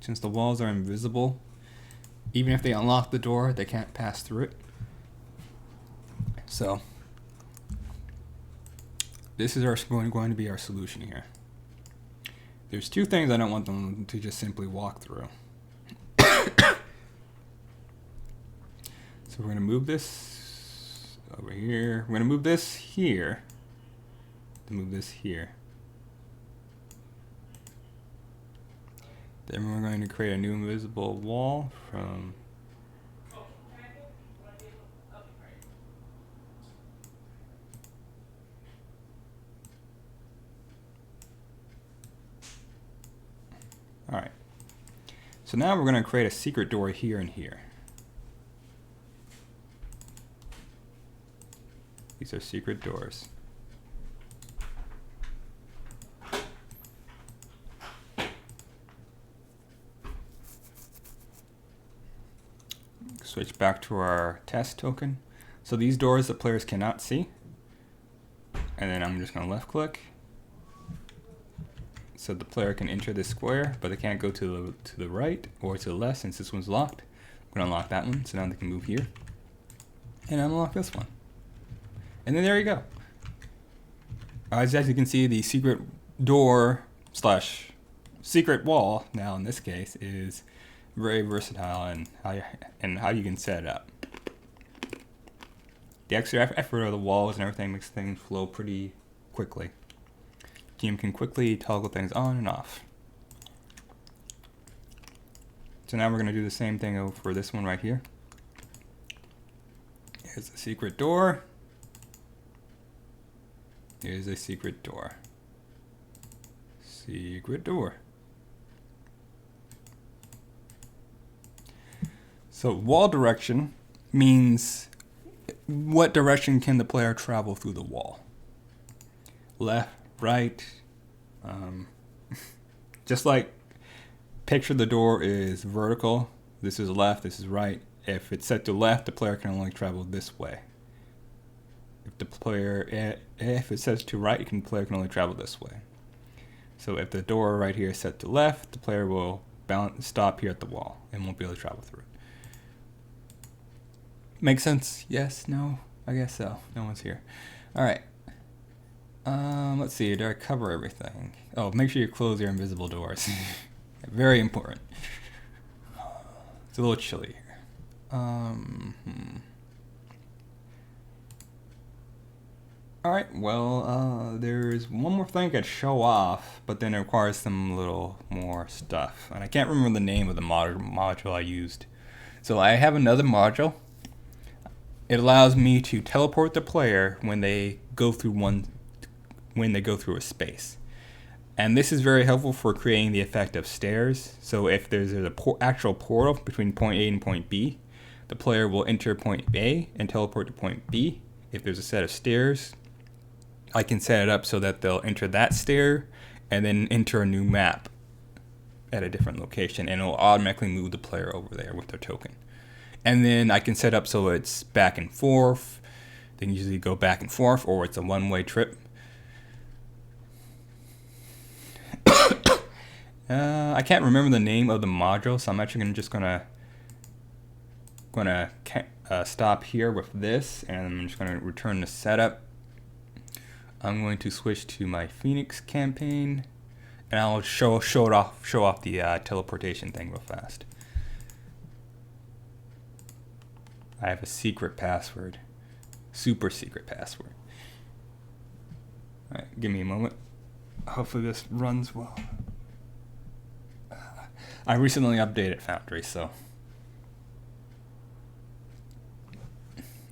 Since the walls are invisible, even if they unlock the door, they can't pass through it. So this is going to be our solution here. There's two things I don't want them to just simply walk through. So we're gonna move this over here. We're gonna move this here to move this here. Then we're going to create a new invisible wall from all right. So now we're going to create a secret door here and here. These are secret doors. Switch back to our test token. So these doors the players cannot see. And then I'm just going to left click. So the player can enter this square, but they can't go to the right or to the left since this one's locked. I'm going to unlock that one, so now they can move here. And unlock this one. And then there you go. As you can see, the secret door slash secret wall, now in this case, is very versatile and how you can set it up. The extra effort of the walls and everything makes things flow pretty quickly. Game can quickly toggle things on and off. So now we're going to do the same thing over for this one right here. Here's a secret door. Here's a secret door. Secret door. So wall direction means what direction can the player travel through the wall? Left, right. Just like picture the door is vertical. This is left, this is right. If it's set to left, the player can only travel this way. If it says to right, the player can only travel this way. So if the door right here is set to left, the player will stop here at the wall and won't be able to travel through it. Make sense? Yes? No? I guess so. No one's here. All right. Let's see. Did I cover everything? Oh, make sure you close your invisible doors. Very important. It's a little chilly here. Alright, well, there's one more thing I could show off, but then it requires some little more stuff. And I can't remember the name of the module I used. So I have another module. It allows me to teleport the player when they go through a space. And this is very helpful for creating the effect of stairs. So if there's an actual portal between point A and point B, the player will enter point A and teleport to point B. If there's a set of stairs, I can set it up so that they'll enter that stair and then enter a new map at a different location, and it'll automatically move the player over there with their token. And then I can set up so it's back and forth. They can usually go back and forth, or it's a one-way trip. I can't remember the name of the module, so I'm actually just gonna stop here with this, and I'm just gonna return the setup. I'm going to switch to my Phoenix campaign, and I'll show off the teleportation thing real fast. I have a secret password, super secret password. All right, give me a moment. Hopefully this runs well. I recently updated Foundry, so.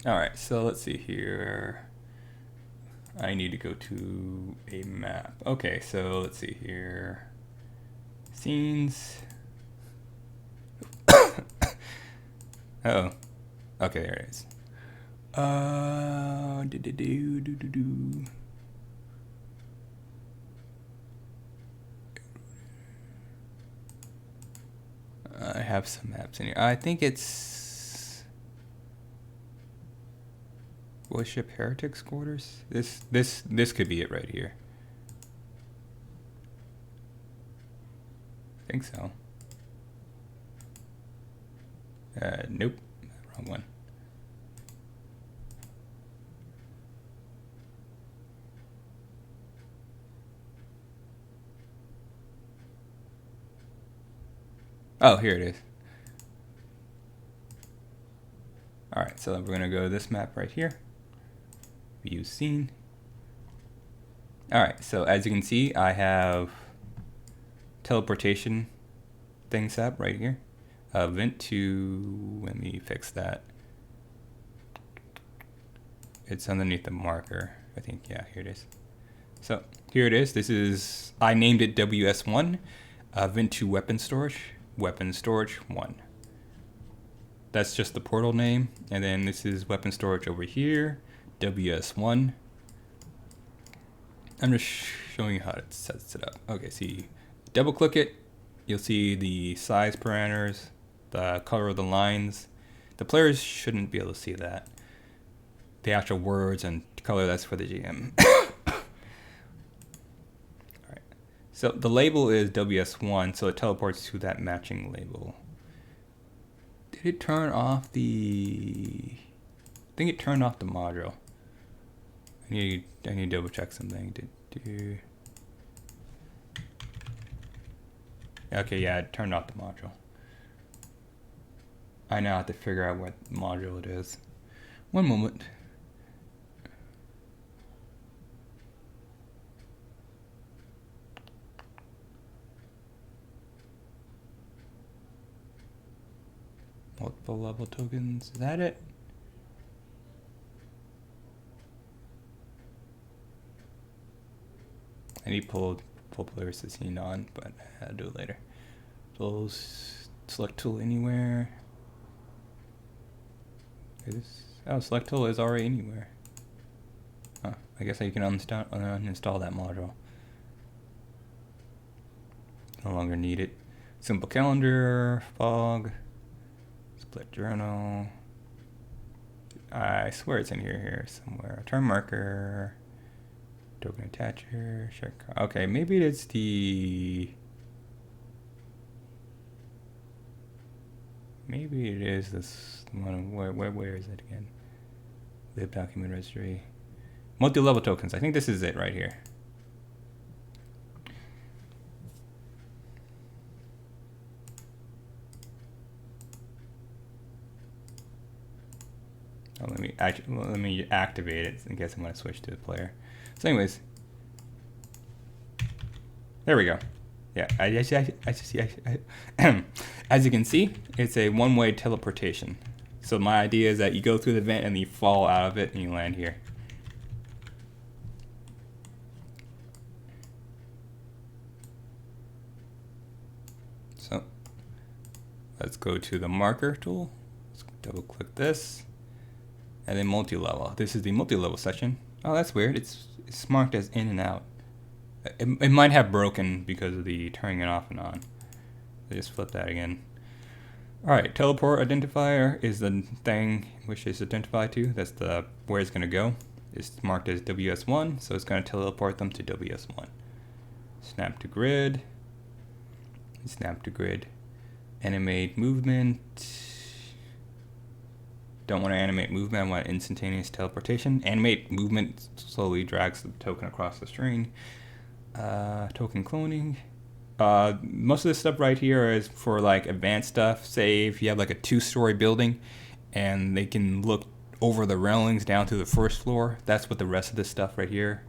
All right, so let's see here. I need to go to a map. Okay, so let's see here. Scenes. Uh-oh. Okay, there it is. I have some maps in here. I think it's Worship Heretics Quarters. This could be it right here. I think so. Nope, wrong one. Oh, here it is. All right, so we're gonna go to this map right here. View scene. All right, so as you can see, I have teleportation thing set up right here. Vent to, let me fix that. It's underneath the marker, I think. Yeah, here it is. So here it is. This is, I named it WS1. Vent to weapon storage 1. That's just the portal name. And then this is weapon storage over here, WS1. I'm just showing you how it sets it up. Okay, see, double click it. You'll see the size parameters, the color of the lines. The players shouldn't be able to see that. The actual words and color, that's for the GM. Alright. So the label is WS1, so it teleports to that matching label. Did it turn off the... I think it turned off the module. I need to double check something. Okay, yeah, it turned off the module. I now have to figure out what module it is. One moment. Multiple level tokens, is that it? I need pull players to scene on, but I'll do it later. Select tool anywhere. Select tool is already anywhere. Huh, I guess I can uninstall that module. No longer need it. Simple calendar, fog, split journal. I swear it's in here somewhere. Term marker, token attacher, check. Okay, maybe it's the. Maybe it is this one. Where is it again? Lib document registry. Multi-level tokens. I think this is it right here. Oh, let me activate it in case I'm going to switch to the player. So, anyways, there we go. Yeah, as you can see, it's a one-way teleportation. So my idea is that you go through the vent and you fall out of it and you land here. So let's go to the marker tool. Let's double click this. And then multi-level. This is the multi-level section. Oh, that's weird. It's marked as in and out. It might have broken because of the turning it off and on. So just flip that again. Alright, teleport identifier is the thing which is identified to. That's the where it's going to go. It's marked as WS1, so it's going to teleport them to WS1. Snap to grid. Snap to grid. Animate movement. Don't want to animate movement, I want instantaneous teleportation. Animate movement slowly drags the token across the screen. Token cloning. Most of this stuff right here is for like advanced stuff. Say if you have like a 2-story building and they can look over the railings down to the first floor, that's what the rest of this stuff right here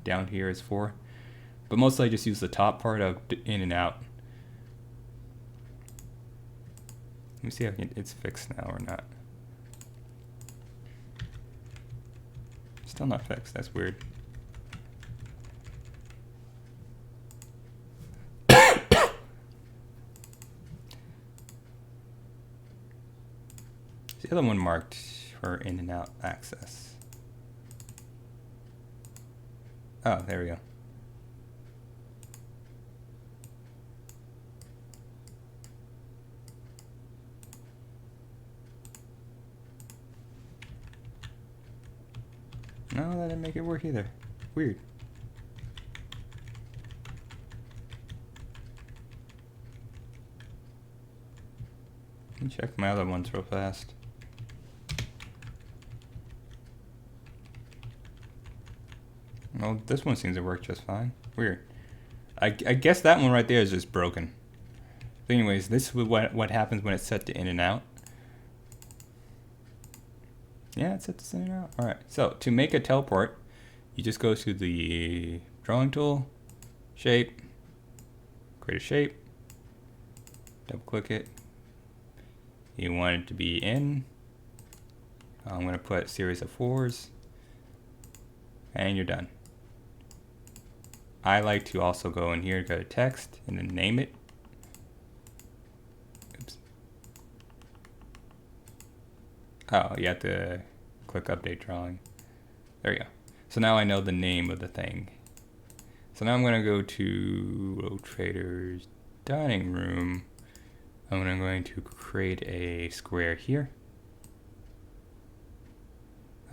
down here is for. But mostly I just use the top part of in and out. Let me see if it's fixed now or not. Still not fixed, that's weird. The other one marked for in and out access. Oh, there we go. No, that didn't make it work either. Weird. Let me check my other ones real fast. Well, this one seems to work just fine. Weird. I guess that one right there is just broken. But anyways, this is what happens when it's set to in and out. Yeah, it's set to in and out. Alright, so to make a teleport, you just go to the drawing tool, shape, create a shape, double click it. You want it to be in. I'm going to put series of 4s, and you're done. I like to also go in here, go to text, and then name it. Oops. Oh, you have to click update drawing. There you go. So now I know the name of the thing. So now I'm going to go to Rotator's dining room. I'm going to create a square here.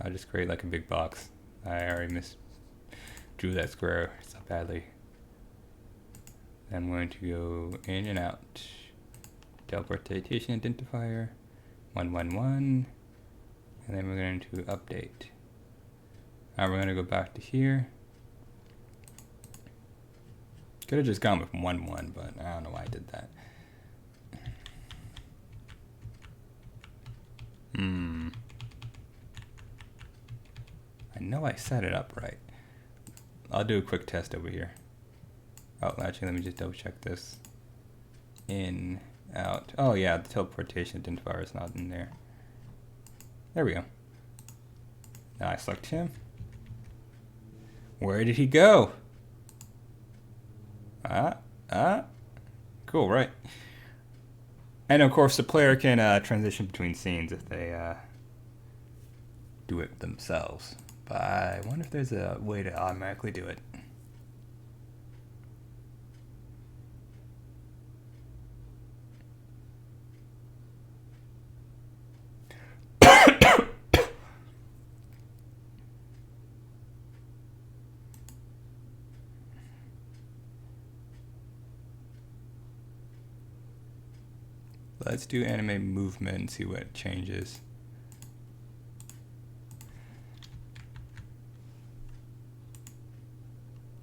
I'll just create like a big box. I already drew that square so badly. I'm going to go in and out. Teleportation identifier 111, and then we're going to update. Now we're going to go back to here. Could have just gone with 1-1, but I don't know why I did that. I know I set it up right. I'll do a quick test over here. Oh, actually, let me just double check this. In, out. Oh yeah, the teleportation identifier is not in there. There we go. Now I select him. Where did he go? Cool, right? And of course, the player can transition between scenes if they do it themselves. But I wonder if there's a way to automatically do it. Let's do animate movement and see what changes.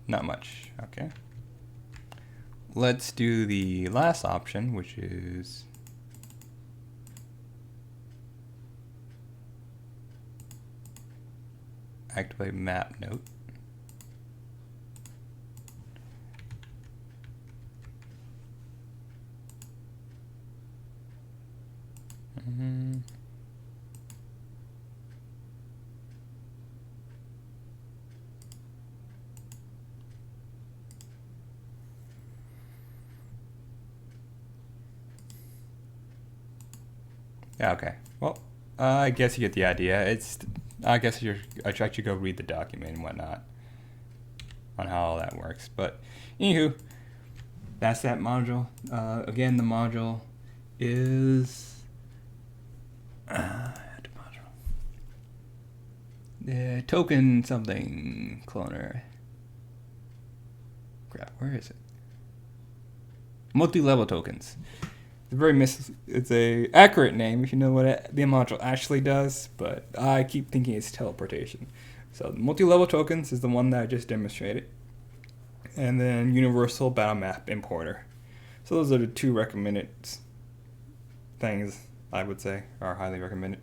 Not much, okay. Let's do the last option, which is activate map note. Yeah, okay. Well, I guess you get the idea. I guess I try to go read the document and whatnot on how all that works. But anywho, that's that module. Again, the module is the token something cloner. Crap, where is it? Multi-level tokens. It's a accurate name if you know what the module actually does, but I keep thinking it's teleportation. So multi-level tokens is the one that I just demonstrated, and then universal battle map importer. So those are the two recommended things I would say are highly recommended.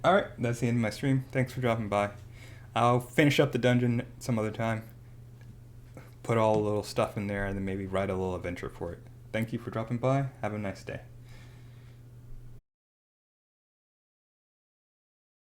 All right, that's the end of my stream. Thanks for dropping by. I'll finish up the dungeon some other time, put all the little stuff in there, and then maybe write a little adventure for it. Thank you for dropping by. Have a nice day.